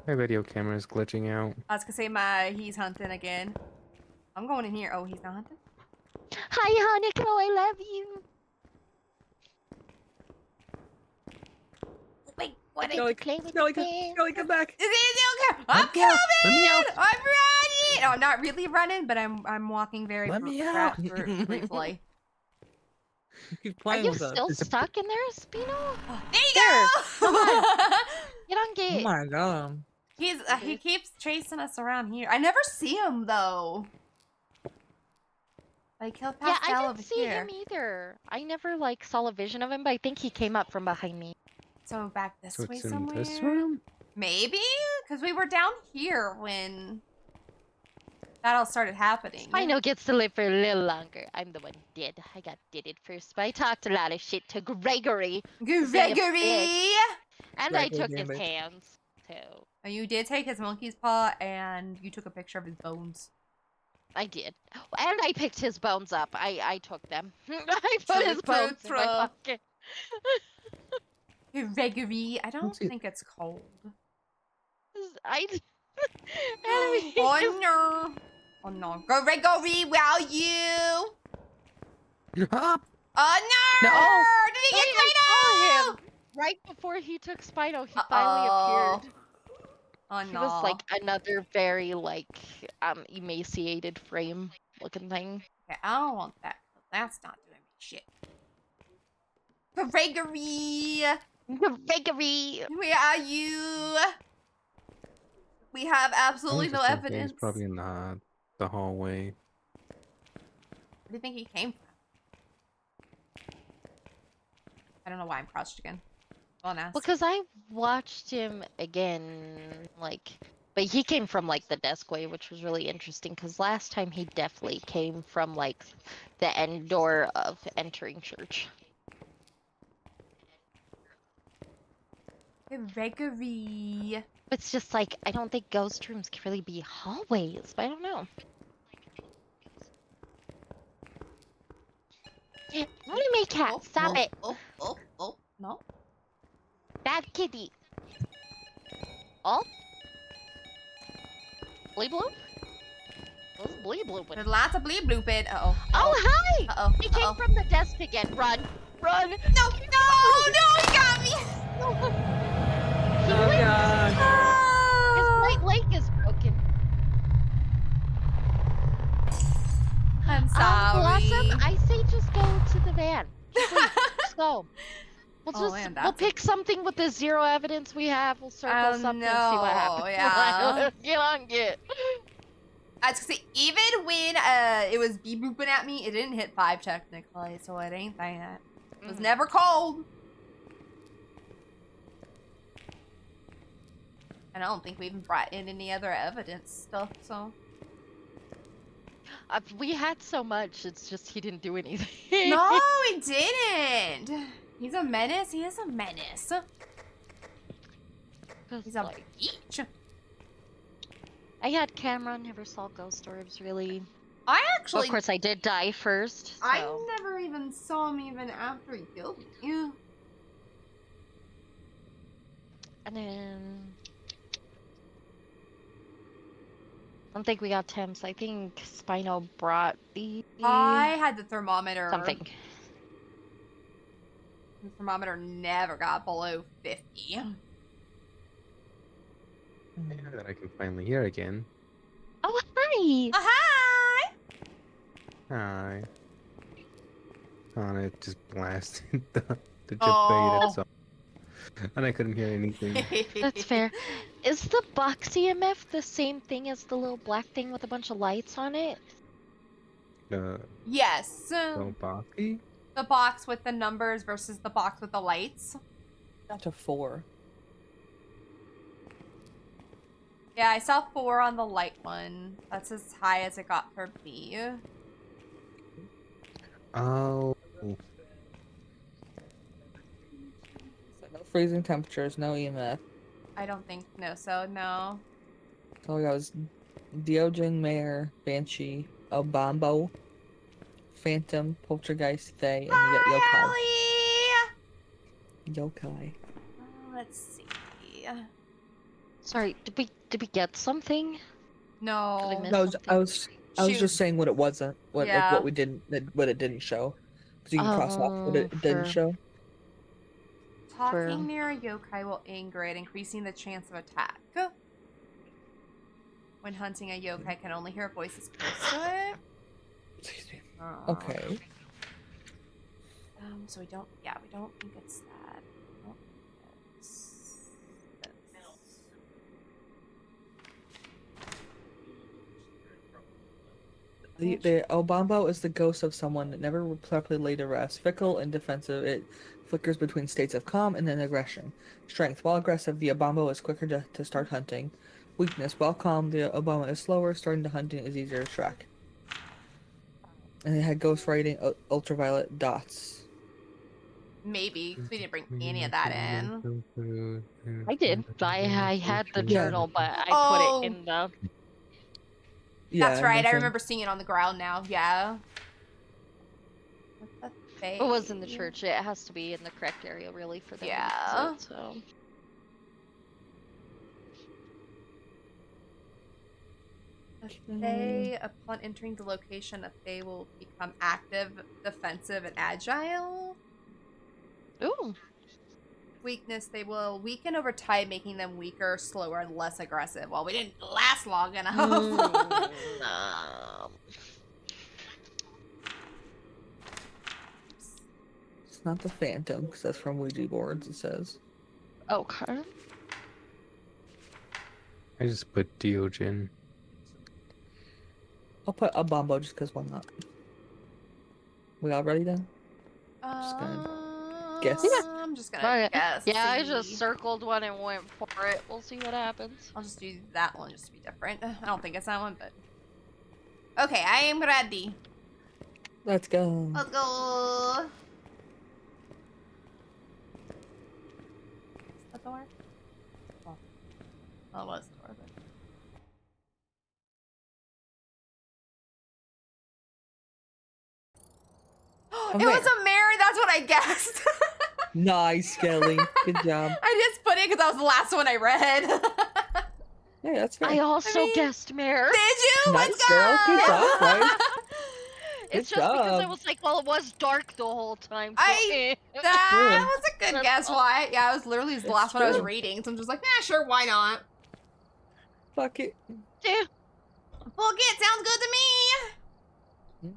My video camera is glitching out. I was gonna say he's hunting again. I'm going in here. Oh, he's not hunting? Hi, Hanako. I love you. Wait, what is Skelly, Play with Skelly, the bear. Skelly, come back! Is it okay? I'm Let me out, let me coming! out. I'm running! Oh, not really running, but I'm walking very Let me out. briefly. He's Are playing you with us. still stuck in there, Spino? There you There. go! Get on Oh gate. my god. He keeps chasing us around here. I never see him though. I killed Yeah, Pastel I over didn't see here. him either. I never like saw a vision of him, but I think he came up from behind me. So back this So way it's in somewhere. this room? Maybe, because we were down here when that all started happening. Spino gets to live for a little longer. I'm the one dead. I got deaded first, but I talked a lot of shit to Gregory, Gregory. and I Gregory, took damn his it. hands too. Oh, you did take his monkey's paw, and you took a picture of his bones. I did, and I picked his bones up. I took them. I put True, his bones in true, my true. pocket. Gregory. I don't see- think it's cold. I. Oh no! Oh no! Gregory, where are you? You're up! Oh no! No. Did he get Wait, I Spino? saw him right before he took Spino. He Uh-oh. finally appeared. Oh He no! was like another very like emaciated frame looking thing. Okay, I don't want that. That's not doing me shit. Gregory, Gregory. where are you? We have absolutely no Interesting thing, evidence. He's probably in the hallway. Where do you think he came from? I don't know why I'm crouched again. Go on, ask. Because I watched him again, like, but he came from like the desk way, which was really interesting. Because last time he definitely came from like the end door of entering church. Gregory. It's just like I don't think ghost rooms can really be hallways, but I don't know. Anime cat, stop it! Oh, no. Bad kitty. Oh. Bleep bloop? What's bleep blooping? There's lots of bleep blooping. Uh-oh. Oh, hi! Uh-oh. He came from the desk again. Run! Run! No, he got me! He Oh wins. god. His right leg is broken. I'm sorry. Blossom, I say just go to the van. Just leave. Just go. We'll Oh, just man, we'll that's pick something with the zero evidence we have. We'll circle something and see what happens. yeah. Get on, get. I was gonna say, even when it was beep booping at me, it didn't hit 5 technically, so it ain't that. It was never cold. And I don't think we even brought in any other evidence stuff, so. We had so much, it's just he didn't do anything. No, he didn't. He's a menace. He is a menace. He's a Like, beach. I had camera, never saw ghost orbs really. I Well, actually, of course, I did die first. So. I never even saw him even after he killed me. And then I don't think we got temps. I think Spino brought the I had the thermometer. something. The thermometer never got below 50. Now that I can finally hear again. Oh, hi! Hi! Hi. Oh, it just blasted the Oh. Jabata song. And I couldn't hear anything. That's fair. Is the box EMF the same thing as the little black thing with a bunch of lights on it? Yes. So boxy? The box with the numbers versus the box with the lights. Got to 4. Yeah, I saw 4 on the light one. That's as high as it got for B. Oh. So no freezing temperatures, no EMF. I don't think so, no. So we got was Diojin, Mare, Banshee, Obambo, Phantom, Poltergeist, Fae, and you got Hi, Yokai. Yokai. let's see. Sorry, did we get something? No. Did I miss No, something? I was Shoot. just saying what it wasn't, what Yeah. like what we didn't, what it didn't show. Because you can cross off what it didn't fair. show. Talking near a yokai will anger it, increasing the chance of attack. When hunting a yokai, can only hear voices close to it. Excuse me. Oh. Okay. So we don't think it's that. We don't think it's this. The Obambo is the ghost of someone that never properly laid to rest. Fickle and defensive, it flickers between states of calm and then aggression. Strength. While aggressive, the Obambo is quicker to start hunting. Weakness. While calm, the Obama is slower. Starting to hunting is easier to track. And it had ghost writing, ultraviolet dots. Maybe, 'cause we didn't bring any of that in. I did. I had the Yeah. journal, but I Oh. put it in the. Yeah, That's right, I nothing. remember seeing it on the ground now, yeah. What the It was in the church. It has to be in the correct area, really, for them. Yeah. To use it, so. They, upon entering the location, a Fae will become active, defensive, and agile. Ooh. Weakness, they will weaken over time, making them weaker, slower, and less aggressive. Well, we didn't last long enough. It's not the Phantom, because that's from Ouija boards, it says. Okay. I just put Diojin. I'll put Obambo just because why not? We all ready then? Just guess. I'm just gonna Right. guess. Yeah, I see. just circled one and went for it. We'll see what happens. I'll just do that one just to be different. I don't think it's that one, but... Okay, I am ready. Let's go. Let's go. Is that the door? Oh, well, it was the door, but... A It was a Mary, that's what I guessed. Nice, Kelly. Good job. I just put it because that was the last one I read. Yeah, that's fair. I also mean, guessed Mare. Did you? Nice, Let's girl. go! Good job, right? It's Good just because I job. was like, well, it was dark the whole time. So That was a good That's guess. all. Why? Yeah, it was literally the It's last one I was true. reading, so I'm just like, nah, sure, why not? Fuck it. Yeah. Fuck it, sounds good to me.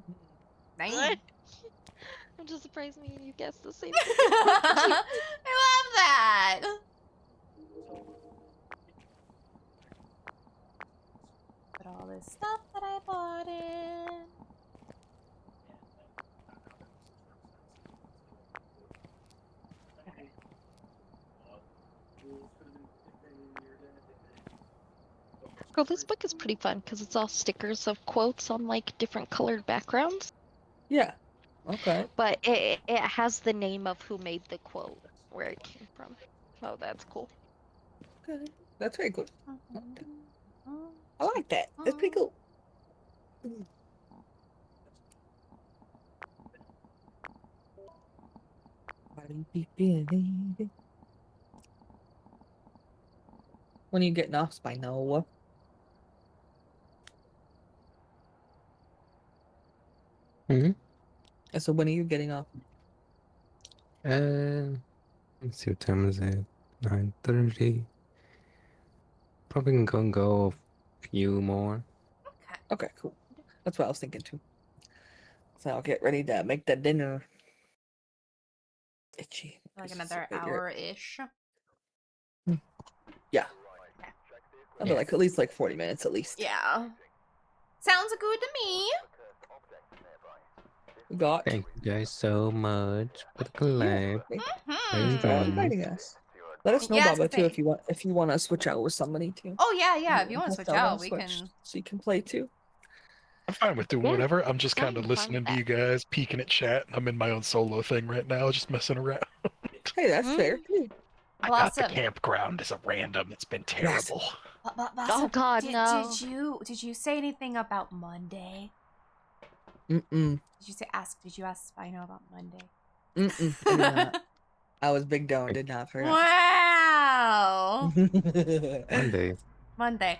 Dang. I'm just surprised me and you guessed the same. I love that. Put all this stuff that I bought in. Okay. Girl, this book is pretty fun because it's all stickers of quotes on like different colored backgrounds. Yeah. Okay. But it has the name of who made the quote, where it came from. Oh, that's cool. Okay. That's very cool. I like that. That's pretty cool. When are you getting off, Spino? Hmm? So when are you getting off? Let's see what time is it? 9:30. Probably can go a few more. Okay, cool. That's what I was thinking too. So I'll get ready to make the dinner. Itchy. Like This is another right here. hour-ish. Yeah. Okay. I'll be like at least like 40 minutes at least. Yeah. Sounds good to me. We got. Thank you guys so much for the collab. Thank Very you for fun. inviting us. Let us know, Yeah, I was Baba, gonna too, say. if you want to switch out with somebody too. Oh yeah. If you want to switch out, we Switch, can. so you can play too. I'm fine with doing Yeah, whatever. I'm just yeah, kind of I'm fine listening with to you guys, peeking at chat. I'm in my own solo thing right now, just messing around. Hey, that's fair. I got the Blossom. campground as a random. It's been terrible. Oh God, no. Did you say anything about Monday? Mm-mm. Did you ask Spino about Monday? Mm-mm. I did not. I was big down, did not forget. Wow. Monday. Monday.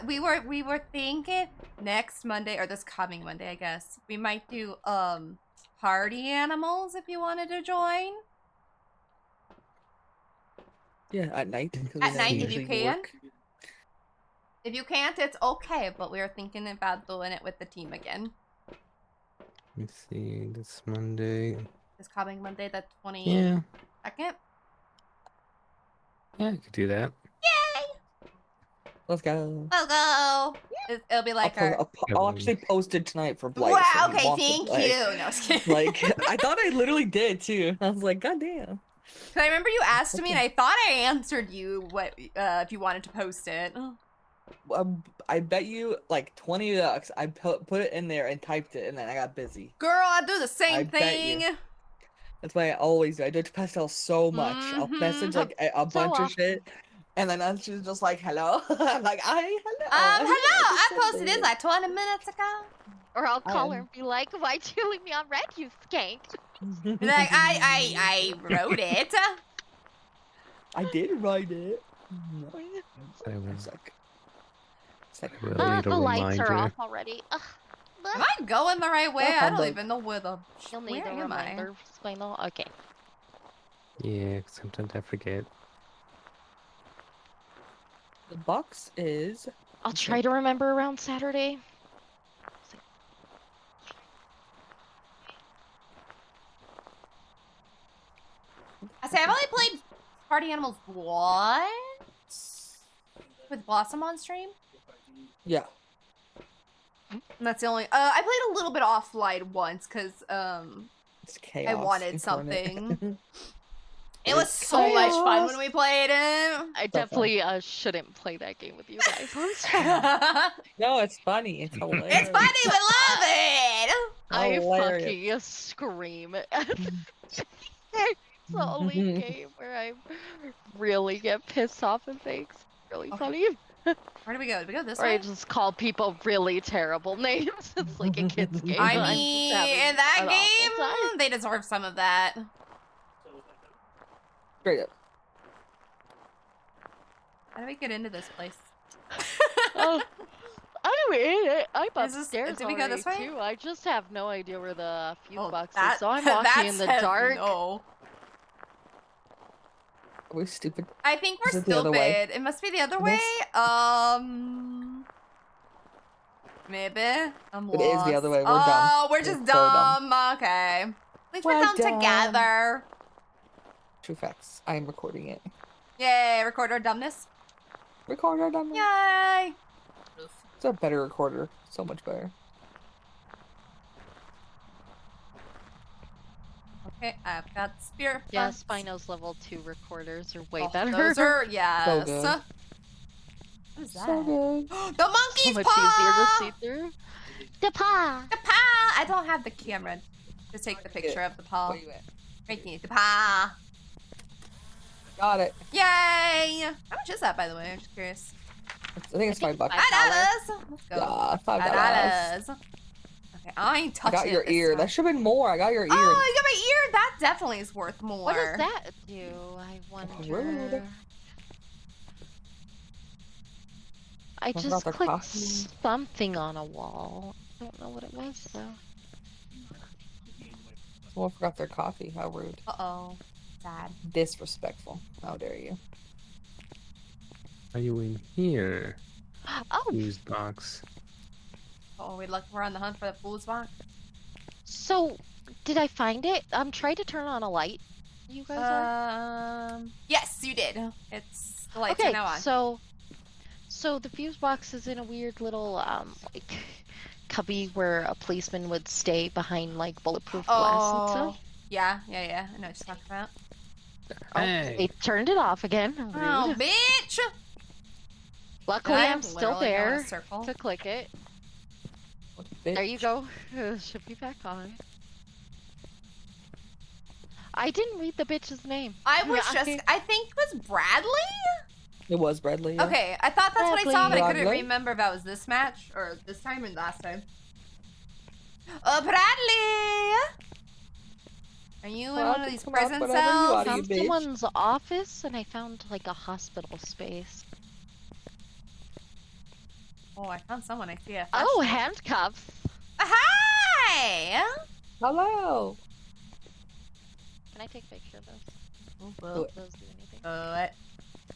We were thinking next Monday or this coming Monday, I guess. We might do party animals if you wanted to join. Yeah, at night. 'Cause we At never night if usually you can. work. If you can't, it's okay, but we were thinking about doing it with the team again. Let me see. This Monday. This coming Monday, the 22nd. Yeah. Yeah, I could do that. Yay! Let's go. Let's go. It'll be like I'll actually post it tonight for Blight. Wow, so if you okay, want it, thank like- you. No, I was kidding. Like, I thought I literally did too. I was like, God damn. I remember you asked me, and I thought I answered you what if you wanted to post it. I bet you like $20. I put it in there and typed it, and then I got busy. Girl, I do the same I bet thing. you. That's why I always do. I do it to Pastel so much. I'll message like a bunch of shit, and then she's just like, "Hello." I'm like, "Hello." Hello. I posted this it. like 20 minutes ago. Or I'll call her and be like, "Why'd you leave me on red, you skank?" Like I wrote it. I did write it. So, It's like, we'll need a The lights are reminder. off already. Ugh. Am I going the right way? I don't Humbug. even know where the. You'll need Where a am I? reminder, Spinal. Okay. Yeah, sometimes I forget. the box is. I'll try to remember around Saturday. I say I've only played Party Animals once with Blossom on stream. Yeah. And that's the only. I played a little bit offline once because It's chaos. I wanted incarnate. something. It was so much fun when we played it. I definitely shouldn't play that game with you guys on stream. No, it's funny. It's hilarious. It's funny, we love it. I Hilarious. fucking scream. It's the only game where I really get pissed off and things. Really funny. Where do we go? Do we go this Or I way? just call people really terrible names. It's like a kid's game. I and I'm mean, just having in that an awful time. game, they deserve some of that. Straight up. How do we get into this place? Oh, I'm in it. I'm Is this- upstairs did we go already this way? too. I just have no idea where the fuse Oh, box that- is, so I'm that walking in the says dark. No. Are we stupid? I think we're Is it the other way? stupid. It must be the other way. Maybe. I'm It lost. is the other way. We're oh, dumb. we're just We're so dumb. dumb. Okay. At least we're We're dumb dumb. together. True facts. I am recording it. Yay, record our dumbness. Record our dumb. Yay. It's a better recorder. So much better. Okay, I've got spirit Yeah, box. Spino's level 2 recorders are way Oh, better. those are, yes. good. What is that? So good. The monkey's so much paw! easier to see through. The paw! The paw! I don't have the camera to take the picture of the paw. Where you at? Right here, the paw. Got it. Yay! How much is that, by the way? I'm just curious. I think it's $5. $5. $5. Let's go. Yeah, $5. $5. Okay, I ain't I touching got your it this ear. time. That should have been more. I got your ear. Oh, you got my ear? That definitely is worth more. What does that do? I wonder. Rude. I What just about the clicked coffee? something on a wall. I don't know what it was though. Someone forgot their coffee. How rude. Uh-oh. Sad. Disrespectful. How dare you? Are you in here? Oh, Fuse box. Oh, we're on the hunt for the fool's box. so did I find it? Try to turn on a light. You guys are. Yes, you did. It's the lights Okay, are now on. so the fuse box is in a weird little like cubby where a policeman would stay behind like bulletproof glass and stuff. Yeah. I know what you're talking about. Oh, Hey. they turned it off again. Rude. Oh, bitch! Luckily, And I'm still literally going in a there circle. to click it. What a There bitch. you go. Should be back on. I didn't read the bitch's name. I was Yeah, just, I think it was Bradley? It was Bradley. Yeah. Okay, I thought that's what I saw, but I couldn't Bradley? remember if that was this match or this time or last time. Bradley! Are you in Well, one of these come on, prison whatever you cells? are, you Found bitch. someone's office and I found like a hospital space. Oh, I found someone. I see a Oh, flashlight. handcuffs. Hi! Hello. Can I take a picture of those? Oh, Will those do anything? what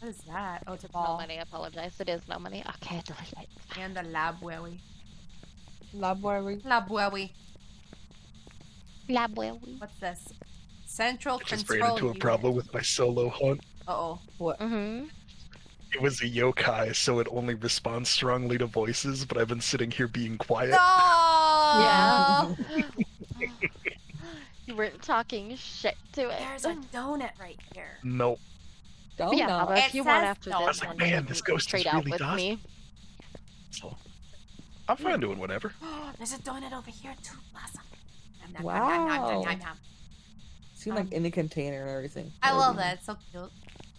is that? Oh, it's a No ball. money, I apologize. It is no money. Okay, delete it. And the library. Library. Library. Labwelly. What's this? Central I just control ran into a unit. problem with my solo hunt. Uh-oh. What? Mm-hmm. It was a yokai, so it only responds strongly to voices, but I've been sitting here being quiet. No! Yeah. You weren't talking shit to it. There's a donut right here. Nope. Don't yeah, know. but if It you want says after no. this I was like, one, man, you this can ghost is trade out really with done. me. So I'm fine doing whatever. There's a donut over here too, Blossom. Nom, nom, Wow. nom, nom, nom, nom, nom. Seemed like in the container and everything. I love that. It's so cute.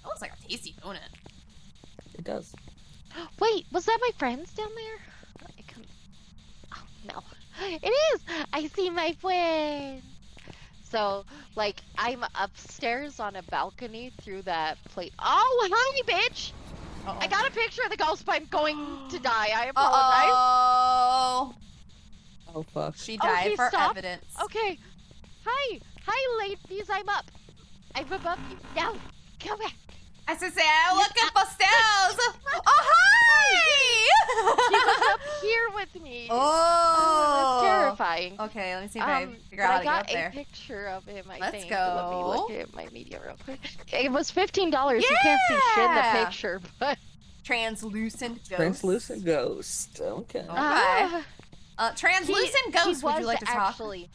That looks like a tasty donut. It does. Wait, was that my friends down there? I couldn't... Oh, no. It is! I see my friend! So, like, I'm upstairs on a balcony through that plate. Oh, hi, bitch! Uh-oh. I got a picture of the ghost, but I'm going to die. I apologize. Uh-oh. Oh fuck. She Oh, died he for stopped? evidence. Okay. Hi. Hi, ladies. I'm up. I'm above you. Now, come back. I should say, I'm looking for Stells. Oh, hi! She was up here with me. Oh. It was terrifying. Okay, let me see if I figure but out how I to get got up there. a picture of him, I Let's think. go. Let me look at my media real quick. It was $15. You can't see shit in the Yeah. picture, but... Translucent ghost. Translucent ghost. Okay. Oh. Translucent ghost, he would you was like to talk? actually,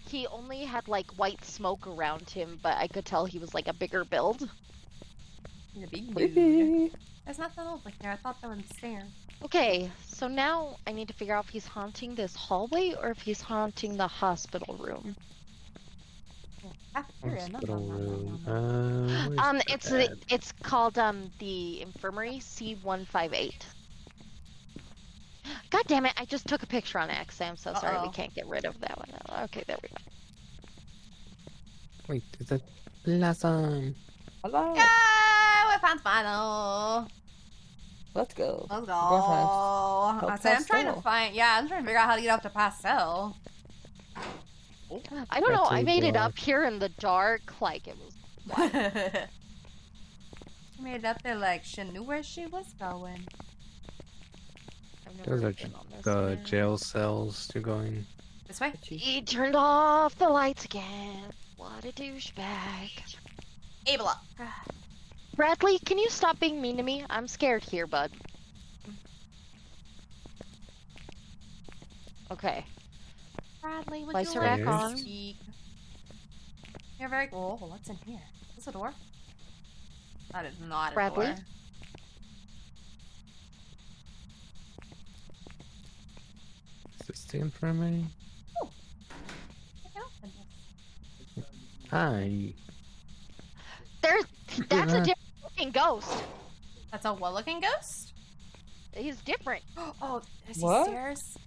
he only had like white smoke around him, but I could tell he was like a bigger build. He's a big dude. Creepy. There's nothing over here. I thought there was a stair. Okay, so now I need to figure out if he's haunting this hallway or if he's haunting the hospital room. Cafeteria. No, Hospital no, no, no, room. no, no. Where's that? It's called the infirmary C158. God damn it! I just took a picture on accident. I'm so sorry. We Uh-oh. can't get rid of that one. Okay, there we go. Wait, is that Blossom? Hello. Yeah, we found Final. Let's go. Let's go. Go fast. I say, I'm trying to Pastel. find. Yeah, I'm trying to figure out how to get up to Pastel. I don't know. That's I so made it dark. up here in the dark, like it was. She made it up there like she knew where she was going. I've never Those are been on this the one. jail cells you're going. This way. He turned off the lights again. What a douchebag. Able up. Bradley, can you stop being mean to me? I'm scared here, bud. Okay. Bradley, would Place you her like back to on. speak? You're very cool. Oh, what's in here? Is this a door? That is not a Bradley? door. Is this the infirmary? I can open this. Hi. There's that's a different looking ghost. That's a what-looking ghost? He's different. Oh, I see What? stairs.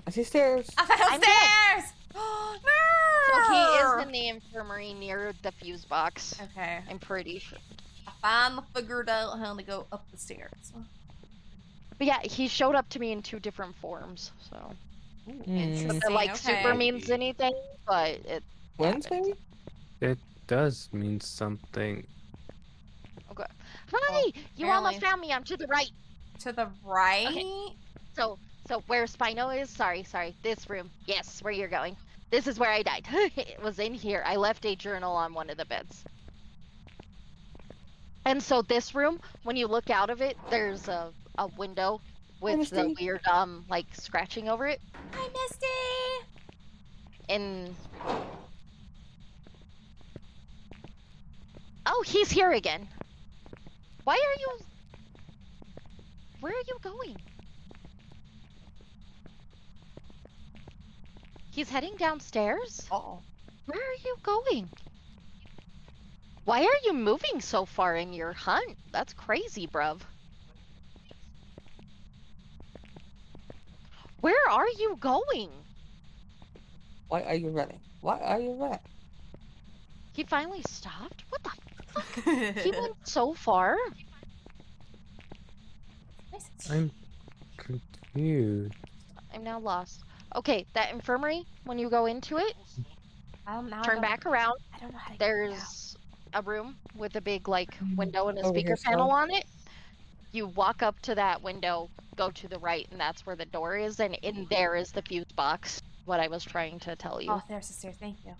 I see stairs. I found I'm dead. stairs! So he is No! in the infirmary near the fuse box. Okay. I'm pretty sure. I finally figured out how to go up the stairs. But yeah, he showed up to me in 2 different forms. So Mm. Interesting. not that like okay. super means anything, but it Twins, happened. maybe? It does mean something. Okay. Hi! You almost apparently. found me. I'm to the right. To the right? Okay. So where Spino is? Sorry. This room. Yes, where you're going. This is where I died. It was in here. I left a journal on one of the beds. And so this room, when you look out of it, there's a window with the Misty. weird like scratching over it. Hi, Misty! And oh, he's here again. Why are you? Where are you going? He's heading downstairs? Oh. Where are you going? Why are you moving so far in your hunt? That's crazy, bruv. Where are you going? Why are you running? Why are you running? He finally stopped? What the fuck? He went so far? I'm confused. I'm now lost. Okay, that infirmary, when you go into it, turn back around. I don't know how to get it out. There's a room with a big like window and a Over speaker here, panel Snow. on it. You walk up to that window, go to the right, and that's where the door is, and in there is the fuse box. What I was trying to tell you. Oh, there's the stairs. Thank you.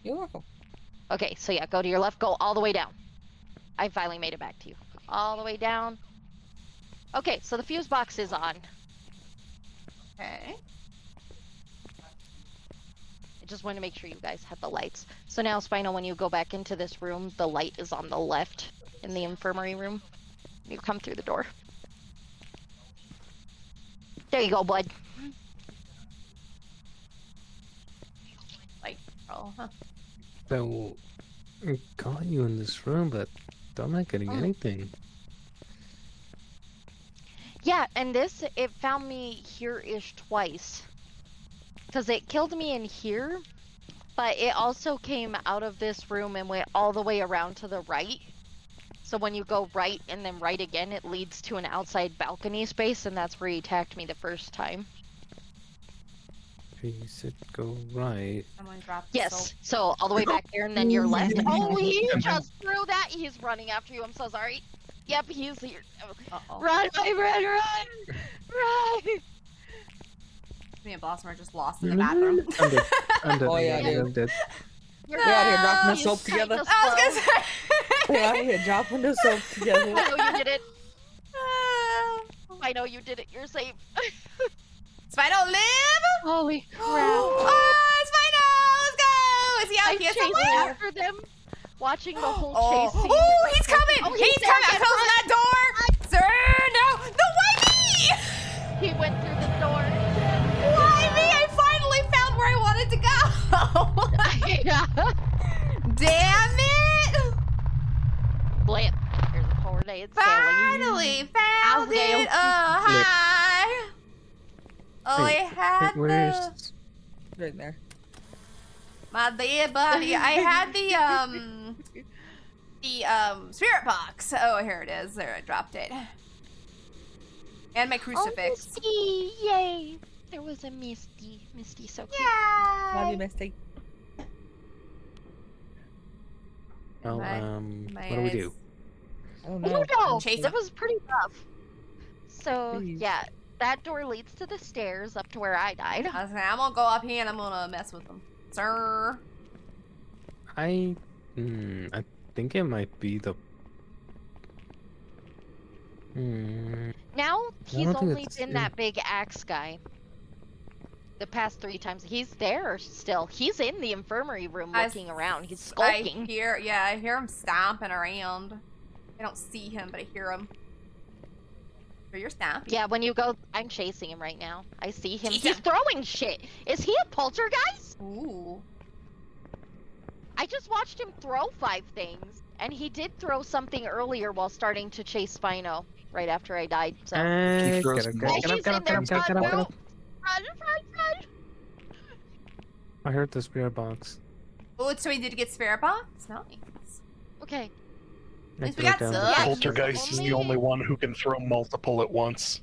You're welcome. Okay, so yeah, go to your left, go all the way down. I finally made it back to you. All the way down. Okay, so the fuse box is on. Okay. I just want to make sure you guys have the lights. So now, Spino, when you go back into this room, the light is on the left in the infirmary room. You come through the door. There you go, bud. Like, oh, huh. So, I got you in this room, but I'm not getting anything. Yeah, and this, it found me here-ish twice. Because it killed me in here, but it also came out of this room and went all the way around to the right. So when you go right and then right again, it leads to an outside balcony space, and that's where he attacked me the first time. You said go right. Someone dropped the Yes, soap. so all the way back there and then your left. Oh, he just threw that! He's running after you, I'm so sorry. Yep, he's here. Uh-oh. Run, my friend, run! Run! Me and Blossom are just lost in the bathroom. I'm dead. I'm dead. Oh, yeah, I'm dead. dude. I'm dead. You're We're out here dropping the He's soap together. kinda I was slow. gonna say. We're out here dropping the soap together. I know you did it. I know you did it. You're safe. Spino, live! Holy crap. Oh, Spino, let's go! Is he out I'm here chasing somewhere? after them, watching the whole Oh, chase scene. oh, he's coming! Oh, he's there coming! I'm again. closing that door! Sir, no! The Whitey! He went through the door. Why me? I finally found where I wanted to go! Yeah. Damn it! Blamp. Here's a 4-day sailing. Finally found Gale. it! Oh, hi! Oh, Wait, I had where's the... Right there. My dead body. I had the spirit box. Oh, here it is. There, I dropped it. And my Oh, crucifix. Misty! Yay! There was a Misty. Misty, so cute. Love Yay! you, Misty. well, My what do we eyes. do? I don't I know. don't know. Chase It him. was pretty rough. So, Please. yeah. That door leads to the stairs up to where I died. I was saying, I'm gonna go up here and I'm gonna mess with them. Sir. I think it might be the. Now, he's don't think only it's been in- that big axe guy. The past 3 times. He's there still. He's in the infirmary room I looking around. He's I skulking. hear him stomping around. I don't see him, but I hear him. So you're stomping. Yeah, when you go, I'm chasing him right now. I see him. Chase He's him. throwing shit. Is he a poltergeist? Ooh. I just watched him throw 5 things. And he did throw something earlier while starting to chase Spino right after I died. So He throws He's multiple in there. things at Run, once. run, run. I heard the spirit box. Oh, so he did get spirit box? Nice. Okay. I least we threw it got down some. the Yeah, stairs. Poltergeist is the only one who can throw multiple at once.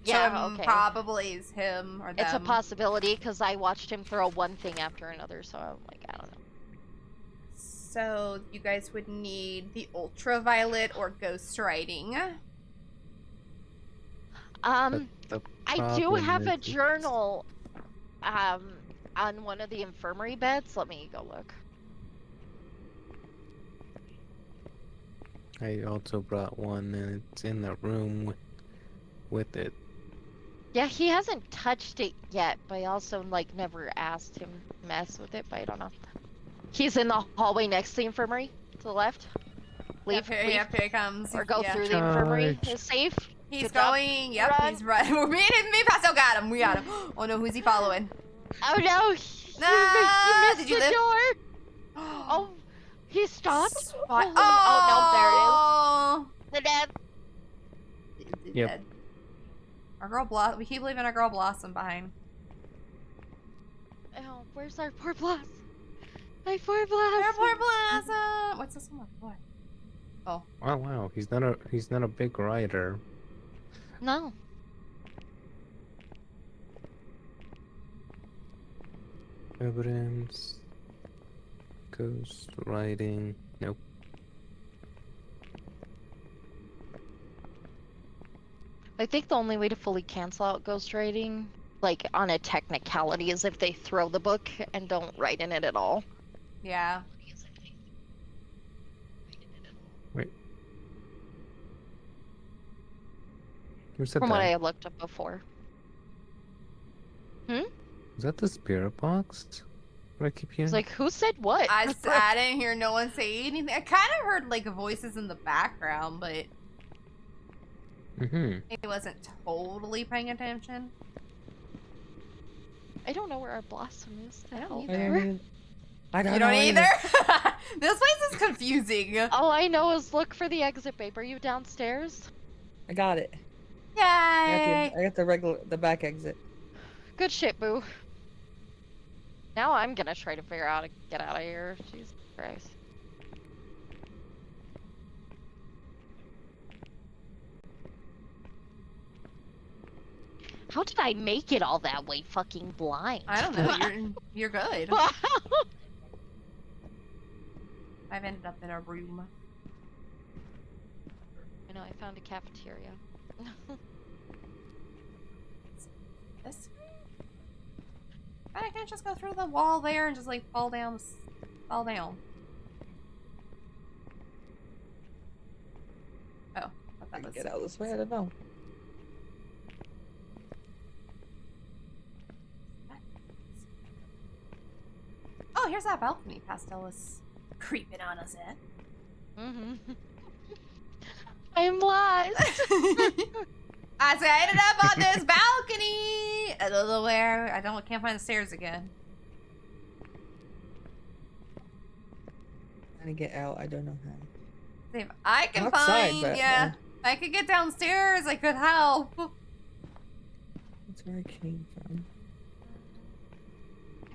Yeah, So okay. probably is him or them. It's a possibility because I watched him throw one thing after another, so I'm like, I don't know. So you guys would need the ultraviolet or ghost writing. The I do problem have a is it's- journal on one of the infirmary beds. Let me go look. I also brought one, and it's in the room with it. Yeah, he hasn't touched it yet, but I also like never asked him to mess with it, but I don't know. He's in the hallway next to the infirmary, to the left. Leave, Yep, leave, here he comes. or go Yeah. through the infirmary. Charge. Is safe. He's Good job. going. Yep, Run. he's running. Me and Pastel got him. We got him. Oh no, who's he following? Oh no! No! You Did missed you the live? door. Oh, he stopped. Spot- Oh no! There it is. The dead. He's Yep. dead. Our girl Blossom. We keep leaving our girl Blossom behind. Oh, where's our poor Blossom? My poor Blossom. Our poor Blossom. What's this one for? Oh. Oh wow, he's not a big rider. No. Evidence. Ghost riding. Nope. I think the only way to fully cancel out ghost writing, like on a technicality, is if they throw the book and don't write in it at all. Yeah. Who said From that? what I looked up before. Is that the spirit box? What I keep hearing? It's like, who said what? I didn't hear no one say anything. I kind of heard like voices in the background, but Mm-hmm. I wasn't totally paying attention. I don't know where our Blossom is. I don't Oh, either. I don't You know don't either? This place is confusing. All I know is look for the exit, babe. Are you downstairs? I got it. Yay! I got the back exit. Good shit, boo. Now I'm gonna try to figure out how to get out of here. Jesus Christ. How did I make it all that way fucking blind? I don't know. You're good. I've ended up in a room. I know, I found a cafeteria. This way? But I can't just go through the wall there and just like fall down. Fall down. Oh, I thought that was Get out this way. I don't know. Oh, here's that balcony Pastel was creeping on us at. Mm-hmm. I'm lost. I said I ended up on this balcony. I don't know where. Can't find the stairs again. Trying to get out. I don't know how. See if I can Outside, find. but, Yeah, if I could get downstairs, I could help. That's where I came from.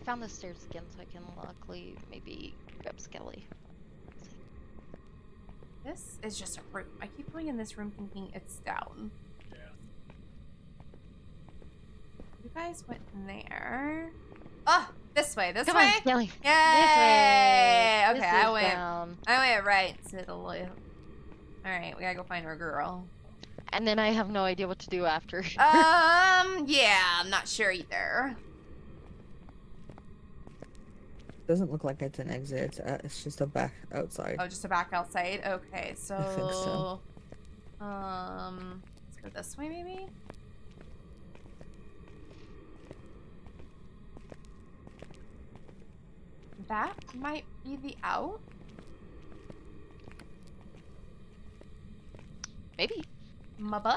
I found the stairs again, so I can luckily maybe grab Skelly. This is just a room. I keep going in this room thinking it's down. You guys went in there. Oh, this way. This Come way. on, Skelly. Yay! This Okay, is I went. down. I went right to the left. All right, we gotta go find our girl. And then I have no idea what to do after. Yeah, I'm not sure either. Doesn't look like it's an exit. It's just a back outside. Oh, just a back outside. Okay, so. I think so. Let's go this way, maybe. that might be the out. Maybe. Maba?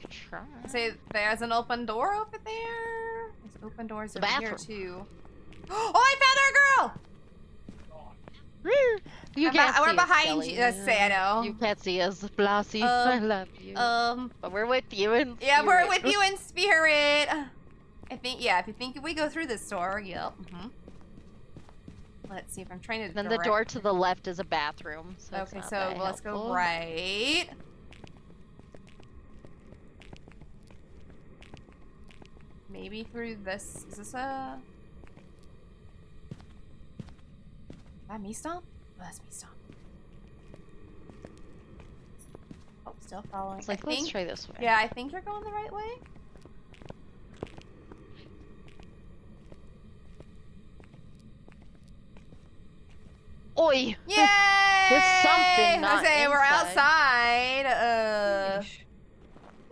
Try. Say there's an open door over there. There's open doors The over here bathroom. too. Oh, I found our girl! You I'm can't we're see behind us, you. Kelly. Say I know. You can't see us, Blasi. I love you. But we're with you in Yeah, we're spirit. with you in spirit. I think, yeah, if you think we go through this door, yep. Let's see if I'm trying to. Then the door to the left is a bathroom. So it's Okay, not so that let's go helpful. right. Maybe through this. Is this a? Is that me stomp? Oh, that's me stomp. Oh, still following. It's like, I let's think, try this way. yeah, I think you're going the right way. Oi! Yay! There's something not I say we're inside. outside.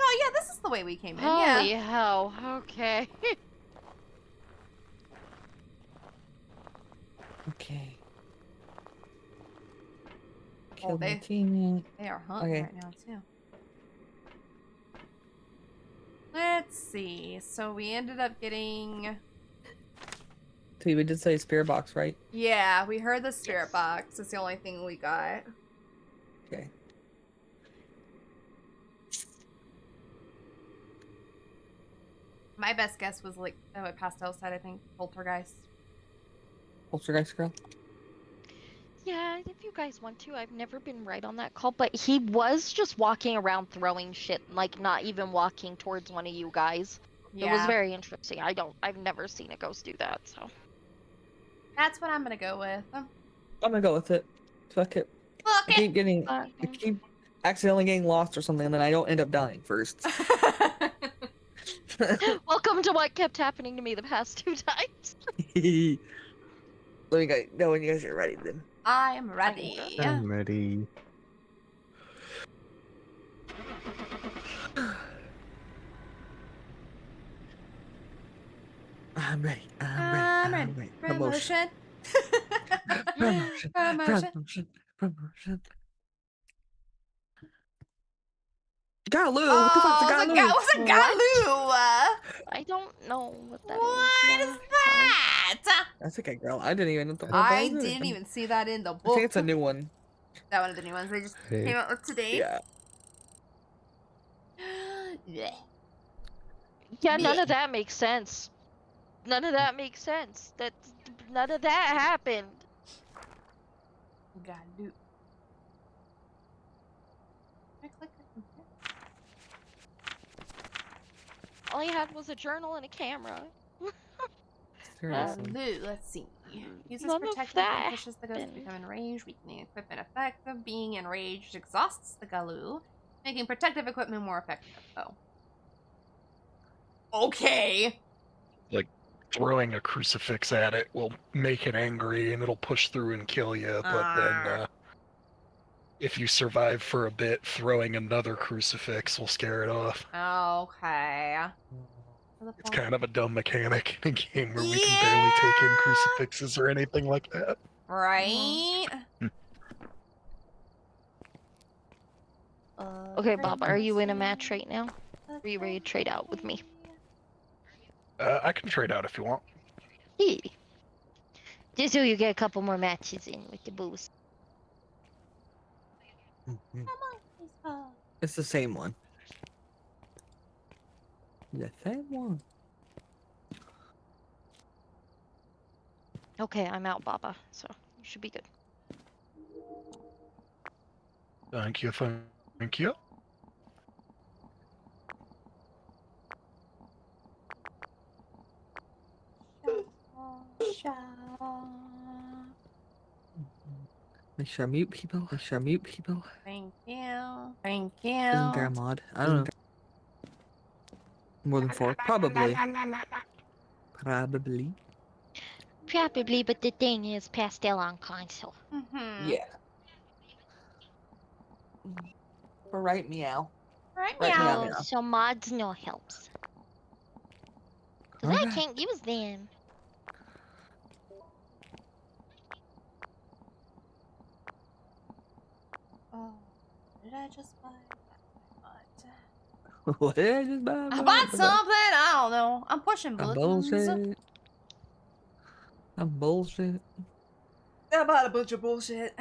Oh yeah, this is the way we came in. Holy Yeah. hell. Okay. Okay. Oh, Kill my they- teammate. They are hunting Okay. right now too. Let's see. So we ended up getting. So we did say spirit box, right? Yeah, we heard the spirit Yes. box. It's the only thing we got. Okay. My best guess was like what Pastel said. I think poltergeist. Poltergeist girl. Yeah, if you guys want to, I've never been right on that call, but he was just walking around throwing shit, like not even walking towards one of you guys. Yeah, It was very interesting. I've never seen a ghost do that, so. that's what I'm gonna go with. I'm gonna go with it. Fuck it. Fuck I keep getting, Uh, I keep accidentally getting lost or something, and then I don't end up dying first. Welcome to what kept happening to me the past 2 times. Let me go. No, when you guys are ready, then. I am ready. I'm ready. I'm ready. I'm ready. I'm ready. Promotion. Promotion. Promotion. Promotion. Promotion. Galoo! Oh, What the fuck's a Galoo? what's a Galoo? I don't know what that is. What is that? That's okay, girl. I didn't even know what the I fuck that was. didn't even see that in the I book. think it's a new one. That one of the new ones they just Hey. came out with today. Yeah. Yeah. Yeah, none of that makes sense. None of that makes sense. None of that happened. Galoo. Can I click it? All he had was a journal and a camera. Seriously. Galoo. Let's see. Uses None of protective that and pushes the ghost to happened. become enraged, weakening equipment effective. Being enraged exhausts the Galoo, making protective equipment more effective. Oh. Okay. Throwing a crucifix at it will make it angry and it'll push through and kill you. But then, if you survive for a bit, throwing another crucifix will scare it off. Okay. It's kind of a dumb mechanic in a game where we can barely take in crucifixes or anything like that. Right? Okay, Bob, are you in a match right now? Are you ready to trade out with me? I can trade out if you want. Hey. Just so you get a couple more matches in with the boost. It's the same one. The same one. Okay, I'm out, Baba, so you should be good. Thank you, thank you. Make sure I mute people. Make sure I mute people. Thank you. Thank you. Isn't there a mod? I don't know. More than 4? Probably. Probably. Probably, but the thing is, Pastel on console. Mm-hmm. Yeah. Or right meow. Right, Right meow. meow. So mods no helps. Because I Alright. can't use them. Oh, what did I just buy? What? What did I just buy? I bought something. I don't know. I'm pushing I'm buttons. bullshit. I'm bullshit. I bought a bunch of bullshit.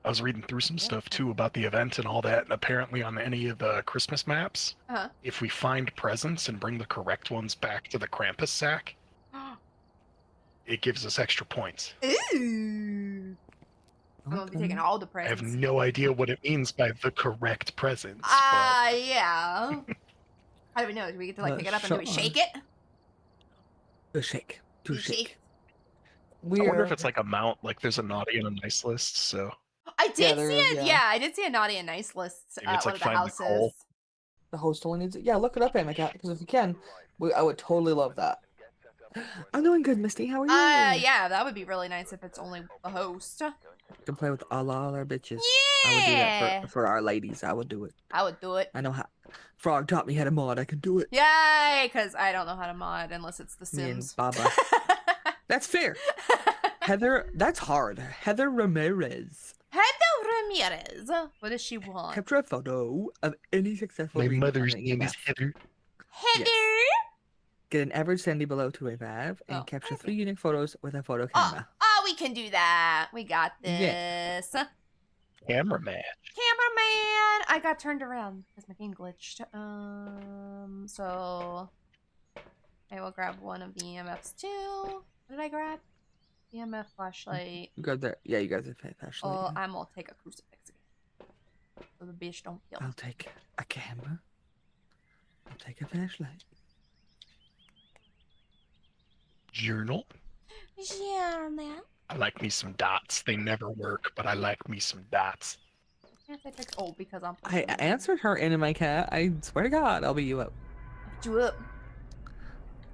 I was reading through some stuff too about the event and all that, and apparently on any of the Christmas maps, Uh-huh. if we find presents and bring the correct ones back to the Krampus sack, it gives us extra points. Ooh. I'm gonna be taking all the I have presents. no idea what it means by the correct presents. Yeah. How do we know? Do we get to like pick it up and do we Sure. shake it? To shake. To Do we shake. I wonder if it's like a mount, like there's a naughty and a nice list, so I did there see is, it. yeah. Yeah, I did see a naughty and nice list Maybe at it's one like of the find the houses. coal. The host only needs it. Yeah, look it up, Amica, because if you can, I would totally love that. I'm doing good, Misty. How are you? Yeah, that would be really nice if it's only the host. You can play with all our bitches. Yeah. I would do that for our ladies. I would do it. I would do it. I know how. Frog taught me how to mod. I can do it. Yay! Because I don't know how to mod unless it's The Me and Sims. Baba. That's fair. Heather, that's hard. Heather Ramirez. Heather Ramirez. What does she want? Capture a photo of any successful my reading mother's on the name is EMF. Heather. Heather. Get an average sandy below 285 and Oh, capture okay. 3 unique photos with a photo Oh, camera. we can do that. We got this. Yeah. Camera match. Cameraman! I got turned around because my game glitched. So I will grab one of the EMFs too. What did I grab? EMF flashlight. You got that? Yeah, you got the flashlight. Oh, yeah. I'm gonna take a crucifix again. So the bitch don't kill me. I'll take a camera. I'll take a flashlight. Journal. Yeah, man. I like me some dots. They never work, but I like me some dots. Oh, because I'm. I answered her in my cat. I swear to God, I'll beat you up. Do it.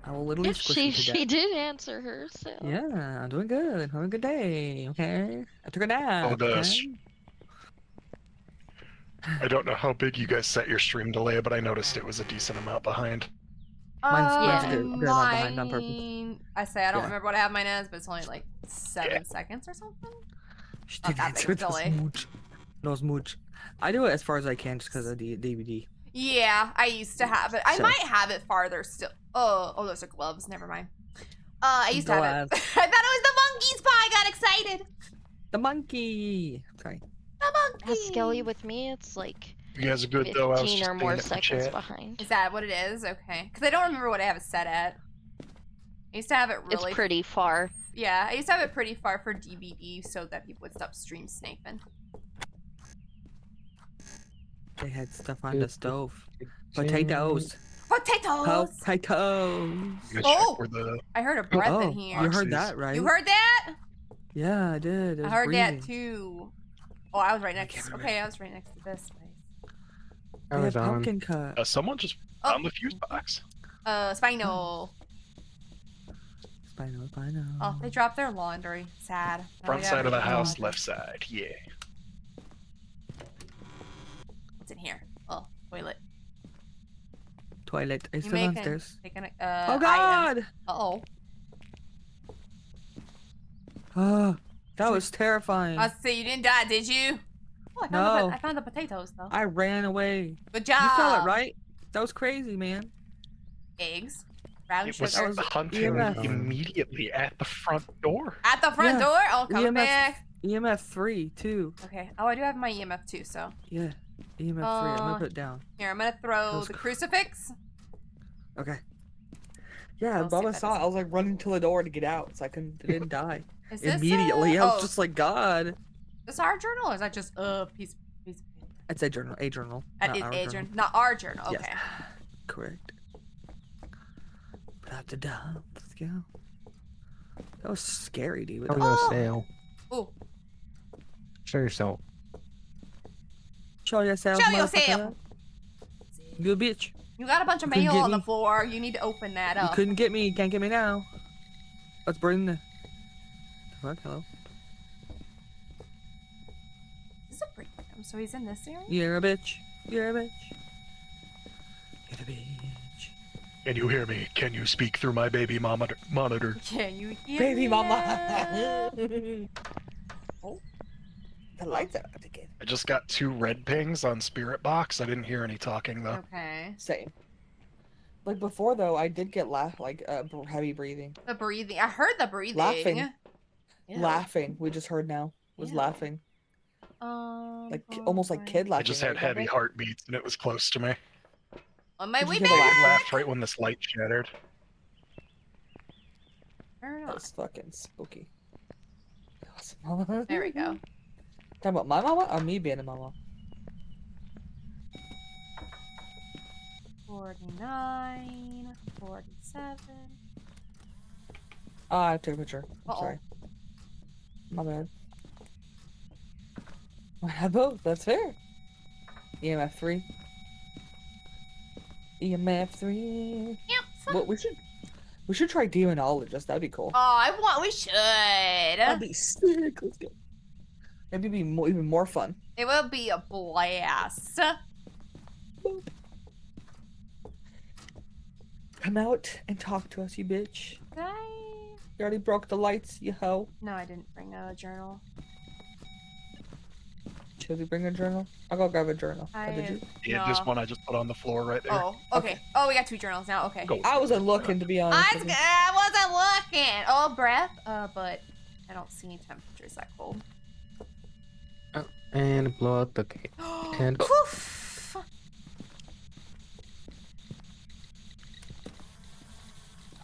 I will literally If squish she you to death. did answer her, so. Yeah, I'm doing good. Having a good day. Okay. I took a nap. Oh, the okay? I don't know how big you guys set your stream delay, but I noticed it was a decent amount behind. Mine's a good amount behind on purpose. I say I don't Yeah. remember what I have mine as, but it's only like 7 seconds or something. She Not didn't that big answer of a the delay. smooch. No smooch. I do it as far as I can just because of the DVD. Yeah, I used to have it. I So- might have it farther still. Oh, those are gloves. Never mind. I used to have it. Gloves. I thought it was the monkey's paw. I got excited. The monkey. Sorry. The monkey. As Skelly with me, it's like You guys are good though. I was 15 just or more seeing it in the seconds chat. behind. Is that what it is? Okay. Because I don't remember what I have it set at. I used to have it really. It's pretty far. Yeah, I used to have it pretty far for DVD so that people would stop stream sniping. They had stuff on the stove. Potatoes. Potatoes. Potatoes. Potatoes. You guys Oh! check where the I heard a breath Oh, in here. you heard Boxes. that, right? You heard that? Yeah, I did. It I was heard that breathing. too. Oh, I was right next. can't Okay, remember. I was right next to this place. I They was had on. pumpkin cut. someone just Oh. found the fuse box. Spino. Spino. Oh, they dropped their laundry. Sad. Now Front we side gotta of the do house, laundry. left side. Yeah. What's in here? Oh, toilet. Toilet. It's You still making- downstairs. making a, Oh God! Uh-oh. Oh, that was terrifying. I see you didn't die, did you? Oh, No. I found the potatoes though. I ran away. Good job. You saw it, right? That was crazy, man. Eggs. Brown It was sugar. hunting EMF. immediately at the front door. At the front Yeah. door? Oh, coming EMF. back. EMF 3 too. Okay. Oh, I do have my EMF too, so. Yeah. EMF 3. I'm gonna Uh, put it down. Here, I'm gonna throw Those the cr- crucifix. Okay. Yeah, I'll see if Bubba that saw it. does- I was like running to the door to get out, so I didn't die Is this immediately. I was oh, just like, God. is this our journal or is that just a piece of paper? It's a journal. A journal. Not Not our a journal. journal. Not our journal. Yes. Okay. Correct. Put out the dump. Let's go. That was scary, dude. That was Oh. a sale. Ooh. Show yourself. Show yourself. Show motherfucker. yourself. You a bitch. You got a bunch of You couldn't mail get on the me. floor. You need to open that You up. couldn't get me. You can't get me now. Let's burn the. Fuck, hello. This is a pretty. So he's in this area? You're a bitch. You're a bitch. You're a bitch. Can you hear me? Can you speak through my baby monitor? Can you hear Baby me mama. now? Oh, the lights are up again. I just got 2 red pings on Spirit Box. I didn't hear any talking though. Okay. Same. Like before though, I did get heavy breathing. The breathing. I heard the breathing. Laughing. Ew. Laughing. We just heard now. Was Ew. laughing. Like Almost like kid laughing. I just had right, heavy Bubba? heartbeats and it was close to me. On my Did way you hear the back. I laughed right when this light shattered. Turn That on. was fucking spooky. Awesome. There we go. Talking about my mama or me being a mama? 49, 47. Ah, I took a picture. I'm Uh-oh. sorry. My bad. I have both. That's fair. EMF 3. EMF 3. Yep. What we should try demonologist. That'd be cool. Oh, we should. That'd be sick. Let's go. Maybe be even more fun. It will be a blast. Come out and talk to us, you bitch. Did I? You already broke the lights, you hoe. No, I didn't bring a journal. Should we bring a journal? I'll go grab a journal. Oh, did you? Yeah, this one I just put on the floor right there. Oh, okay. Oh, we got 2 journals now. Okay. Go. I wasn't looking, to be honest. I wasn't looking. Oh, breath. But I don't see any temperatures that cold. And blow out the candle. Poof.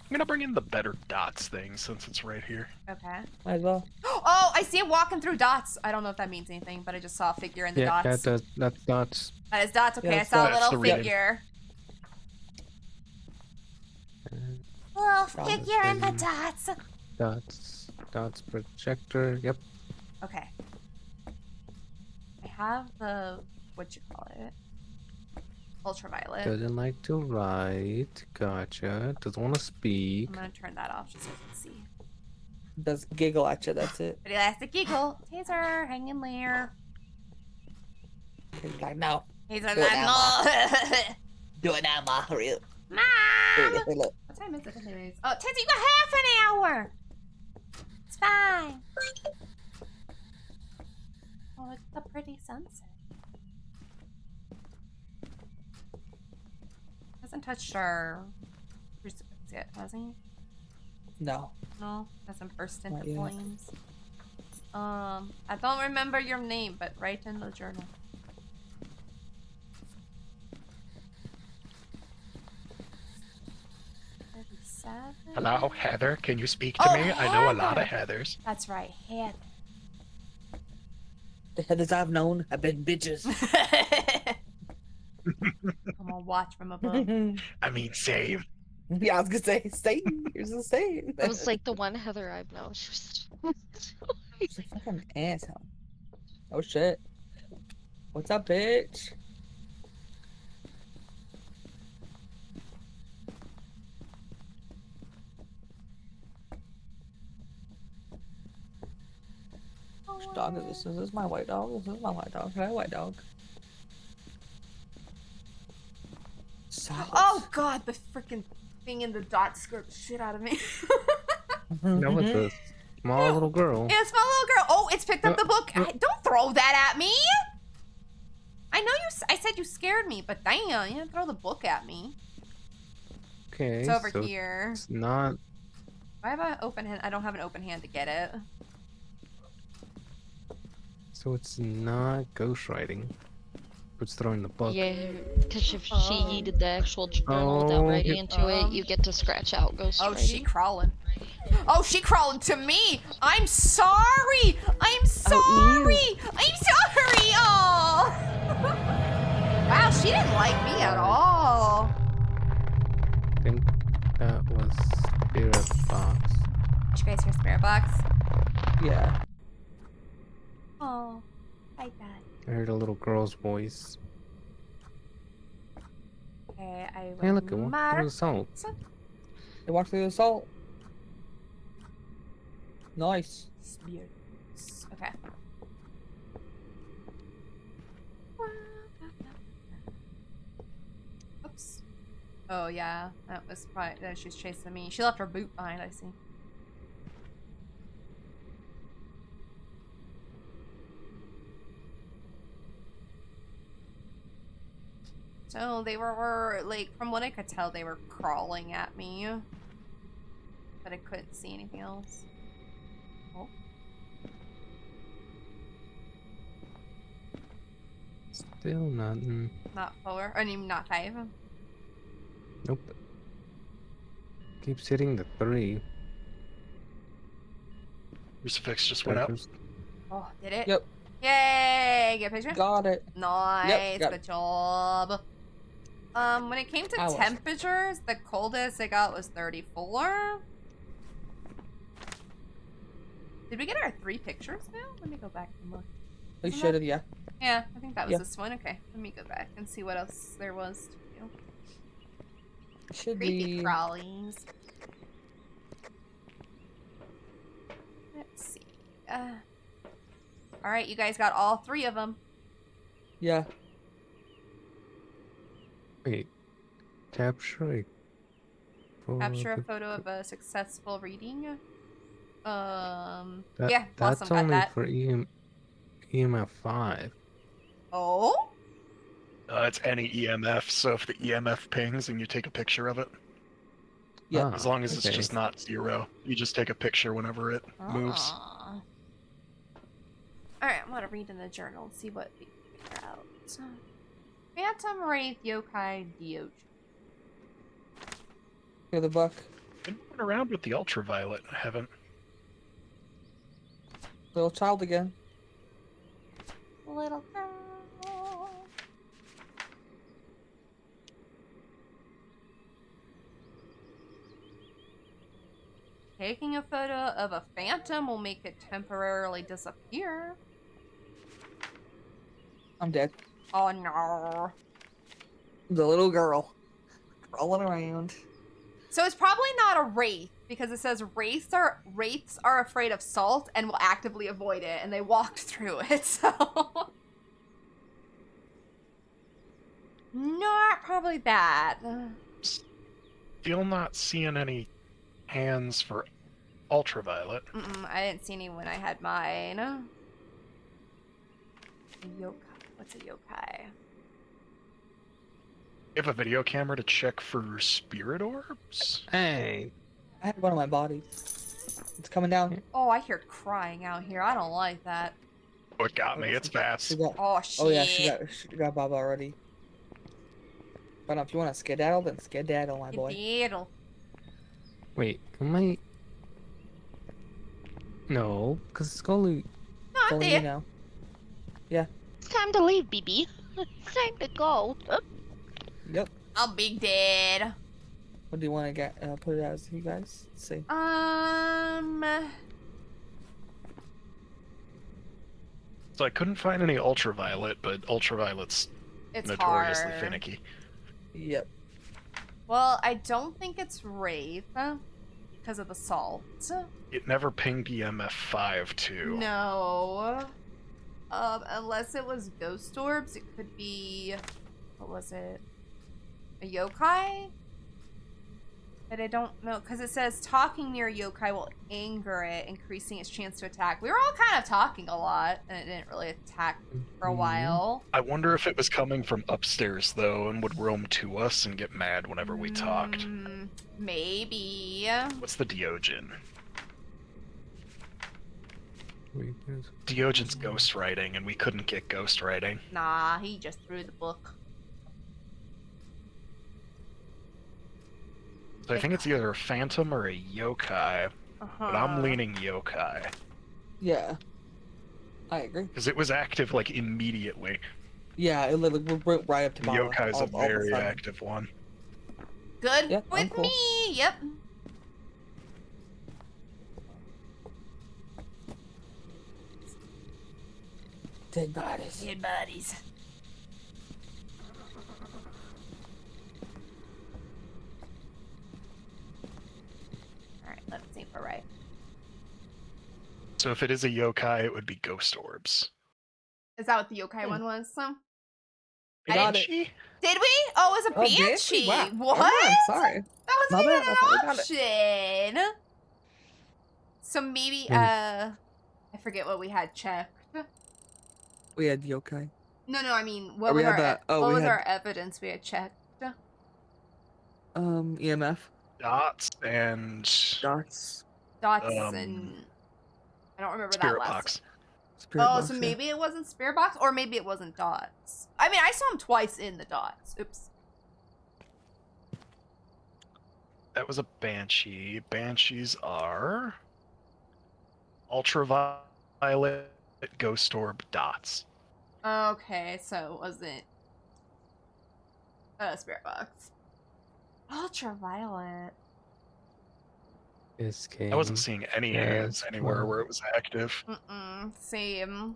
I'm gonna bring in the better dots thing since it's right here. Okay. Might as well. Oh, I see him walking through dots. I don't know if that means anything, but I just saw a figure in the Yeah, dots. that's dots. That is dots. Okay, Yeah, I saw a that's little the reading. figure. Uh, Little Dots. figure in the dots. Dots projector. Yep. Okay. I have the it? Ultraviolet. Doesn't like to write. Gotcha. Doesn't want to speak. I'm gonna turn that off just so you can see. Does giggle at you, that's it. But he likes to giggle. Taser, hang in there. He's like, no. Taser, Do it now, no. Do it now, Ma. Hurry up. Mom! Hey, look. What time is it anyways? Oh, Taser, you got half an hour! It's fine. Oh, it's a pretty sunset. Hasn't touched our crucifix yet, has he? No. No, hasn't burst into Not yet. flames. I don't remember your name, but write in the journal. Hello, Heather. Can you speak to me? I know a lot of Heathers. That's right, Heather. The Heathers I've known have been bitches. Come on, watch from above. I mean, save. Yeah, I was gonna say, Satan. Here's the Satan. It was like the one Heather I've known. She was She's a fucking asshole. Oh shit. What's up, bitch? Which dog is this? Is this my white dog? This is my white dog. Hi, white dog. Silence. Oh god, the freaking thing in the dot scared the shit out of me. That was a small little girl. It's my little girl. Oh, it's picked up the book. Don't throw that at me. I know you. I said you scared me, but damn, you didn't throw the book at me. Okay. It's over so here. It's not. I have an open hand. I don't have an open hand to get it. So it's not ghostwriting. It's throwing the book. Yeah, because if she did the actual journal without writing into it, you get to scratch out ghost Oh, writing. she crawling. Oh, she crawling to me. I'm sorry. I'm sorry. I'm sorry. Oh. Wow, she didn't like me at all. I think that was Spirit Box. Did you guys hear Spirit Box? Yeah. Oh, hi, Dad. I heard a little girl's voice. Okay, I will Hey, look, it went mark. through the salt. They walked through the salt. Nice. Spirits. Okay. Oh yeah, that was probably that she's chasing me. She left her boot behind. I see. So they were like, from what I could tell, they were crawling at me, but I couldn't see anything else. Oh. Still nothing. Not 4. I mean, not 5. Nope. Keeps hitting the 3. Crucifix just went up. Oh, did it? Yep. Yay! Get a picture? Got it. Nice. got Good it. job. When it came to I was. temperatures, the coldest I got was 34. Did we get our 3 pictures now? Let me go back and look. We Isn't should that- have, yeah. Yeah, I think that was Yeah. this one. Okay, let me go back and see what else there was to do. Should Creepy be. crawlies. Let's see. All right, you guys got all 3 of them. Yeah. Wait. Capture Capture a photo of a successful reading. Yeah, That's Blossom got only that. for EMF 5. Oh? It's any EMF, so if the EMF pings and you take a picture of it, Yeah. as long as it's okay. just not 0, you just take a picture whenever it moves. Ah. Alright, I'm gonna read in the journal and see what we can figure out. Phantom Wraith Yokai Diogen. Hear the buck. Been moving around with the ultraviolet. I haven't. Little child again. Little girl. Taking a photo of a phantom will make it temporarily disappear. I'm dead. Oh no. The little girl. Crawling around. So it's probably not a wraith because it says wraiths are afraid of salt and will actively avoid it, and they walked through it. So not probably that. Still not seeing any hands for ultraviolet. I didn't see any when I had mine. A yokai. What's a yokai? You have a video camera to check for spirit orbs? Hey! I had one on my body. It's coming down. Oh, I hear crying out here. I don't like that. Oh, it got me. It's She fast. got, Oh shit. oh yeah, she got Bob already. But if you want to skedaddle, then skedaddle, my boy. Diddle. Wait, am I... No, because it's only... No, I'm Only you there. now. It's time to leave, BB. It's time to go. Yep. I'm big dead. What do you want to get? Put it as you guys see. So I couldn't find any ultraviolet, but ultraviolet's It's notoriously hard. finicky. Yep. Well, I don't think it's Wraith because of the salt. It never pinged EMF 5 too. No. Unless it was ghost orbs, it could be. What was it? A yokai? But I don't know, because it says talking near yokai will anger it, increasing its chance to attack. We were all kind of talking a lot, and it didn't really attack for a while. I wonder if it was coming from upstairs though, and would roam to us and get mad whenever we talked. Maybe. What's the Diogen? Wait, there's... Diogen's ghostwriting, and we couldn't get ghostwriting. Nah, he just threw the book. So I think it's either a phantom or a yokai, but I'm leaning yokai. Yeah. I agree. Because it was active like immediately. Yeah, it literally went right up to The Baba. yokai's a all of a very sudden. active one. Good Yeah, I'm with cool. me. Yep. Dead bodies. Dead bodies. Alright, let's see if we're right. So if it is a yokai, it would be ghost orbs. Is that what the yokai one was? I got it. She? Did we? Oh, it was a Oh, banshee. Wow. What? Oh, I'm sorry. That My wasn't bad, even I thought we got an option. So maybe, I forget what we had checked. We had yokai. No, I mean, what we was had our that- oh, what we was had- our evidence we had checked? EMF. Dots and Dots. Dots Um, and I don't remember that spirit last. box. Spirit Oh, box, so yeah. maybe it wasn't spirit box, or maybe it wasn't dots. I mean, I saw him twice in the dots. Oops. That was a banshee. Banshees are ultraviolet ghost orb dots. Okay, so it wasn't spirit box. Ultraviolet. Escape. I wasn't seeing any hands anywhere where it was active. Same.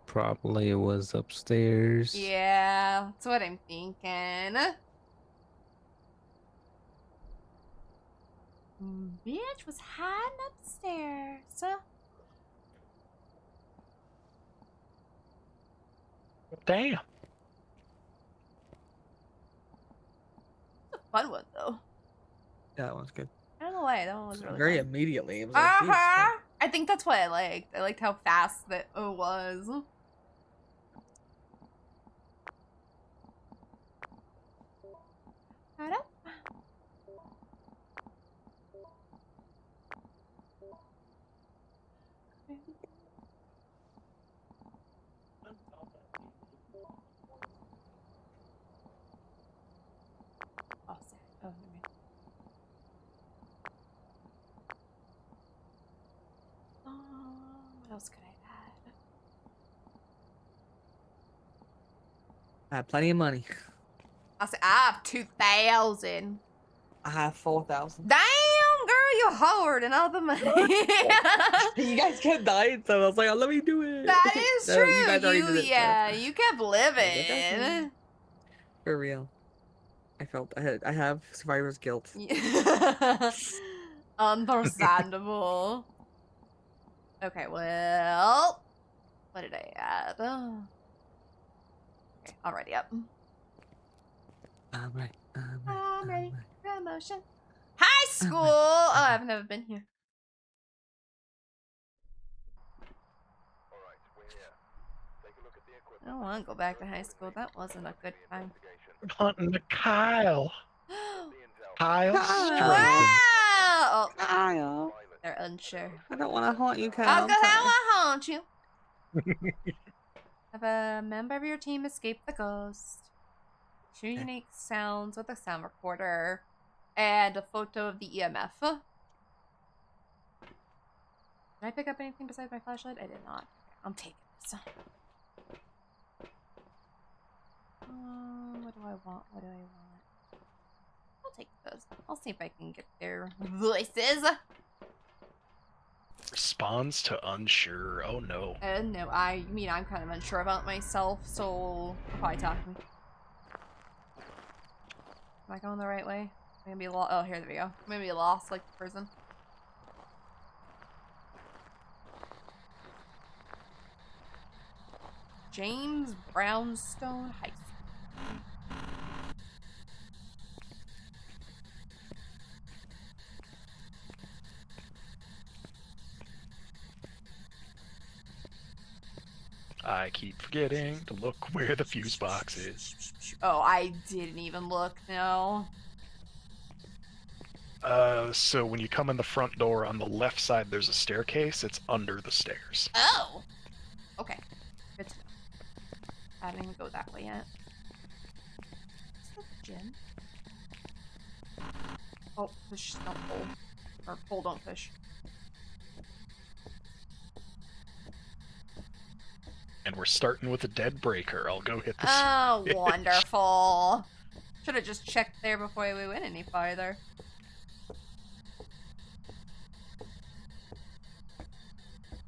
Probably it was upstairs. Yeah, that's what I'm thinking. Bitch was hiding upstairs. Damn. It's a fun one though. Yeah, that one's good. I don't know why that one was really Very fun. immediately. It was like, Jesus I think that's what I liked. I liked how fast that it was. Got up. Oh, sorry. Oh, never mind. What else could I add? I have plenty of money. I said I have 2,000. I have 4,000. Damn, girl, you hoard and all the money. You guys kept dying, so I was like, oh, let me do it. That is No, true. you guys already did it, so- Yeah, you kept living. Okay. For real. I have survivor's guilt. Understandable. Okay, well, what did I add? Okay, already up. I'm ready. I'm ready. Promotion. High school. Oh, I've never been here. Alright, we're here. Take a look at the equipment. I don't want to go back to high school. That wasn't a good time. Hunting the Kyle. The intel. Kyle Kyle. Wow. Oh, Kyle. they're unsure. I don't want to haunt you, I Kyle. was gonna say, I I'm want to haunt you. Have a member of your team escape the ghost. 2 unique sounds with a sound recorder. And a photo of the EMF. Did I pick up anything besides my flashlight? I did not. I'm taking this. What do I want? What do I want? I'll take those. I'll see if I can get their voices. Responds to unsure. Oh no. No, I mean, I'm kind of unsure about myself, so they'll probably talk to me. Am I going the right way? I'm gonna be lost. Oh, here we go. I'm gonna be lost like the prison. James Brownstone High School. I keep forgetting to look where the fuse box is. Oh, I didn't even look. No. So when you come in the front door on the left side, there's a staircase. It's under the stairs. Oh. Okay. Good to know. I haven't even go that way yet. What's the gym? Oh, push, don't pull. Or pull, don't push. And we're starting with a dead breaker. I'll go hit the Oh, switch. wonderful. Should have just checked there before we went any farther.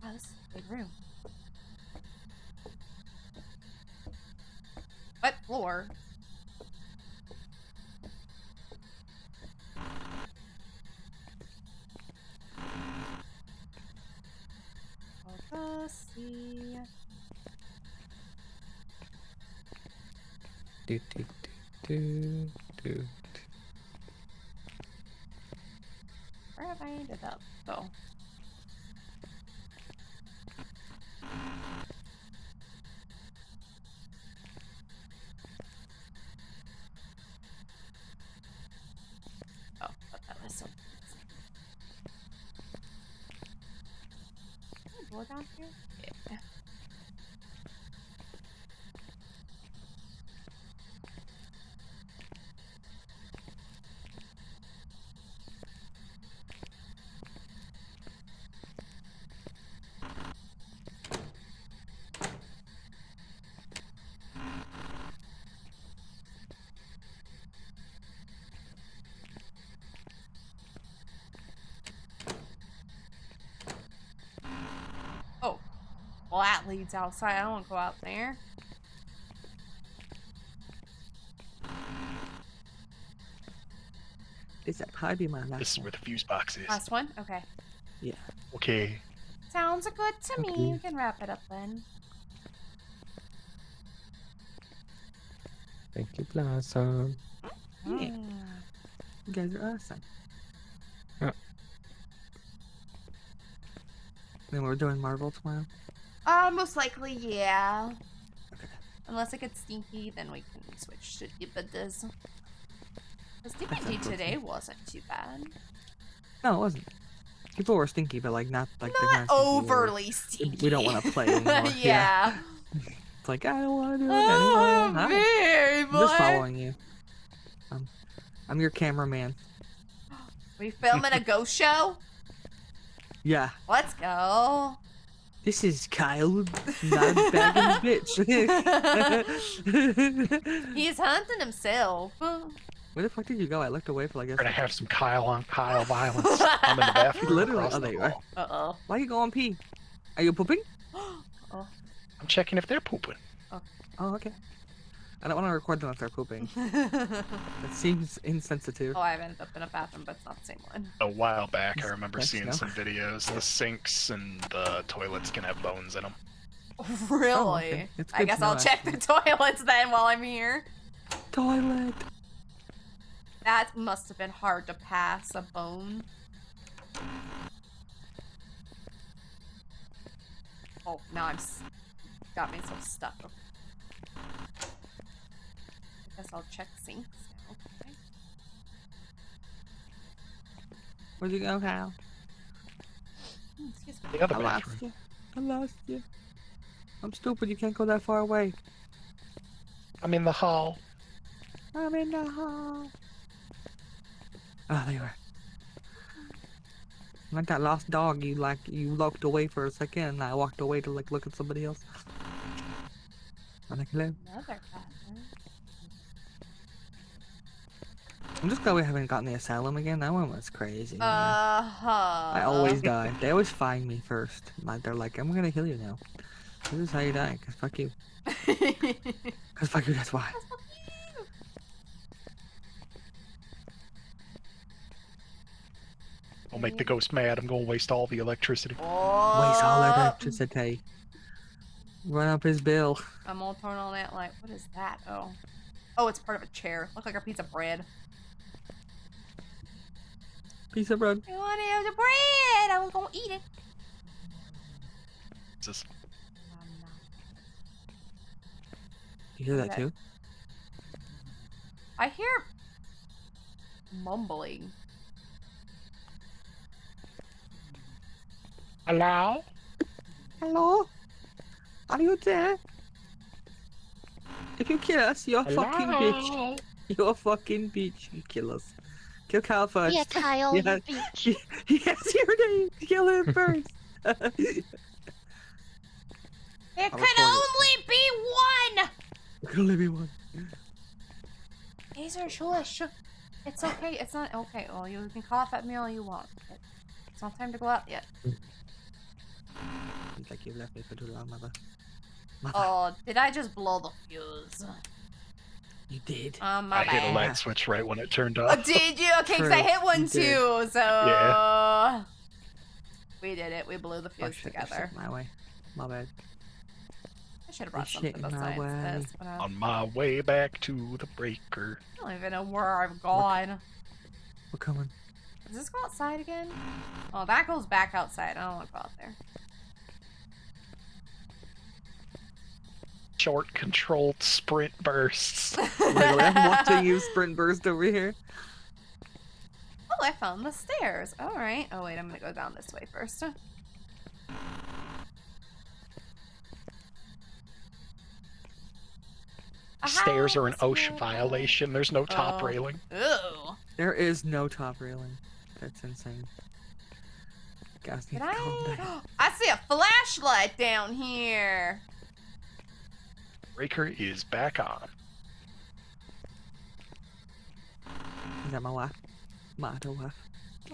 Wow, this is a big room. What floor? Let's see. Do, do, do, do. Where have I ended up? Oh. Oh, but that was so confusing. Can I go down here? Yeah. Oh, well that leads outside. I don't want to go out there. Is that probably my last This is one? where the fuse box is. Last one? Okay. Yeah. Okay. Sounds good to me. Okay. We can wrap it up then. Thank you, Blossom. Yeah. Mm. You guys are awesome. Yeah. Then we're doing Marvel tomorrow. Most likely, yeah. Okay. Unless it gets stinky, then we can switch to DBDs. Because That DBD sounds today awesome. wasn't too bad. No, it wasn't. People were stinky, but like not like the kind Not of stinky where overly stinky. we don't want to play anymore. Yeah. It's like I don't want to do it Oh, anymore. Hi. babe, I'm just following you. I'm your cameraman. We filming a ghost show? Yeah. Let's go. This is Kyle, not a bagging bitch. He's hunting himself. Where the fuck did you go? I looked away for like We're gonna a have some Kyle on Kyle violence. I'm in the bathroom. Literally, across oh, the there you are. hall. Uh-oh. Why you going pee? Are you pooping? Oh. I'm checking if they're pooping. Oh, okay. I don't want to record them if they're pooping. That seems insensitive. Oh, I ended up in a bathroom, but it's not the same one. A while back, I remember Thanks, seeing no. some videos. The sinks and the toilets can have bones in them. Really? Oh, okay. It's I good guess to know, I'll check the toilets then while I'm here. Toilet. That must have been hard to pass, a bone. Oh, now I'm got myself stuck. Okay. I guess I'll check sinks now. Okay. Where'd you go, Kyle? Excuse me. The other I lost bathroom. you. I lost you. I'm stupid. You can't go that far away. I'm in the hall. I'm in the hall. Oh, there you are. Like that lost dog, you looked away for a second, and I walked away to like look at somebody else. I'm like, hello. Another bathroom. I'm just glad we haven't gotten the asylum again. That one was crazy. man. Uh-huh. I always die. They always find me first. They're like, I'm gonna kill you now. This is how you die. Cause fuck you. Cause fuck you. That's why. I'll make the ghost mad. I'm gonna waste all the electricity. Waste all Oh, electricity. Run up his bill. I'm all torn on that light. What is that? Oh. Oh, it's part of a chair. Look like a piece of bread. Piece of bread. You want to have the bread? I'm gonna eat it. Just I'm not. You hear that Okay. too? I hear mumbling. Hello? Hello? Are you there? If you kill us, you're a fucking bitch. Hello? You're a fucking bitch. You kill us. Kill Kyle first. Yeah, Kyle, Yeah. you bitch. Yes, your name. Kill him first. There I'll could record it. only be one! There can only be one. These are shush. It's okay. It's not okay. Well, you can cough at me all you want. It's not time to go out yet. It's like you've left me for too long, mother. Mother. Oh, did I just blow the fuse? You did. My I hit a bad. light switch right when it turned Oh, off. did you? Okay, because I True, hit one you did. too, so... Yeah. We did it. We blew the Oh, fuse shit, I together. stepped my way. My bad. should have brought There's shit something in my besides way. this, but I On my way back to the breaker. don't even know where I've gone. We're coming. Does this go outside again? Oh, that goes back outside. I don't want to go out there. Short controlled sprint bursts. Literally, I'm watching you sprint burst over here. Oh, I found the stairs. All right. Oh, wait. I'm going to go down this way first. Stairs are an House OSHA with violation. There's no top Oh. railing. Ew. There is no top railing. That's insane. Guys need Did to calm down. I see a flashlight down here. Breaker is back on. Is that my wife? My other wife.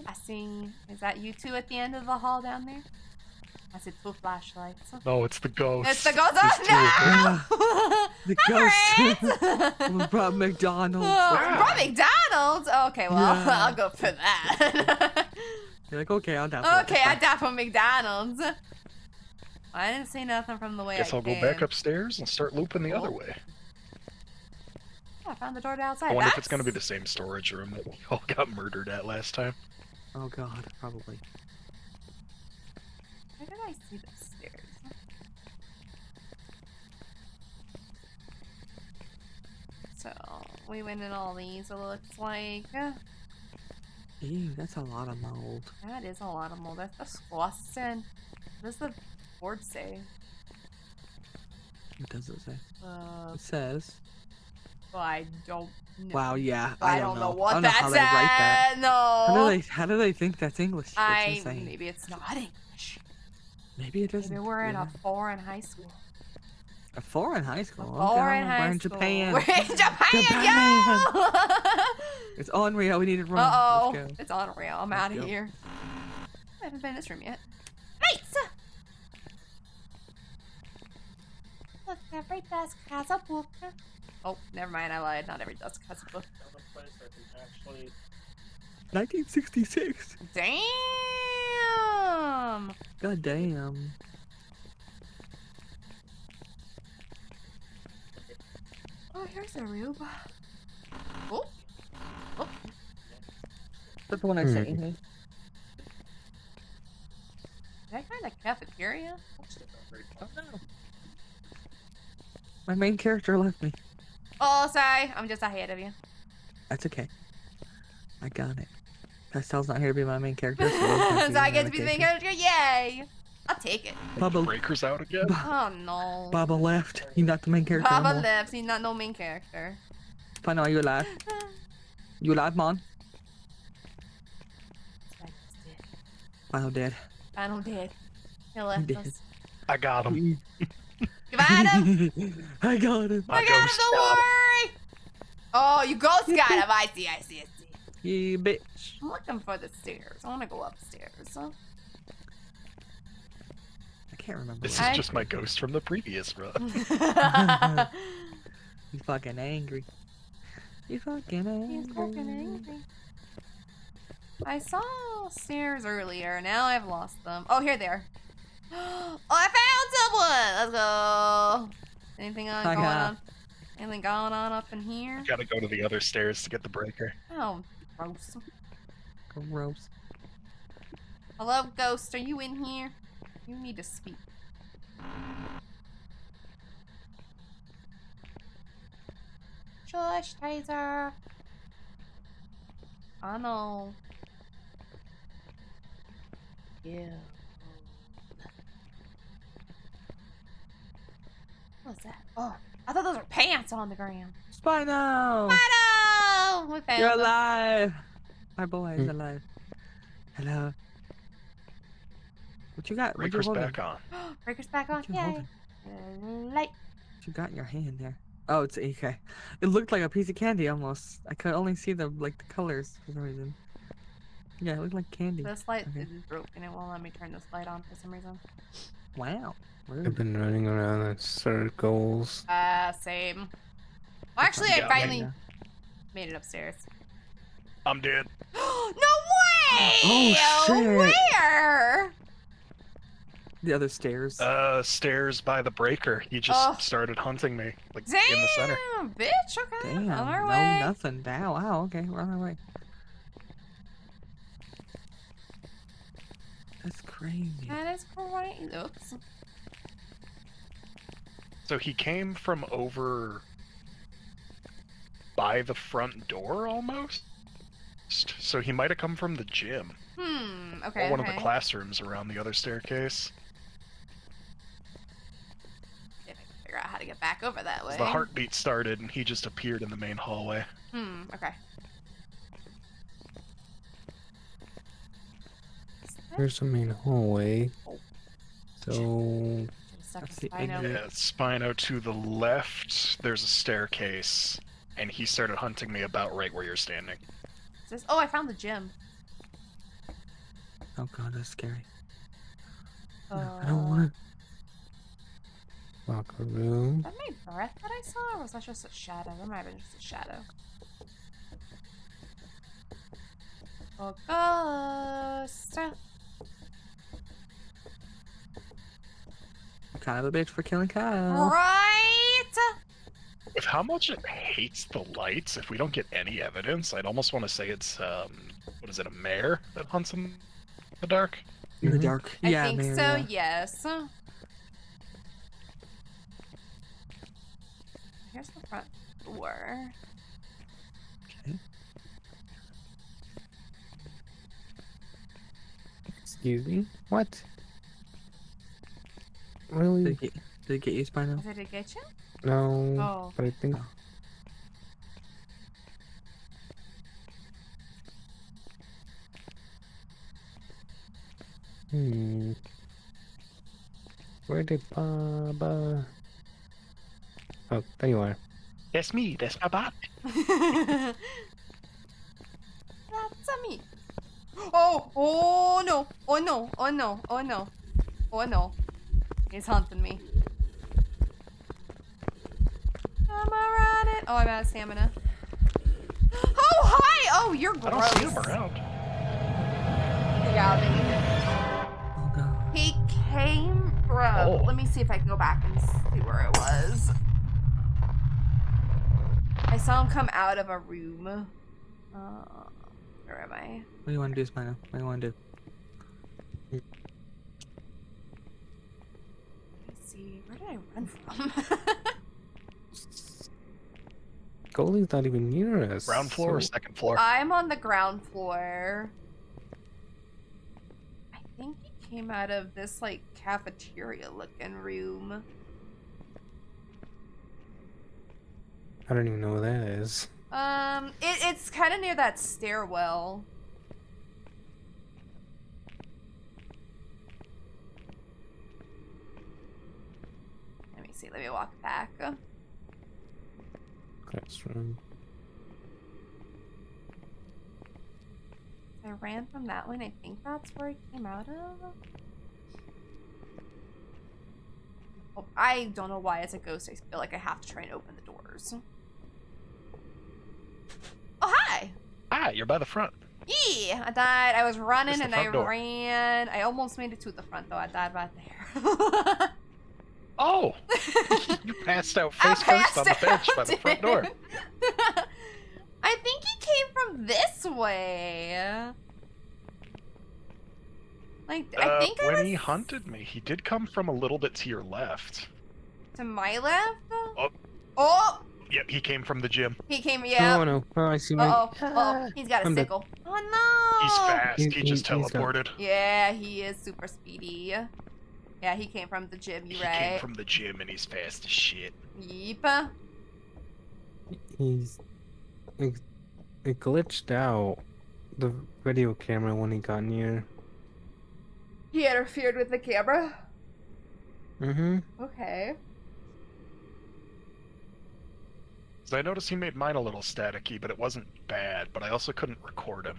I see. Is that you two at the end of the hall down there? I see 2 flashlights. No, it's the ghost. It's the ghost. There's 2 of them. Oh, The no! ghost was brought McDonald's. From McDonald's? Okay, well, Yeah. I'll go for that. You're like, okay, I'll die for it. Okay, I died from McDonald's. I didn't see nothing from the way Guess I I'll go came. back upstairs and start looping the other Oh. way. Yeah, I found the door to outside. I wonder if it's going to be the same storage room that we all got murdered at last time. Oh god, probably. Where did I see the stairs? So, we went in all these, it looks like. Ew, that's a lot of mold. That is a lot of mold. That's disgusting. What does the board say? What does it say? It says. Well, I don't know. Wow, yeah. I don't know I what don't know how that they write that. said. No. How do they think that's English? That's insane. Maybe it's not English. Maybe it isn't. Maybe we're in yeah. a foreign high school. A foreign high school. A foreign high we're in school. Japan. We're in Japan, Japan. yo! It's unreal. We need to run. Uh-oh. Let's go. It's unreal. I'm Let's out of go. here. I haven't been in this room yet. Lights! Look, every desk has a book. Oh, never mind. I lied. Not every desk has a book. Another place I can actually 1966. Damn! God damn. Oh, here's a room. Oh. Oh. That's the one I sent you. Is that kind of cafeteria? Oh no. My main character left me. Oh, sorry. I'm just ahead of you. That's okay. I got it. Pastel's not here to be my main character. So, So I get to be the main character? Yay! I'll take it. Bubba, Breaker's out again. Oh no. Baba left. You're not the main character Baba anymore. left. He's not no main character. Fine, are you alive? You alive, Mon? Final dead. Final dead. He left Dead. us. I got him. You got him? I got him. My I got him, ghost don't got him. worry! Oh, you ghost got him. I see. Yeah, bitch. I'm looking for the stairs. I want to go upstairs. I can't remember. This what- is just my ghost from the previous run. You fucking angry. You fucking angry. He's fucking angry. I saw stairs earlier. Now I've lost them. Oh, here they are. Oh, I found someone! Let's go. Anything on Hi, going guy. on? Anything going on up in here? Gotta go to the other stairs to get the breaker. Oh, gross. Gross. Hello, ghost. Are you in here? You need to speak. Shush, Taser. I know. Yeah. What's that? Oh, I thought those were pants on the ground. Spino! Spino! We found You're them. alive! My boy is alive. Hello. What you got? What you Breaker's holding? back on. Breaker's back on. What you Yay. holding? Light. What you got in your hand there? Oh, it's okay. It looked like a piece of candy almost. I could only see the the colors for some reason. Yeah, it looked like candy. This light Okay. is broken. It won't let me turn this light on for some reason. Wow. I've Rude. been running around in circles. Same. Well, actually, I got me. finally made it upstairs. I'm dead. No way! Oh, shit. Where? The other stairs. Stairs by the breaker. He just Oh. started hunting me, like Damn, in the center. bitch. Okay, Damn. on our No, way. nothing. Wow. Okay, we're on our way. That's crazy. That is crazy. Oops. So he came from over by the front door almost. So he might have come from the gym Okay. or one of the classrooms around the other staircase. See if I can figure out how to get back over that way. The heartbeat started and he just appeared in the main hallway. Okay. Here's the main hallway. Oh. So Stuck That's in the Spino. exit. Yeah, Spino to the left, there's a staircase, and he started hunting me about right where you're standing. Oh, I found the gym. Oh god, that's scary. I Uh, don't want locker room. Was that my breath that I saw, or was that just a shadow? That might have been just a shadow. Oh, ghost. kind of a bitch for killing Kyle. Right? With how much it hates the lights, if we don't get any evidence, I'd almost want to say it's, what is it, a mare that hunts in the dark? In the dark. I Yeah, think man, so, yeah. yes. Here's the front door. Okay. Excuse me? What? Really? Did it get you, Spino? Did it get you? No. Oh. But I think. Oh. Where did Baba? Oh, there you are. That's me, that's my bot. That's me. Oh no. Oh no. Oh no. Oh no. Oh no. He's hunting me. I'm around it. Oh, I'm out of stamina. Oh, hi! Oh, you're gross. I don't see him around. Yeah, Oh god. he came from... Oh. Let me see if I can go back and see where it was. I saw him come out of a room. Where am I? What do you want to do, Spino? What do you want to do? Let's see. Where did I run from? Goalie's not even near us. Ground floor or so- second floor? I'm on the ground floor. I think he came out of this, like, cafeteria-looking room. I don't even know what that is. It's kind of near that stairwell. Let me see. Let me walk back. Classroom. I ran from that one. I think that's where he came out of. Oh, I don't know why as a ghost I feel like I have to try and open the doors. Oh, hi! Ah, you're by the front. Yeah, I died. I was running Just the and I front door. ran. I almost made it to the front though. I died right there. Oh! You passed out I face first on the passed bench by out, the front door. I think he came from this way. Like, I think I when was he hunted me, he did come from a little bit to your left. to my left. Oh. Oh, Yep, he came from the gym. he came. Yeah. Oh no! Oh, I see my. Uh-oh. He's got a I'm dead. sickle. Oh no! He's fast. He just he's got- teleported. Yeah, he is super speedy. Yeah, he came from the gym. You He right? came from the gym and he's fast as shit. Yeep. He's. It glitched out the video camera when he got near. He interfered with the camera. Mm-hmm. Okay. So I noticed he made mine a little staticky, but it wasn't bad. But I also couldn't record him.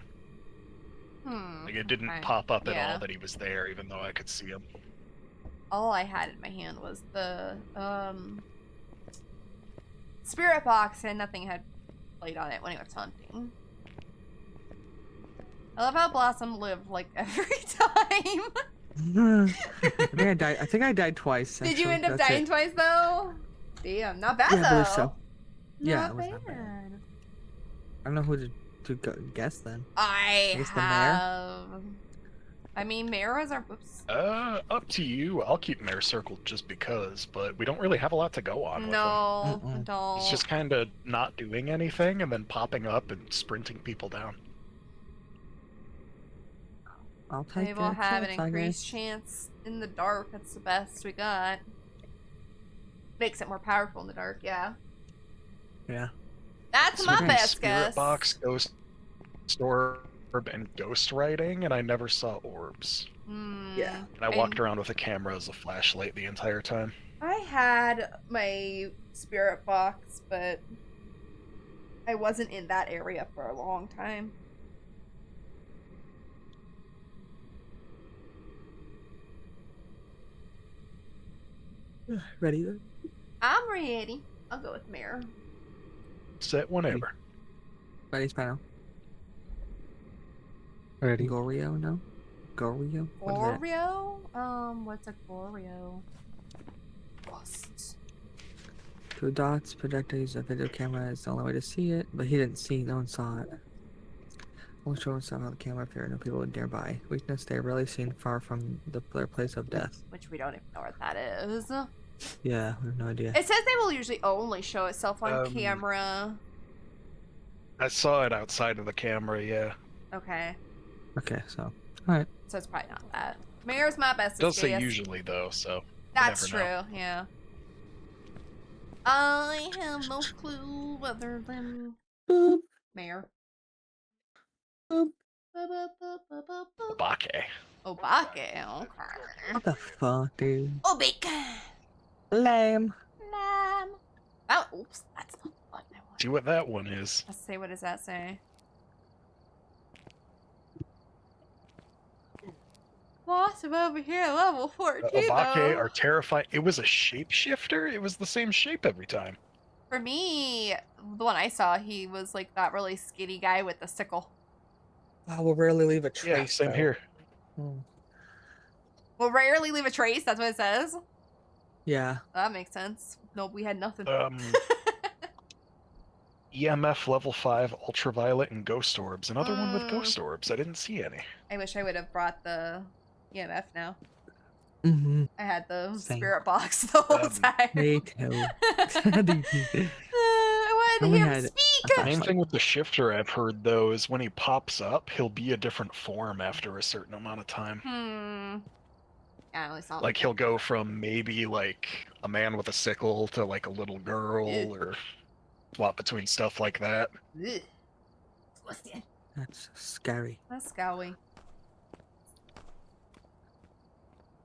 Like it didn't okay. pop up at Yeah. all that he was there, even though I could see him. All I had in my hand was the spirit box, and nothing had played on it when he was hunting. I love how Blossom lived like every time. I think I died twice. Did you actually. end up That's dying it. twice though? Damn, not bad Yeah, I though. believe so. Yeah, Not it was not bad. bad. I don't know who to guess then. I guess the mayor? have. I mean, Mara's our. Oops. Up to you. I'll keep Mayor circled just because, but we don't really have a lot to go on with him. No, Mm-mm. don't. He's just kind of not doing anything and then popping up and sprinting people down. I'll take Maybe we'll that have an chance, I increased guess. chance in the dark. That's the best we got. Makes it more powerful in the dark, yeah. Yeah. That's So my between best Spirit guess. Box, Ghost Orb, and Ghost Writing, and I never saw orbs. Yeah. And I walked around with a camera as a flashlight the entire time. I had my spirit box, but I wasn't in that area for a long time. Ready then? I'm ready. I'll go with Mirror. Set whenever. Ready, Spino? Ready? Gorio, no? Gorio? What is that? Goreo? What's a Goreo? Lost. 2 dots, projector, use a video camera is the only way to see it, but he didn't see, no one saw it. Only show us on the camera if there are no people nearby. Weakness, they are rarely seen far from their place of death. Which we don't even know what that is. Yeah, we have no idea. It says they will usually only show itself on Um, camera. I saw it outside of the camera, yeah. Okay. Okay, so, alright. So it's probably not that. Mayor's my best It does say guess. usually, though, so. That's never true, know. yeah. I have no clue other than Boop, Mayor. boop. Obake. Obake, okay. What the fuck, dude? Obake. Lame. Lamb. Oh, oops, that's not what I want. See what that one is. Let's see, what does that say? Lost him over here, level 14 Obake though. are terrifying. It was a shapeshifter? It was the same shape every time. For me, the one I saw, he was like that really skinny guy with the sickle. I will rarely leave a trace. Yeah, same though. here. Will rarely leave a trace, that's what it says. Yeah. That makes sense. Nope, we had nothing. EMF level 5, ultraviolet, and ghost orbs. Another one with ghost orbs. I didn't see any. I wish I would have brought the EMF now. Mm-hmm. I had the Same. spirit box the whole time. Me too. I wanted Only him had to a speak. The main thing with the shifter I've heard, though, is when he pops up, he'll be a different form after a certain amount of time. Yeah, I only saw him. Like, he'll go from maybe, like, a man with a sickle to, like, a little girl, Ew. or swap between stuff like that. Ugh. What's that? That's scary. That's scary.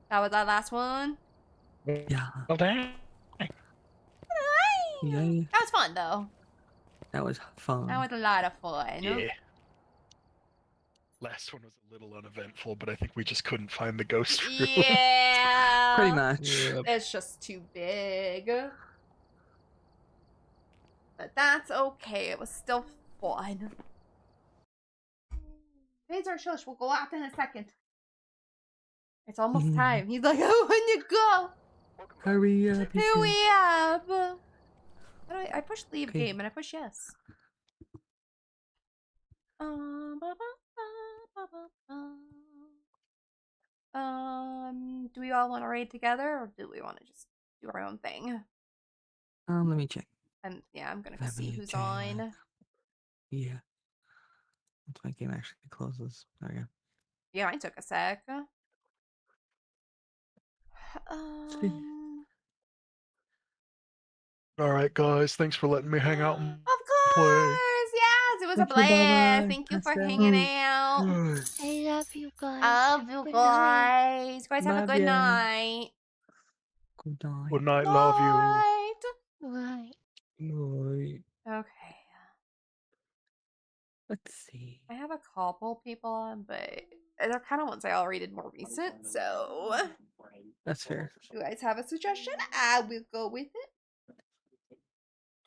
That was our last one. Yeah. Well, dang. Yay. That was fun though. That was fun. That was a lot of fun. Yeah. Last one was a little uneventful, but I think we just couldn't find the ghost room. Yeah. Pretty much. Yep. It's just too big. But that's okay. It was still fun. Phaser, shush. We'll go out in a second. It's almost time. He's like, oh, when you go. Hurry up. Here we have. I pushed leave Okay. game and I push yes. Do we all want to raid together or do we want to just do our own thing? Let me check. Yeah, I'm gonna go Let see me who's check. on. Yeah. Once my game actually closes. There we go. Yeah, mine took a sec. Alright, guys, thanks for letting me hang out and Of course, yes, it was a Thank you, blast. Bubba. Thank you for That's hanging it. out. I love you guys. Love you Good guys. You guys have a Love good ya. night. Good night. Good night, love you. Night. Right. Night. Okay. Let's see. I have a couple people on, but they're kind of ones I already did more recent, so That's fair. you guys have a suggestion? I will go with it.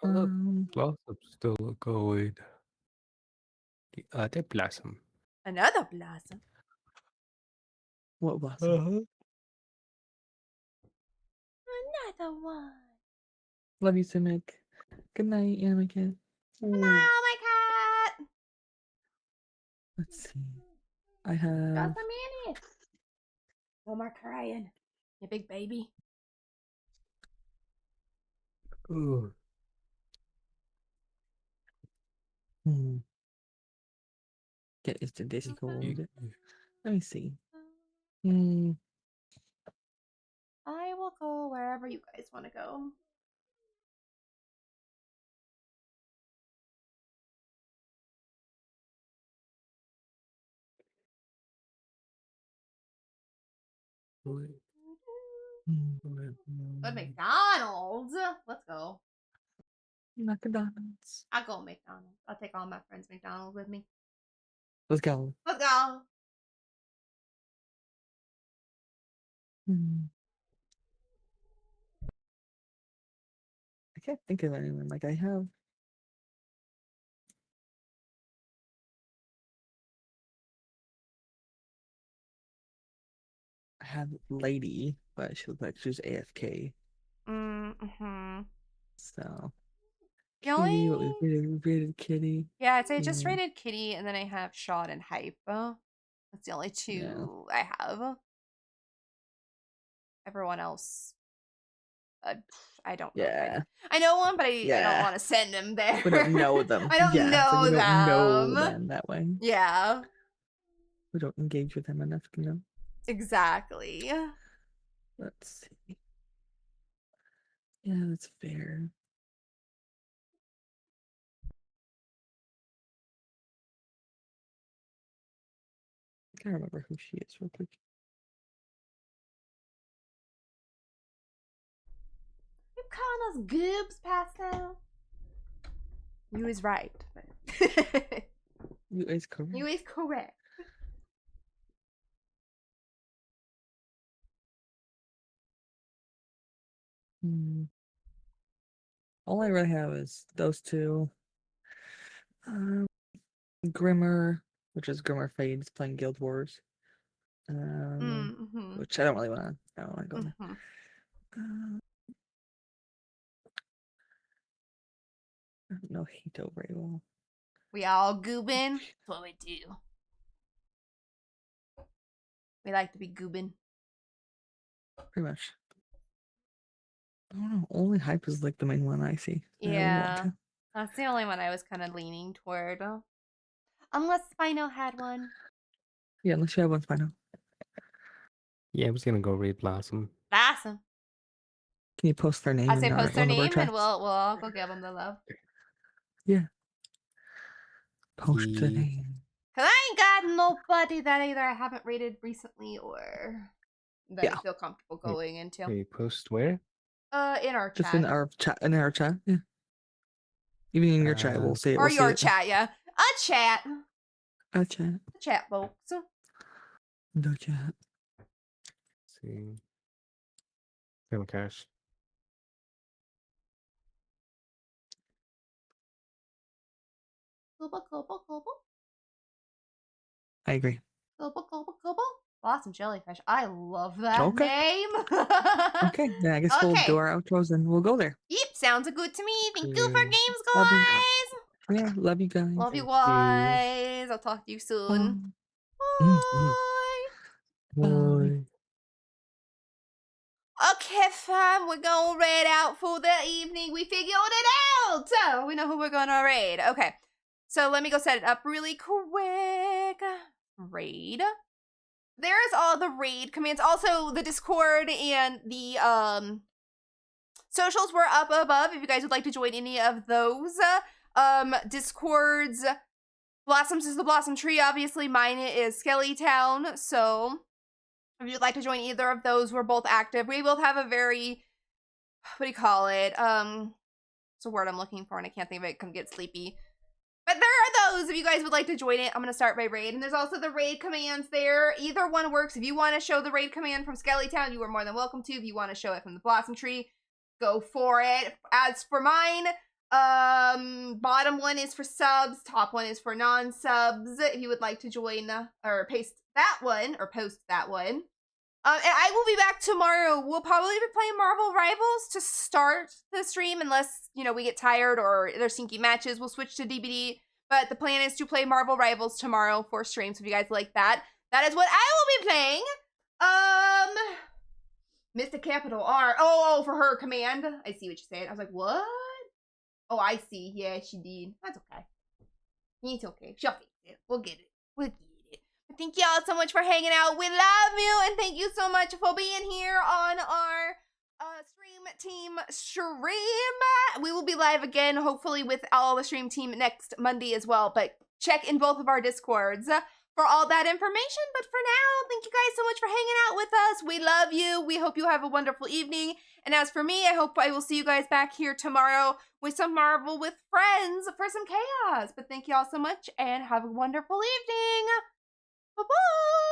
Blossom still going. The other blossom. Another blossom. What was Uh-huh. Another one. Love you, Simic. Good night, Anakin. Oh, my cat. Let's see. I have. Just a minute. No more crying. You big baby. Ooh. Get instant Daisy Cold. You- Let me see. Hmm. I will go wherever you guys want to go. But McDonald's. Let's go. McDonald's. I'll go McDonald's. I'll take all my friends McDonald's with me. Let's go. Let's go. I can't think of anyone. Like I have. I have Lady, but she looks like she's AFK. Mm-hmm. So. Really? Kitty, what we rated Kitty. Yeah, I'd say I just Yeah. rated Kitty, and then I have Shot and Hype. That's the only two I have. Everyone else, I don't know. Yeah. I know one, but I don't Yeah. want to send them there. We don't know them. I don't Yeah, it's know like we them. don't know them that way. Yeah, We don't engage with them enough to know. exactly. Let's see. Yeah, that's fair. I can't remember who she is real quick. You calling us goobs, Pascal? You is right. You is correct. You is correct. All I really have is those two. Grimmer, which is Grimmer Fades playing Guild Wars. Mm-hmm. Which I don't really want to. I don't want to go there. Mm-hmm. I don't know Hito very well. We all goobin'. That's what we do. We like to be goobin'. Pretty much. I don't know. Only Hype is like the main one I see. I would want Yeah. to. That's the only one I was kind of leaning toward. Unless Spino had one. Yeah, unless you have one Spino. Yeah, I was gonna go raid Blossom. Awesome. Can you post their name I say in post their one of our name and chats? we'll all go give them the love. Yeah. Post the Yeah. name. Cause I ain't got nobody that either I haven't rated recently or that I feel comfortable going into. Hey, post where? In our Just chat. in our chat. In our chat. Yeah. Even in your chat, we'll see it. Or We'll see your it. chat, yeah. A chat. A chat. The chat, folks. The chat. Let's see. Film cash. Global. I agree. Global. Blossom Jellyfish. I love that name. Okay, then I guess we'll do our outros and we'll go there. Yep, sounds good to me. Thank you for games, Love you. guys. Yeah, love you guys. Love you guys. I'll talk to you soon. Bye. Bye. Okay, fam, we're gonna raid out for the evening. We figured it out. So we know who we're gonna raid. Okay, so let me go set it up really quick. Raid. There's all the raid commands. Also, the Discord and the socials were up above if you guys would like to join any of those. Discord's Blossoms is the Blossom Tree, obviously. Mine is Skelly Town. So if you'd like to join either of those, we're both active. We both have a very, what do you call it? It's a word I'm looking for and I can't think of it. Come get sleepy. But there are those if you guys would like to join it. I'm going to start by raid. And there's also the raid commands there. Either one works. If you want to show the raid command from Skelly Town, you are more than welcome to. If you want to show it from the Blossom Tree, go for it. As for mine, bottom one is for subs, top one is for non-subs. If you would like to join or paste that one or post that one, And I will be back tomorrow. We'll probably be playing Marvel Rivals to start the stream unless, you know, we get tired or there's sinky matches. We'll switch to DBD. But the plan is to play Marvel Rivals tomorrow for stream. So if you guys like that, that is what I will be playing. Mr. Capital R. Oh, for her command. I see what you said. I was like, what? Oh, I see. Yeah, she did. That's okay. It's okay. She'll fix it. We'll get it. We'll get it. But thank y'all so much for hanging out. We love you. And thank you so much for being here on our stream team stream. We will be live again, hopefully with all the stream team next Monday as well. But check in both of our Discords for all that information. But for now, thank you guys so much for hanging out with us. We love you. We hope you have a wonderful evening. And as for me, I hope I will see you guys back here tomorrow with some Marvel with friends for some chaos. But thank you all so much and have a wonderful evening. Bye-bye.